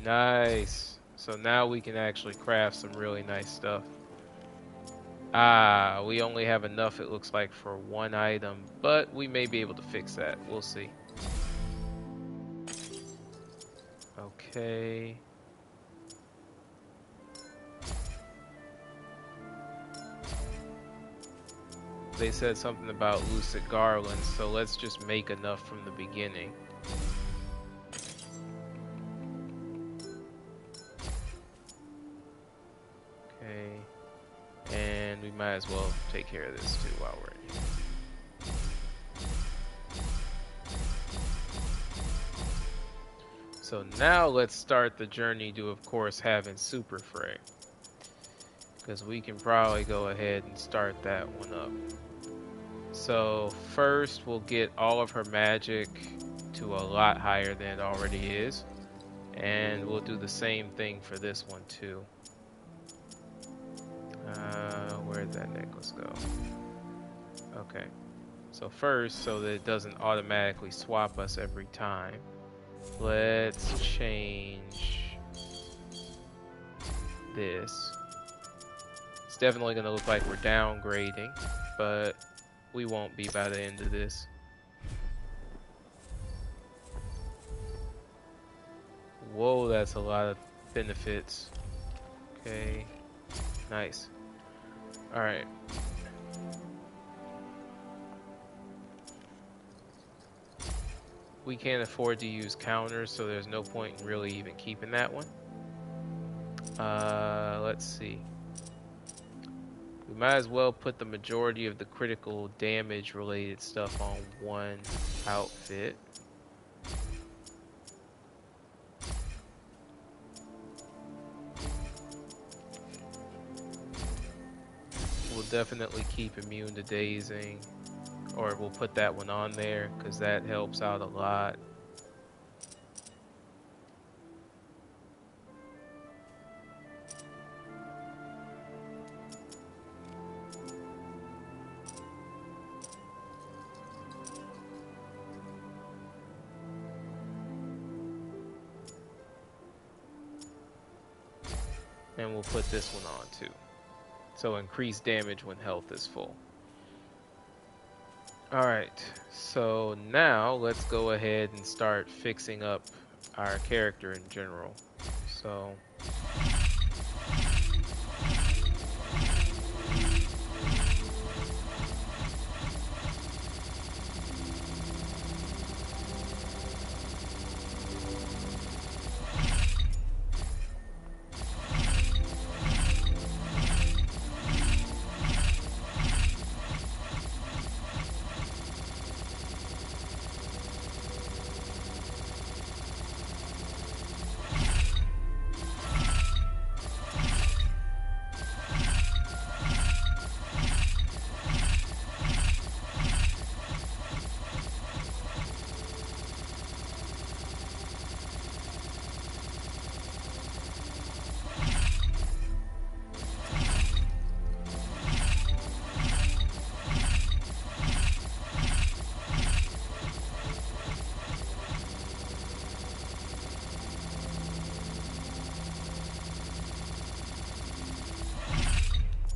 Nice. So now we can actually craft some really nice stuff. Ah, we only have enough, it looks like, for one item, but we may be able to fix that. We'll see. Okay. They said something about lucid garlands, so let's just make enough from the beginning. Okay. And we might as well take care of this too while we're in here. So now let's start the journey to, of course, having Super Frey. Because we can probably go ahead and start that one up. So first we'll get all of her magic to a lot higher than it already is. And we'll do the same thing for this one too. Where'd that necklace go? Okay. So first, so that it doesn't automatically swap us every time, let's change this. It's definitely going to look like we're downgrading, but we won't be by the end of this. Whoa, that's a lot of benefits. Okay, nice. All right. We can't afford to use counters, so there's no point in really even keeping that one. Let's see. We might as well put the majority of the critical damage related stuff on one outfit. We'll definitely keep immune to dazing, or we'll put that one on there because that helps out a lot. And we'll put this one on too. So increase damage when health is full. Alright, so now let's go ahead and start fixing up our character in general. So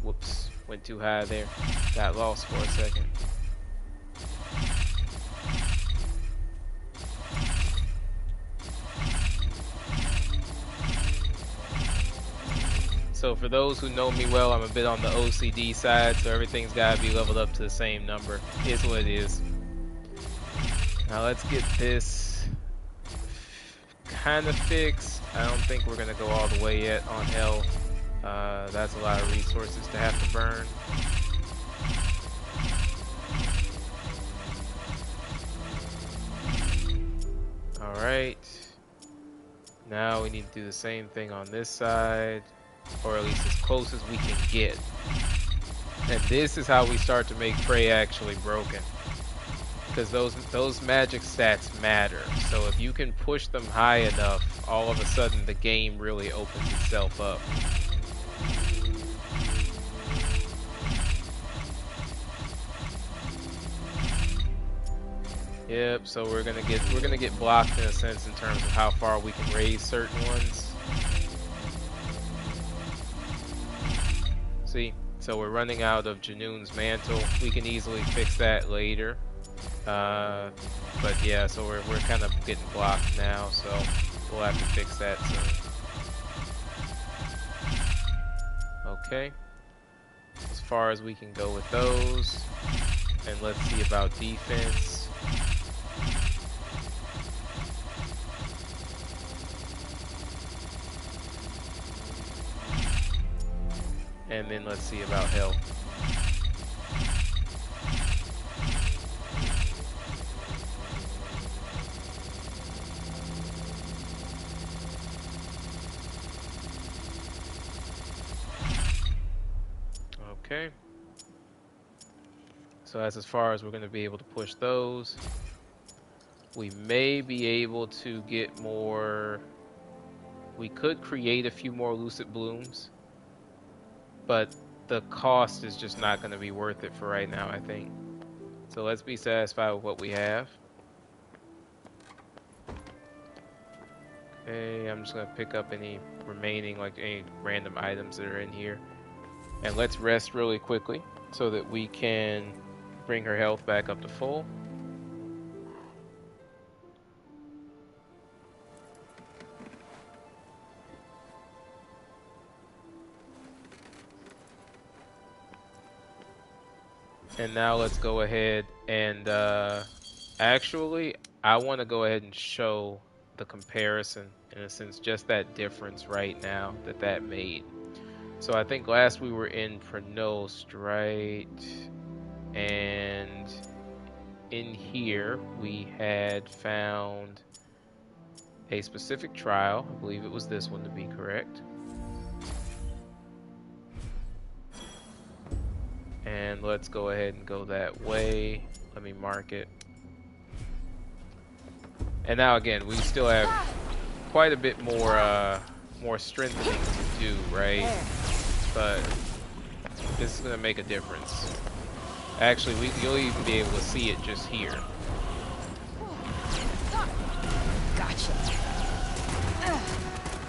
whoops, went too high there. Got lost for a second. So for those who know me well, I'm a bit on the OCD side, so everything's got to be leveled up to the same number. It's what it is. Now let's get this kind of fixed. I don't think we're going to go all the way yet on health. That's a lot of resources to have to burn. Alright. Now we need to do the same thing on this side. Or at least as close as we can get. And this is how we start to make prey actually broken. Because those magic stats matter. So if you can push them high enough, all of a sudden the game really opens itself up. Yep, so we're gonna get blocked in a sense in terms of how far we can raise certain ones. See, so we're running out of Janoon's mantle. We can easily fix that later. But yeah, so we're kind of getting blocked now, so we'll have to fix that soon. Okay. As far as we can go with those. And let's see about defense. And then let's see about health. Okay. So that's as far as we're going to be able to push those. We may be able to get more. We could create a few more Lucid Blooms. But the cost is just not going to be worth it for right now, I think. So let's be satisfied with what we have. Okay, I'm just gonna pick up any remaining, like any random items that are in here. And let's rest really quickly so that we can bring her health back up to full. And now let's go ahead and actually I want to go ahead and show the comparison, in a sense, just that difference right now that made. So I think last we were in Pronost, right? And in here we had found a specific trial. I believe it was this one to be correct. And let's go ahead and go that way. Let me mark it. And now again, we still have quite a bit more strengthening to do, right? But this is gonna make a difference. Actually, you'll even be able to see it just here. Gotcha.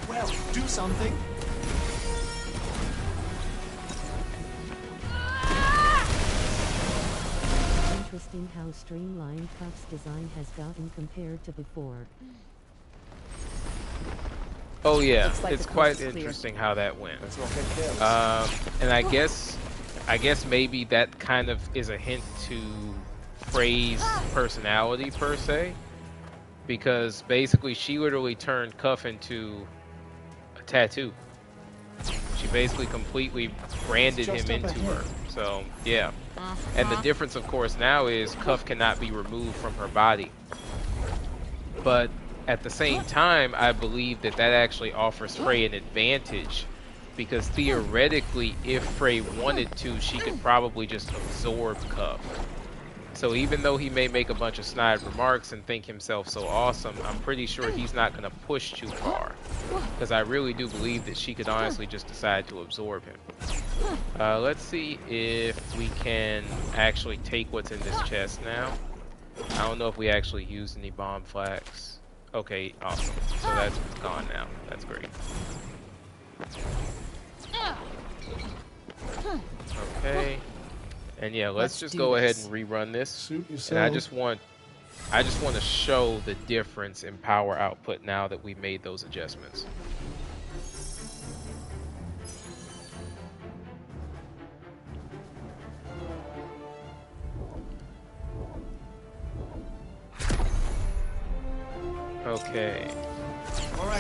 Well, do something. Interesting how streamlined Puff's design has gotten compared to before. Oh yeah, Like it's the quite coast is clear. interesting how that went. And I guess maybe that kind of is a hint to Frey's personality per se, because basically she literally turned Cuff into a tattoo. She basically completely branded him into her. So yeah, and the difference, of course, now is Cuff cannot be removed from her body. But at the same time, I believe that actually offers Frey an advantage, because theoretically, if Frey wanted to, she could probably just absorb Cuff. So even though he may make a bunch of snide remarks and think himself so awesome, I'm pretty sure he's not going to push too far, because I really do believe that she could honestly just decide to absorb him. Let's see if we can actually take what's in this chest now. I don't know if we actually used any bomb flags. Okay, awesome. So that's gone now. That's great. Okay. And yeah, let's just go ahead and rerun this. And I just want to show the difference in power output now that we made those adjustments. Okay,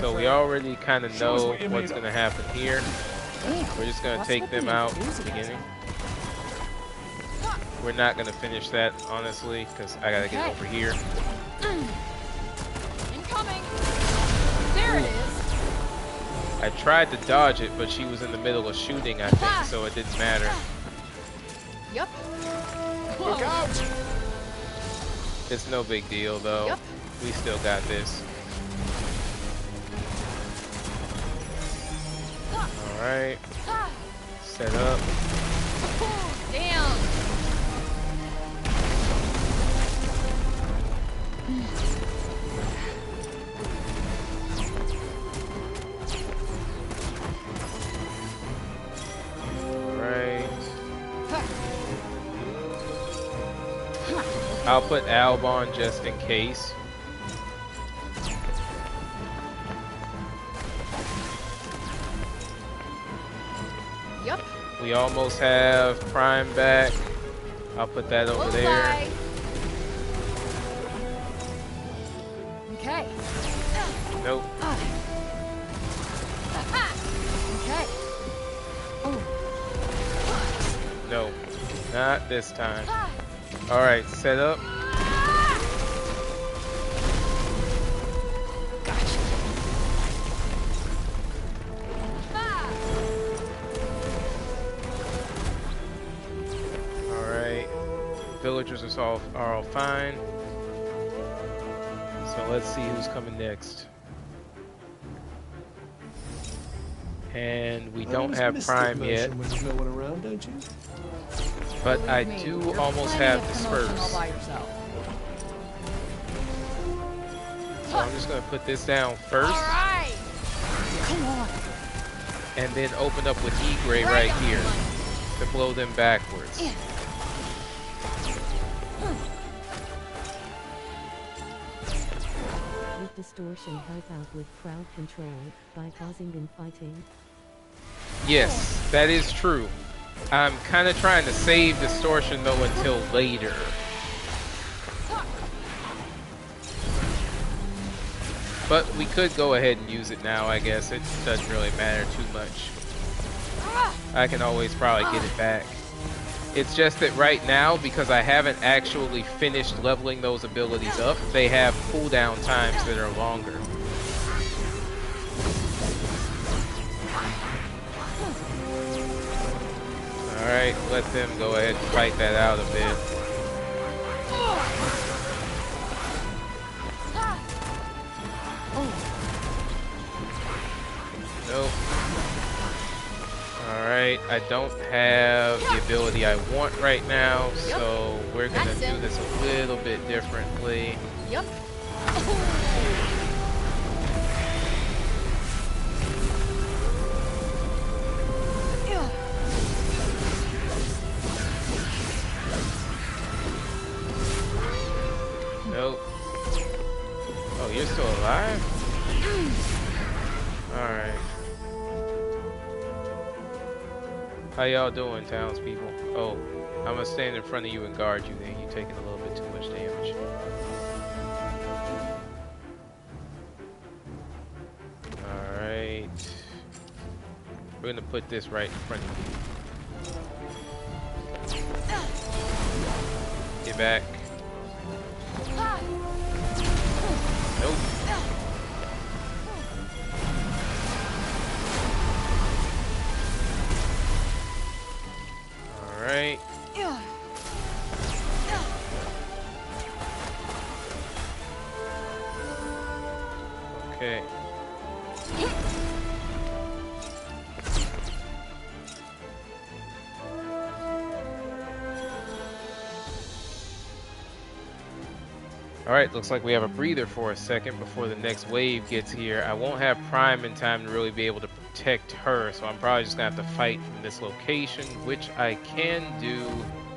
so we already kind of know what's going to happen here. We're just going to take them out at the beginning. We're not going to finish that, honestly, because I got to get over here. Incoming! There it is! I tried to dodge it, but she was in the middle of shooting, I think, so it didn't matter. Yep. Look out! It's no big deal, though. Yep. We still got this. Alright. Set up. Damn! Alright. I'll put Albon just in case. Yep. We almost have Prime back. I'll put that over there. Okay. Nope. Okay. Nope. Not this time. Alright, set up. Alright. Villagers are all fine. So let's see who's coming next. And we don't have Prime yet. When there's no one around, don't you? But I Believe me, do you're almost plenty have of disperse. commotion all by yourself. So I'm just gonna put this down first. All right. Come on. And then open up with E-Gray right here to blow them backwards. Let distortion help out with crowd control by causing infighting? Yes, that is true. I'm kind of trying to save distortion though until later. But we could go ahead and use it now, I guess. It doesn't really matter too much. I can always probably get it back. It's just that right now, because I haven't actually finished leveling those abilities up, they have cooldown times that are longer. Alright, let them go ahead and fight that out a bit. Nope. Alright, I don't have the ability I want right now, so we're gonna do this a little bit differently. Yep. Nope. Oh, you're still alive? Alright. How y'all doing, townspeople? Oh, I'm gonna stand in front of you and guard you then. You're taking a little bit too much damage. Alright. We're gonna put this right in front of you. Get back. Nope. Alright. Okay. Alright, looks like we have a breather for a second before the next wave gets here. I won't have Prime in time to really be able to protect her, so I'm probably just going to have to fight from this location, which I can do,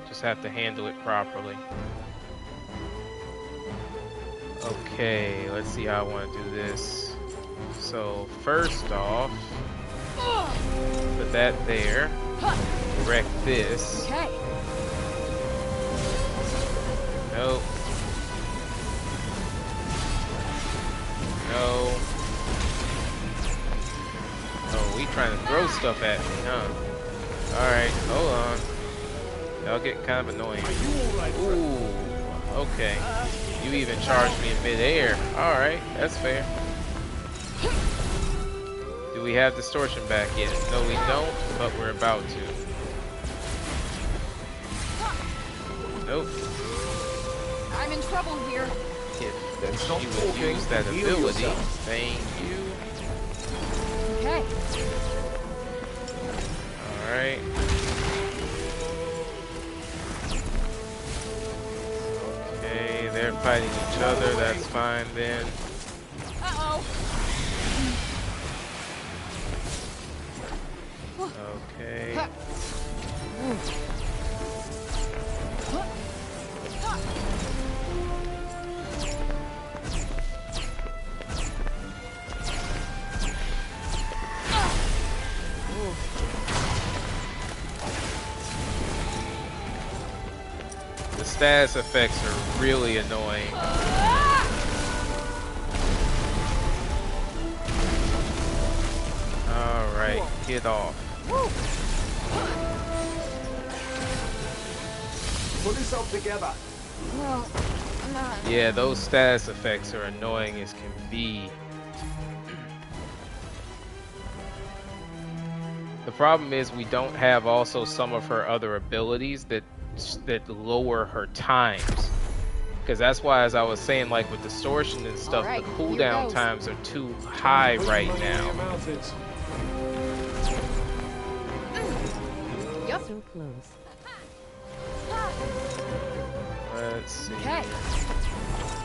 just have to handle it properly. Okay, let's see how I want to do this. So, first off, put that there, wreck this. Okay. Nope. No. Oh, we trying to throw stuff at me, huh? Alright, hold on. Y'all getting kind of annoying. Ooh, okay. You even charged me in midair. Alright, that's fair. Do we have distortion back yet? No, we don't, but we're about to. Nope. I'm in trouble here. If she would use that ability, thank you. Okay. Alright. Okay, they're fighting each other, that's fine then. Uh-oh. Okay. The status effects are really annoying. Alright, get off. Put yourself together. Well, I'm not. Yeah, those status effects are annoying as can be. The problem is we don't have also some of her other abilities that lower her times. Because that's why, as I was saying, like with distortion and stuff, right, the cooldown times are too high right now. Yep. So close. let's see. Okay.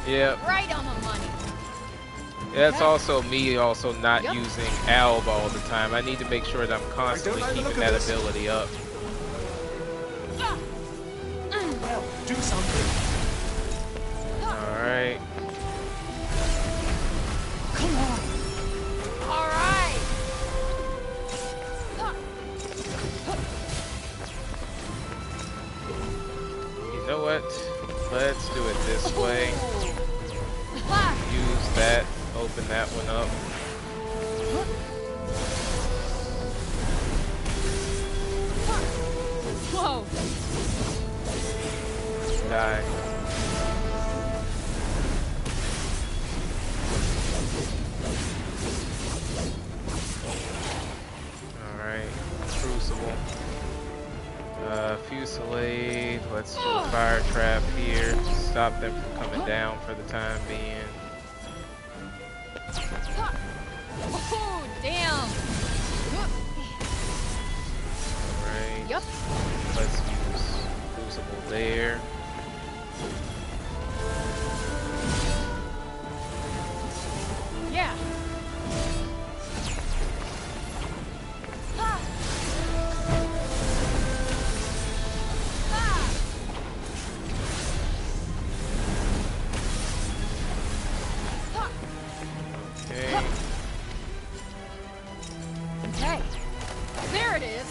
Yep. Right on the money. That's Okay. also me also not Yep. using Alb all the time. I need to make sure that I'm constantly like the keeping look of that this. ability up. Well, do something. Alright. Come on. All right. You know what? Let's do it this way. Use that. Open that one up. Whoa. Die. Alright. Crucible. Fusillade. Let's do a fire trap here. Stop them from coming down for the time being. Oh, damn. Alright. Yep. Let's use Crucible there. Yeah. Okay. Okay. There it is.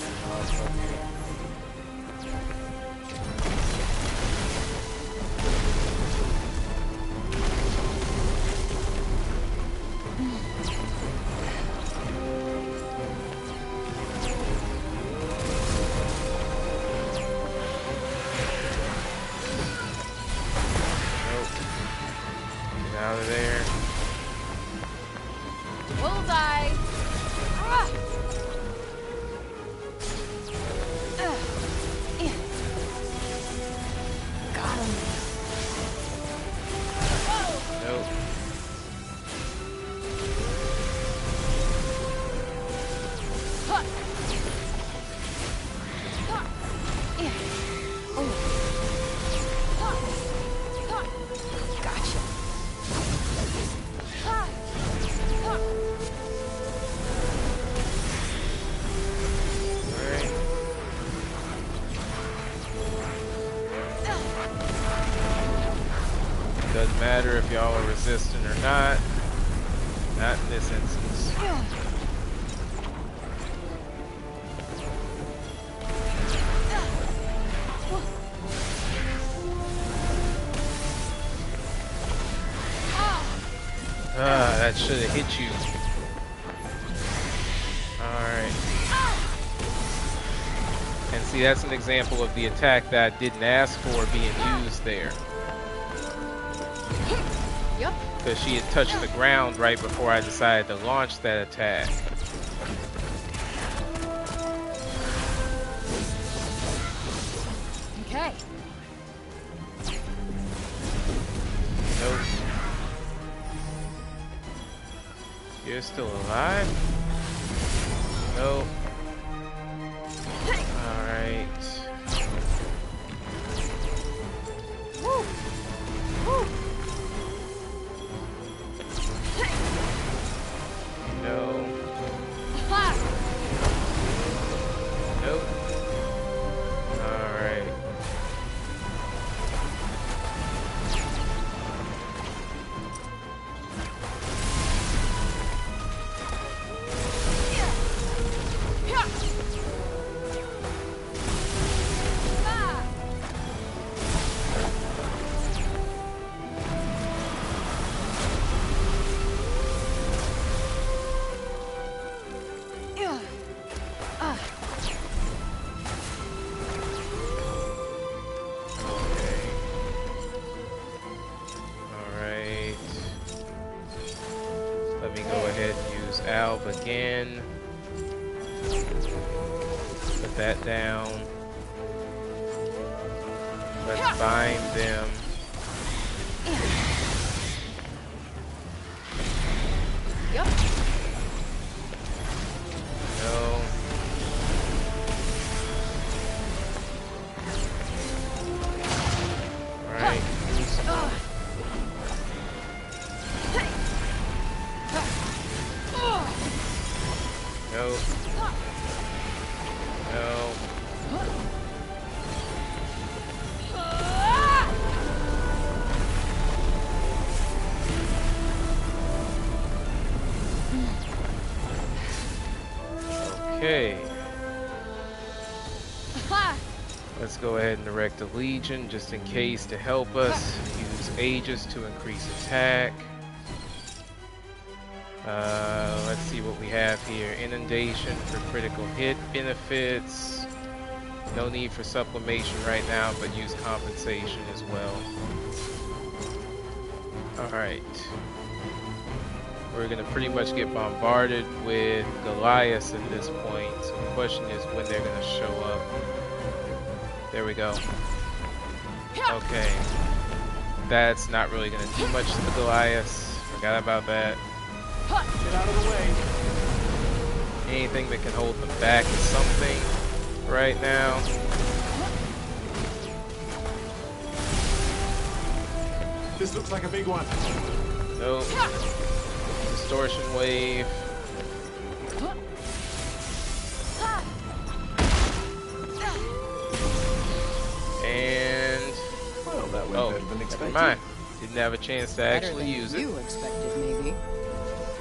Get out of there. Bullseye. Ah. Got him. Nope. Huh. Huh. Yeah. Oh. Huh. Huh. Gotcha. Huh. Huh. Alright. Doesn't matter if y'all are resistant or not. Not in this instance. Ah, that should have hit you. Alright. And see, that's an example of the attack that I didn't ask for being used there. Yep. Because she had touched the ground right before I decided to launch that attack. Okay. Nope. You're still alive? Nope. Alright. Woo. Woo. No. Ha. Nope. Alright. Yeah. Ah. Yeah. Ah. Alright. Let me go ahead and use Alb again. Put that down. Let's bind them. Yep. No. Right. No. No. Okay. Let's go ahead and erect a Legion just in case to help us. Use Aegis to increase attack. Let's see what we have here. Inundation for critical hit benefits. No need for supplementation right now, but use compensation as well. Alright. We're going to pretty much get bombarded with Goliaths at this point. So the question is when they're going to show up. There we go. Okay. That's not really going to do much to the Goliaths. Forgot about that. Get out of the way. Anything that can hold them back is something right now. This looks like a big one. Nope. Distortion wave. And well, that went better than expected. Never mind. Didn't have a chance to actually use it. You expected, maybe.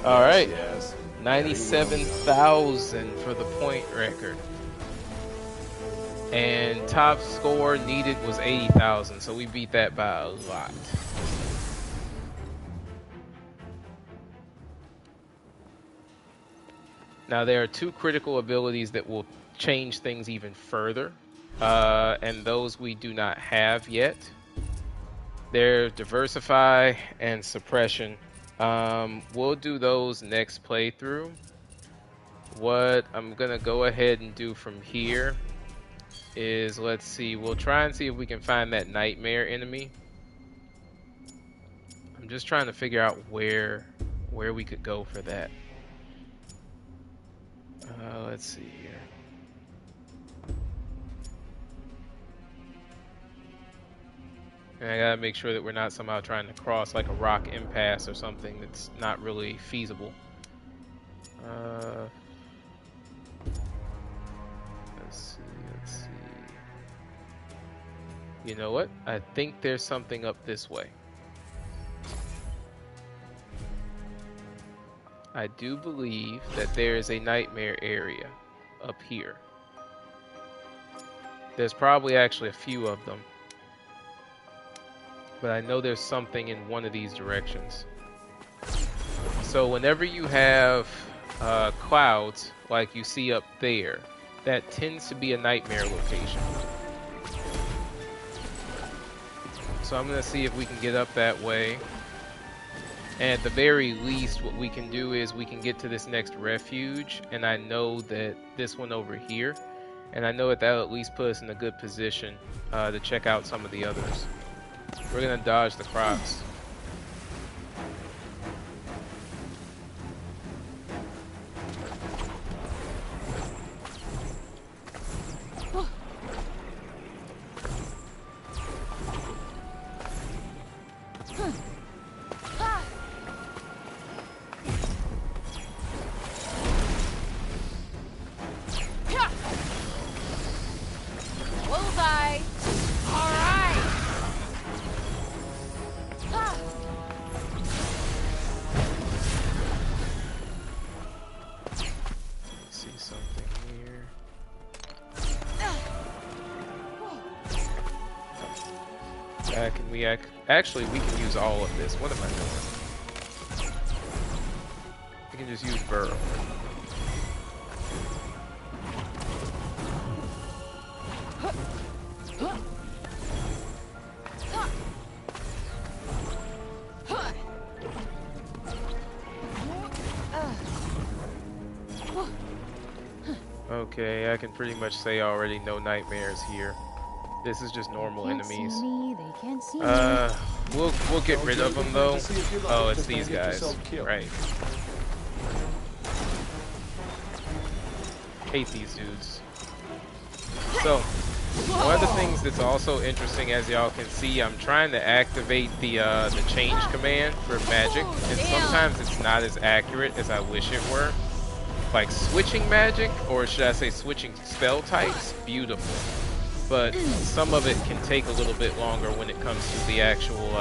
All right. Yes. 97,000 for the point record. And top score needed was 80,000, so we beat that by a lot. Now there are two critical abilities that will change things even further, and those we do not have yet. They're Diversify and Suppression. We'll do those next playthrough. What I'm gonna go ahead and do from here is, let's see, we'll try and see if we can find that nightmare enemy. I'm just trying to figure out where we could go for that. Let's see here. And I gotta make sure that we're not somehow trying to cross like a rock impasse or something that's not really feasible. Let's see. You know what? I think there's something up this way. I do believe that there is a nightmare area up here. There's probably actually a few of them. But I know there's something in one of these directions. So whenever you have clouds like you see up there, that tends to be a nightmare location. So I'm going to see if we can get up that way. And at the very least, what we can do is we can get to this next refuge, and I know that this one over here, and I know that that'll at least put us in a good position to check out some of the others. We're gonna dodge the crops. Bullseye! All right! See something here. Can we actually we can use all of this. What am I doing? We can just use burrow. Okay, I can pretty much say already no nightmares here. This is just normal enemies. They can't see me. We'll get rid of them though. Oh, it's these guys, right? Hate these dudes. So, one of the things that's also interesting, as y'all can see, I'm trying to activate the change command for magic, and sometimes it's not as accurate as I wish it were. like switching magic, or should I say switching spell types, beautiful. But some of it can take a little bit longer when it comes to the actual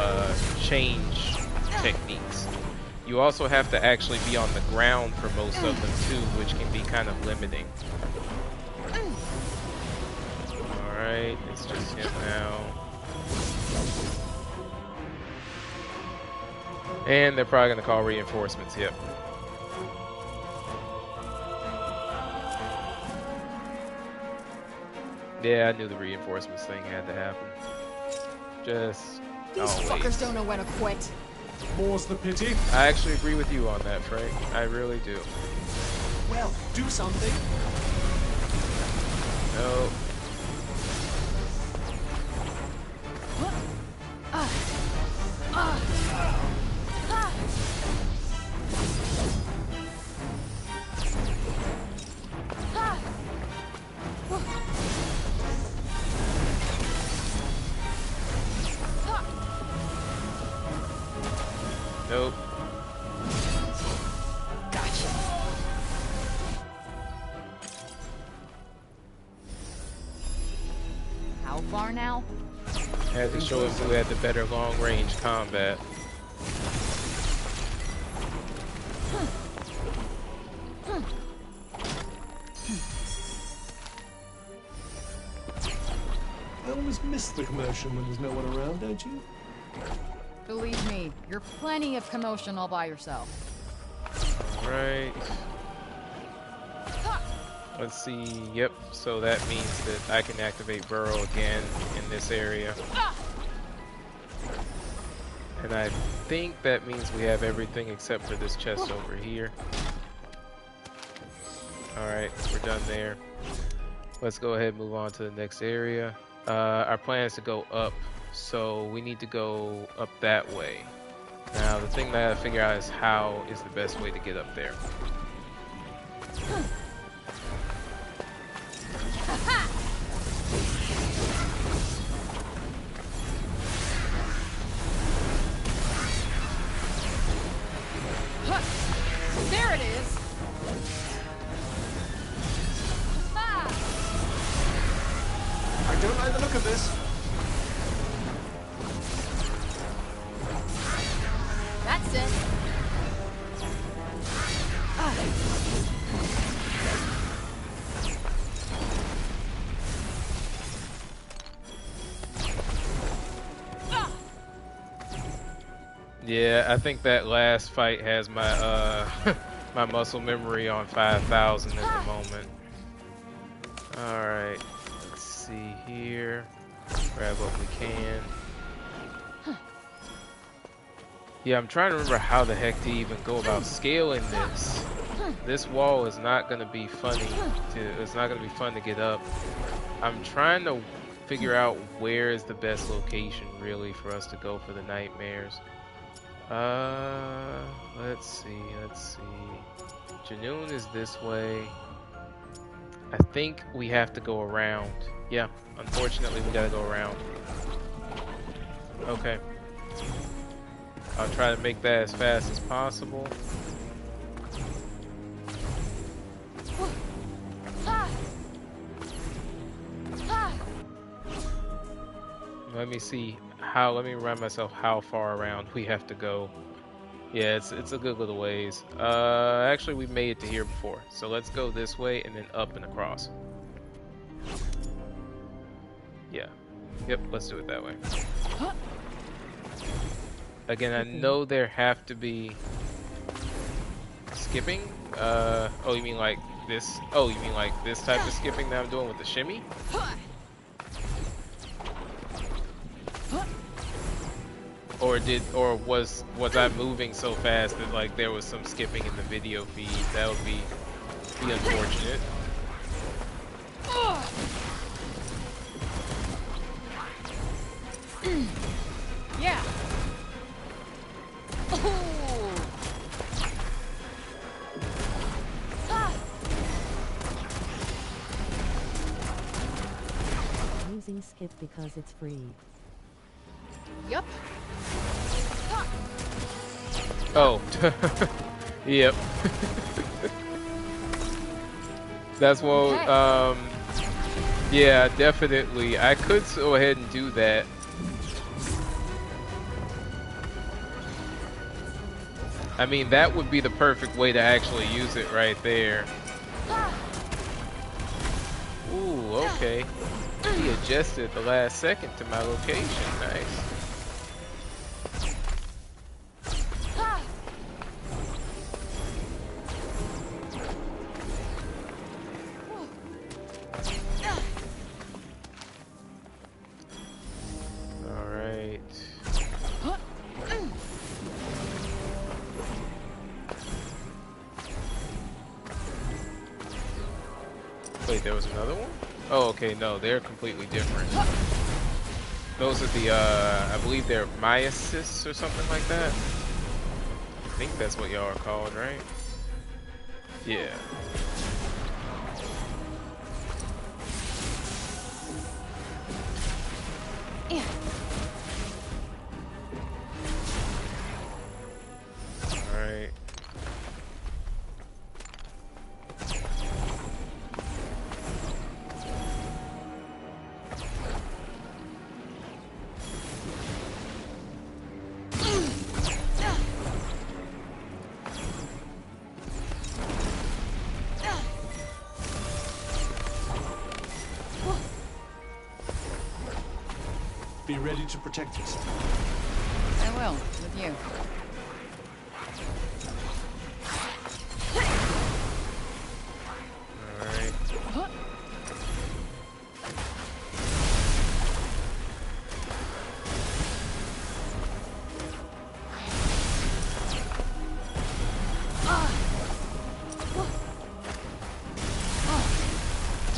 change techniques. You also have to actually be on the ground for most of them too, which can be kind of limiting. Alright, it's just him now. And they're probably going to call reinforcements, yep. Yeah, I knew the reinforcements thing had to happen. Just These fuckers don't know when to quit. More's the pity. I actually agree with you on that, Frank. I really do. Well, do something. No. Nope. Gotcha. How far now? Had to show him who had the better long-range combat. I always miss the commotion when there's no one around, don't you? Believe me, you're plenty of commotion all by yourself. Right. Let's see. Yep. So that means that I can activate Burrow again in this area. And I think that means we have everything except for this chest over here. Alright, we're done there. Let's go ahead and move on to the next area. Our plan is to go up, so we need to go up that way. Now, the thing that I gotta figure out is how is the best way to get up there. There it is! I don't like the look of this. That's it. Yeah, I think that last fight has my my muscle memory on 5,000 at the moment. Alright, let's see here. Grab what we can. Yeah, I'm trying to remember how the heck to even go about scaling this. This wall is not gonna be funny it's not gonna be fun to get up. I'm trying to figure out where is the best location really for us to go for the nightmares. Let's see. Janoon is this way. I think we have to go around. Yeah, unfortunately we gotta go around. Okay. I'll try to make that as fast as possible. Let me see how, let me remind myself how far around we have to go. Yeah, it's a good little ways. Actually we made it to here before. So let's go this way and then up and across. Yeah. Yep, let's do it that way. Again, I know there have to be skipping. Oh, you mean like this? Oh, you mean like this type of skipping that I'm doing with the shimmy? Or was I moving so fast that like there was some skipping in the video feed? That would be unfortunate. Yeah. Using skip because it's free. Yup. Oh. Yep. That's what. Okay. Yeah, definitely. I could go ahead and do that. I mean, that would be the perfect way to actually use it right there. Ooh, okay. He adjusted at the last second to my location. Nice. Wait, there was another one? Oh, okay, no, they're completely different. Those are the, I believe they're myacists or something like that. I think that's what y'all are called, right? Yeah. Alright. Be ready to protect yourself. I will, with you. Alright.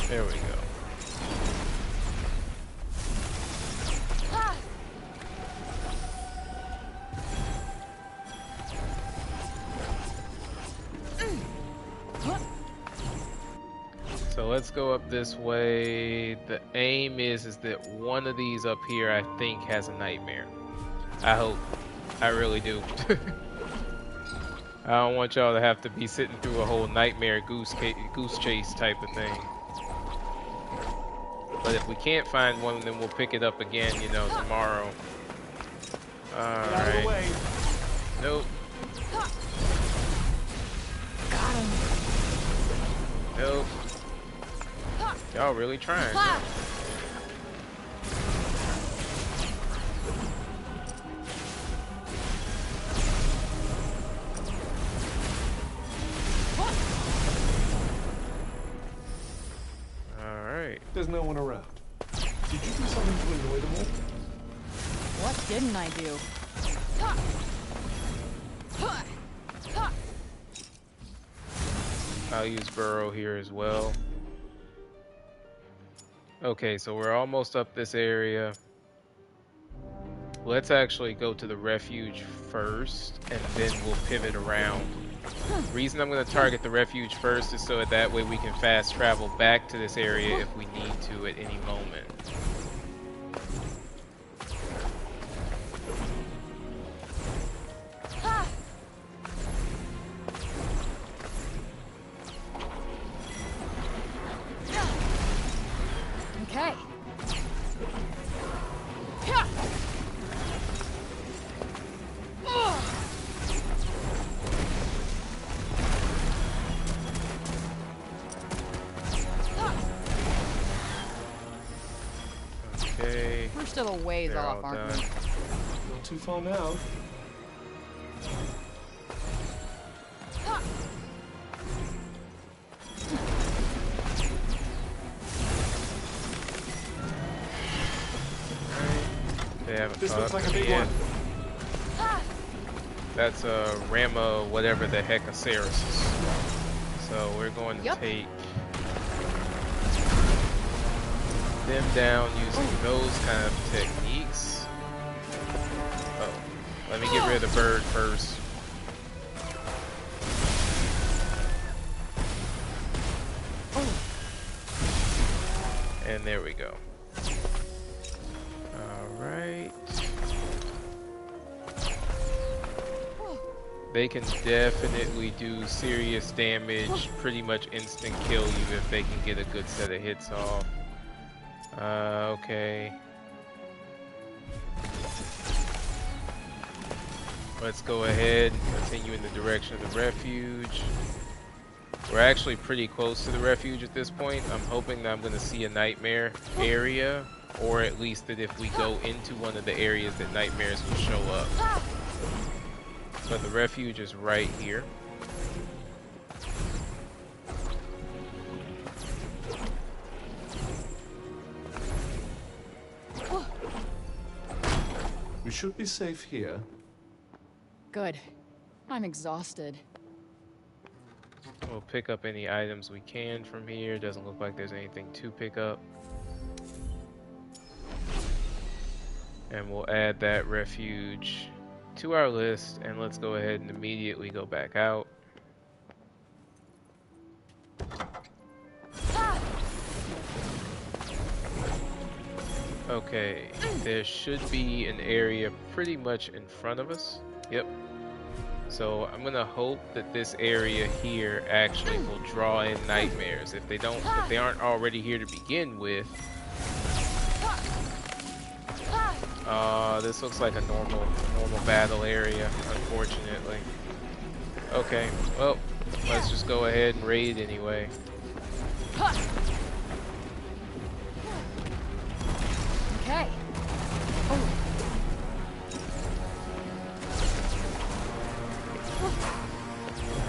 There we go. So let's go up this way. The aim is that one of these up here, I think, has a nightmare. I hope. I really do. I don't want y'all to have to be sitting through a whole nightmare goose chase type of thing. But if we can't find one, then we'll pick it up again, you know, tomorrow. Alright. Nope. Got him. Nope. Y'all really trying. Alright. There's no one around. Did you do something to annoy them all? What didn't I do? I'll use Burrow here as well. Okay, so we're almost up this area. Let's actually go to the refuge first, and then we'll pivot around. Reason I'm going to target the refuge first is so that way we can fast travel back to this area if we need to at any moment. Okay. Okay. We're still a ways They're off, all aren't done. we? Not too far now. They haven't This caught looks up like a to me big yet. one. That's a Rama, whatever the heck, a Ceres. So we're going to take them down using those kind of techniques. Oh, let me get rid of the bird first. And there we go. Alright. They can definitely do serious damage, pretty much instant kill you if they can get a good set of hits off. Okay. Let's go ahead and continue in the direction of the refuge. We're actually pretty close to the refuge at this point. I'm hoping that I'm going to see a nightmare area, or at least that if we go into one of the areas that nightmares will show up. But the refuge is right here. We should be safe here. Good. I'm exhausted. We'll pick up any items we can from here. Doesn't look like there's anything to pick up. And we'll add that refuge to our list, and let's go ahead and immediately go back out. Okay, there should be an area pretty much in front of us. Yep. So I'm gonna hope that this area here actually will draw in nightmares. If they aren't already here to begin with. This looks like a normal battle area, unfortunately. Okay, well, let's just go ahead and raid anyway. Okay.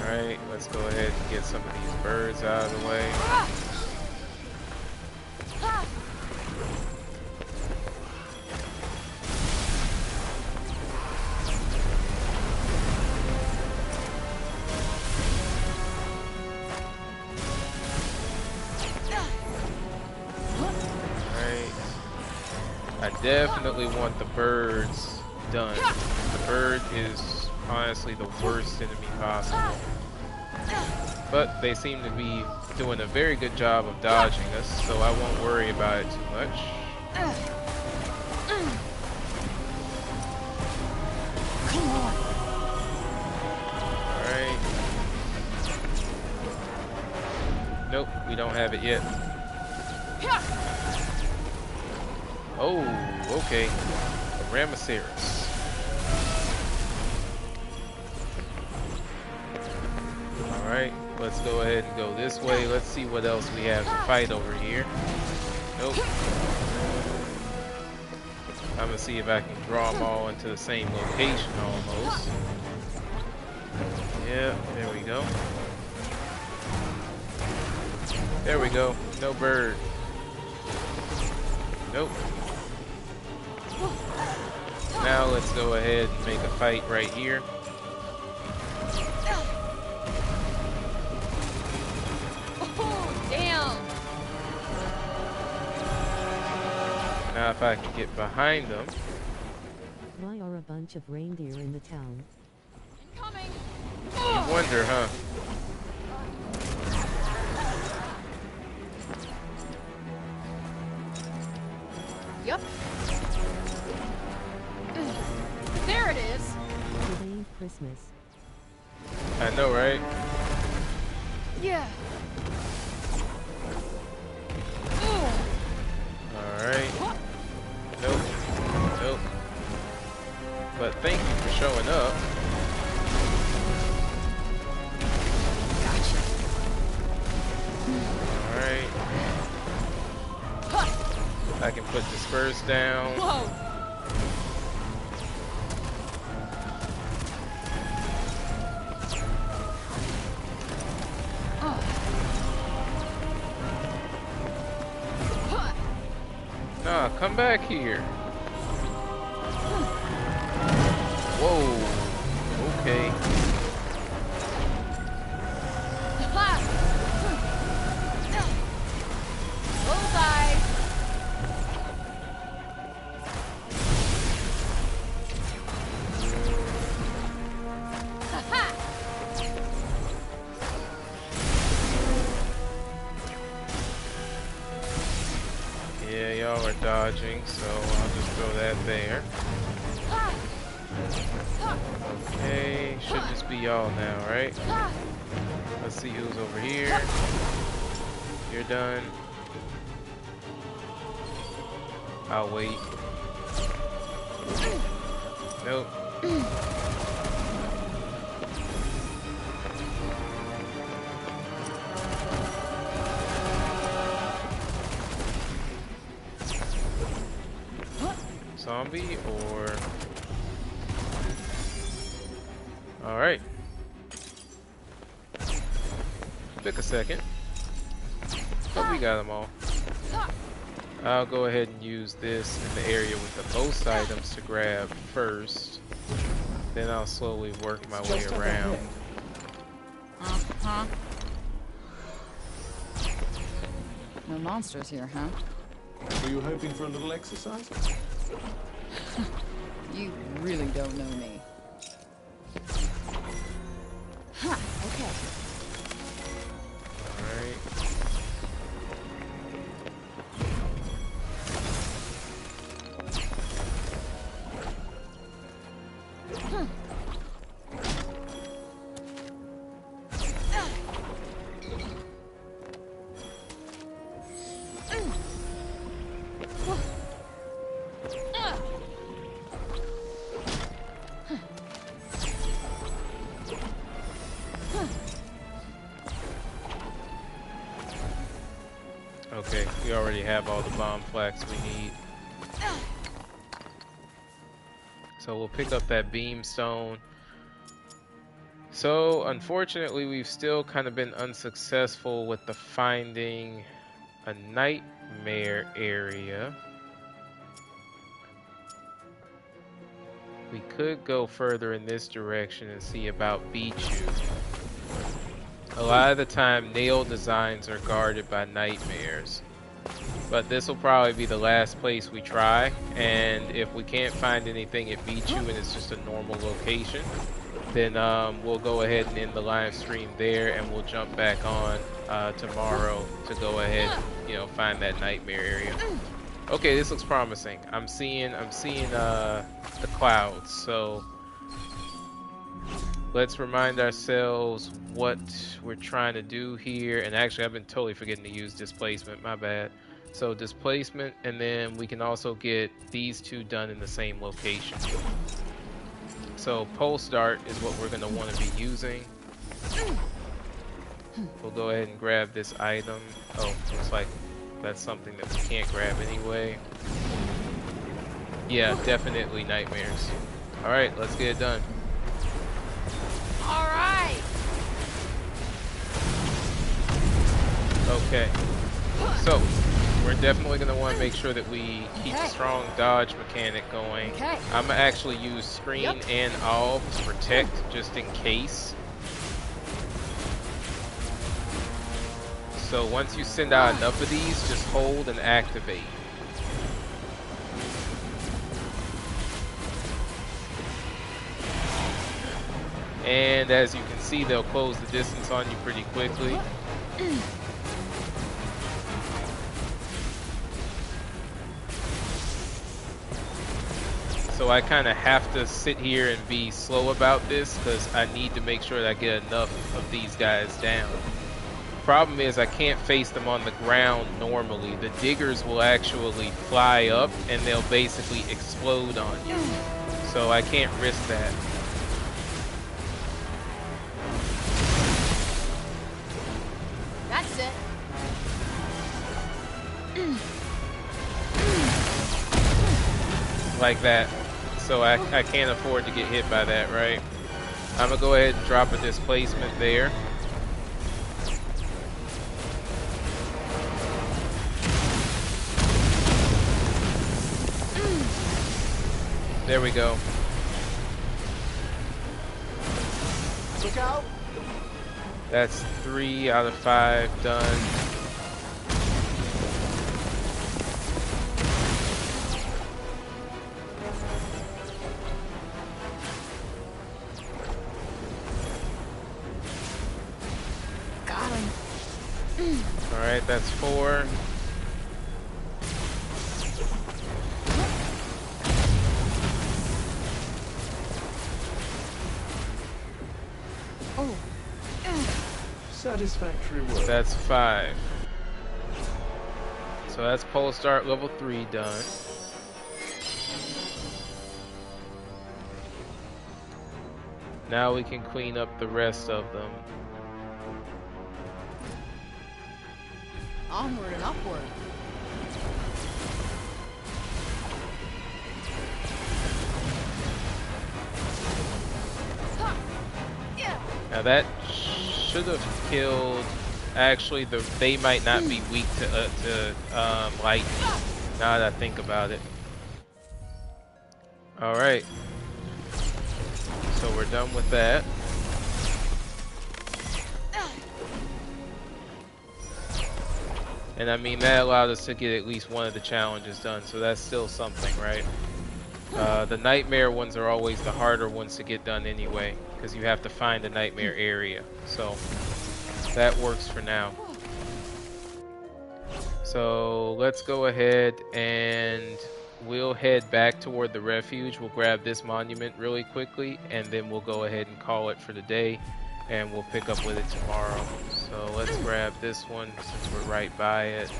Alright, let's go ahead and get some of these birds out of the way. I definitely want the birds done. The bird is honestly the worst enemy possible. But they seem to be doing a very good job of dodging us, so I won't worry about it too much. Come on. Alright. Nope, we don't have it yet. Oh, okay. A Rhinoceros. Alright, let's go ahead and go this way. Let's see what else we have to fight over here. Nope. I'm gonna see if I can draw them all into the same location almost. Yeah, there we go. There we go. No bird. Nope. Now let's go ahead and make a fight right here. Oh, damn. Now if I can get behind them. Why are a bunch of reindeer in the town? Incoming. You wonder, huh? Yup. There it is. It ain't Christmas. I know, right? Yeah. Alright. Nope. Nope. But thank you for showing up. Gotcha. Alright. I can put the spurs down. Whoa. Nah, come back here. Whoa. Okay. Bullseye. Yeah, y'all are dodging, so I'll just throw that there. Okay, should just be y'all now, right? Let's see who's over here. You're done. I'll wait. Nope. Zombie or... Alright. Took a second. But we got them all. I'll go ahead and use this in the area with the most items to grab first. Then I'll slowly work my way around. Uh-huh. No monsters here, huh? Were you hoping for a little exercise? You really don't know me. Huh, okay. Alright. Okay, we already have all the bomb flax we need. So we'll pick up that beamstone. So unfortunately, we've still kind of been unsuccessful with the finding a nightmare area. We could go further in this direction and see about Bichu. A lot of the time, nail designs are guarded by nightmares. But this will probably be the last place we try. And if we can't find anything at Bichu and it's just a normal location, then we'll go ahead and end the live stream there, and we'll jump back on tomorrow to go ahead, you know, find that nightmare area. Okay, this looks promising. I'm seeing the clouds. So let's remind ourselves what we're trying to do here. And actually, I've been totally forgetting to use displacement. My bad. So displacement, and then we can also get these two done in the same location. So pole start is what we're going to want to be using. We'll go ahead and grab this item. Oh, looks like that's something that we can't grab anyway. Yeah, definitely nightmares. Alright, let's get it done. Alright! Okay. So, we're definitely going to want to make sure that we keep a strong dodge mechanic going. I'm going to actually use screen and all to protect just in case. So once you send out enough of these, just hold and activate. And as you can see, they'll close the distance on you pretty quickly. So I kind of have to sit here and be slow about this because I need to make sure that I get enough of these guys down. Problem is I can't face them on the ground normally. The diggers will actually fly up and they'll basically explode on you. So I can't risk that. That's it. Like that. So I can't afford to get hit by that, right? I'm gonna go ahead and drop a displacement there. There we go. Look out! That's 3 out of 5 done. Got him. Alright, that's 4. satisfactory work. That's 5. So that's pole start level 3 done. Now we can clean up the rest of them. Onward and upward. Now that should have killed. Actually, they might not be weak to lightning. Now that I think about it. All right. So we're done with that. And I mean, that allowed us to get at least one of the challenges done, so that's still something, right? The nightmare ones are always the harder ones to get done anyway, because you have to find the nightmare area. So that works for now. So let's go ahead and we'll head back toward the refuge. We'll grab this monument really quickly, and then we'll go ahead and call it for the day, and we'll pick up with it tomorrow. So let's grab this one since we're right by it.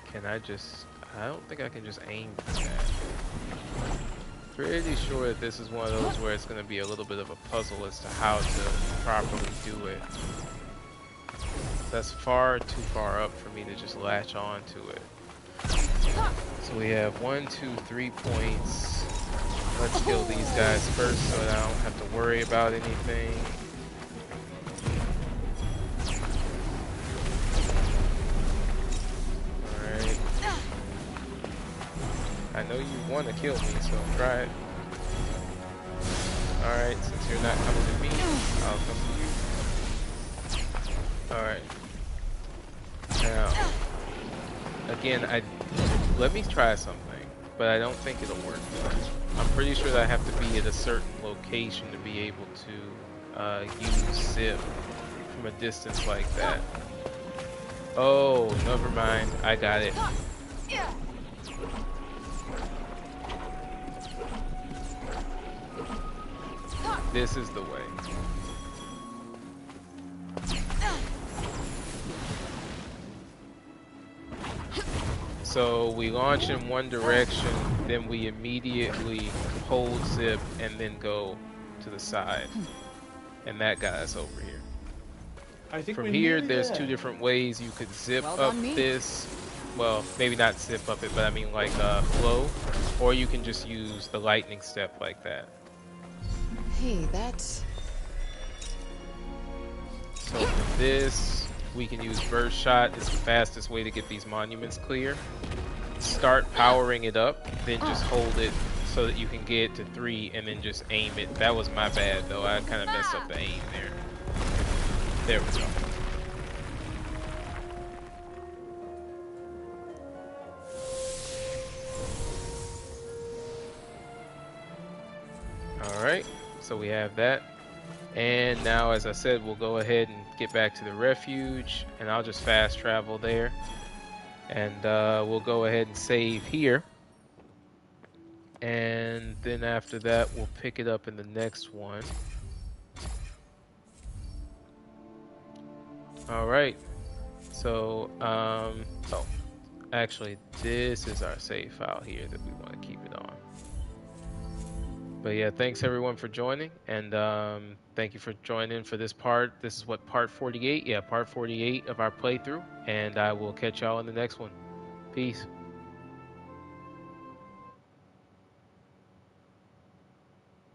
Can I don't think I can just aim for that. Pretty sure that this is one of those where it's going to be a little bit of a puzzle as to how to properly do it. That's far too far up for me to just latch on to it. So we have 1, 2, 3 points. Let's kill these guys first so that I don't have to worry about anything. Alright. I know you want to kill me, so try it. Alright, since you're not coming to me, I'll come to you. Alright. Now, again, let me try something, but I don't think it'll work. I'm pretty sure that I have to be at a certain location to be able to use zip from a distance like that. Oh, never mind. I got it. This is the way. So we launch in one direction, then we immediately hold zip and then go to the side. And that got us over here. I think From here, there's 2 different ways you could zip up this. Well, maybe not zip up it, but I mean like flow. Or you can just use the lightning step like that. Hey, that's... So for this, we can use burst shot. It's the fastest way to get these monuments clear. Start powering it up, then just hold it so that you can get to 3 and then just aim it. That was my bad though. I kind of messed up the aim there. There we go. Alright, so we have that. And now, as I said, we'll go ahead and get back to the refuge, and I'll just fast travel there. And we'll go ahead and save here. And then after that, we'll pick it up in the next one. Alright, so, oh, actually, this is our save file here that we want to keep it on. But yeah, thanks everyone for joining, and thank you for joining for this part. This is what, part 48? Yeah, part 48 of our playthrough, and I will catch y'all in the next one. Peace.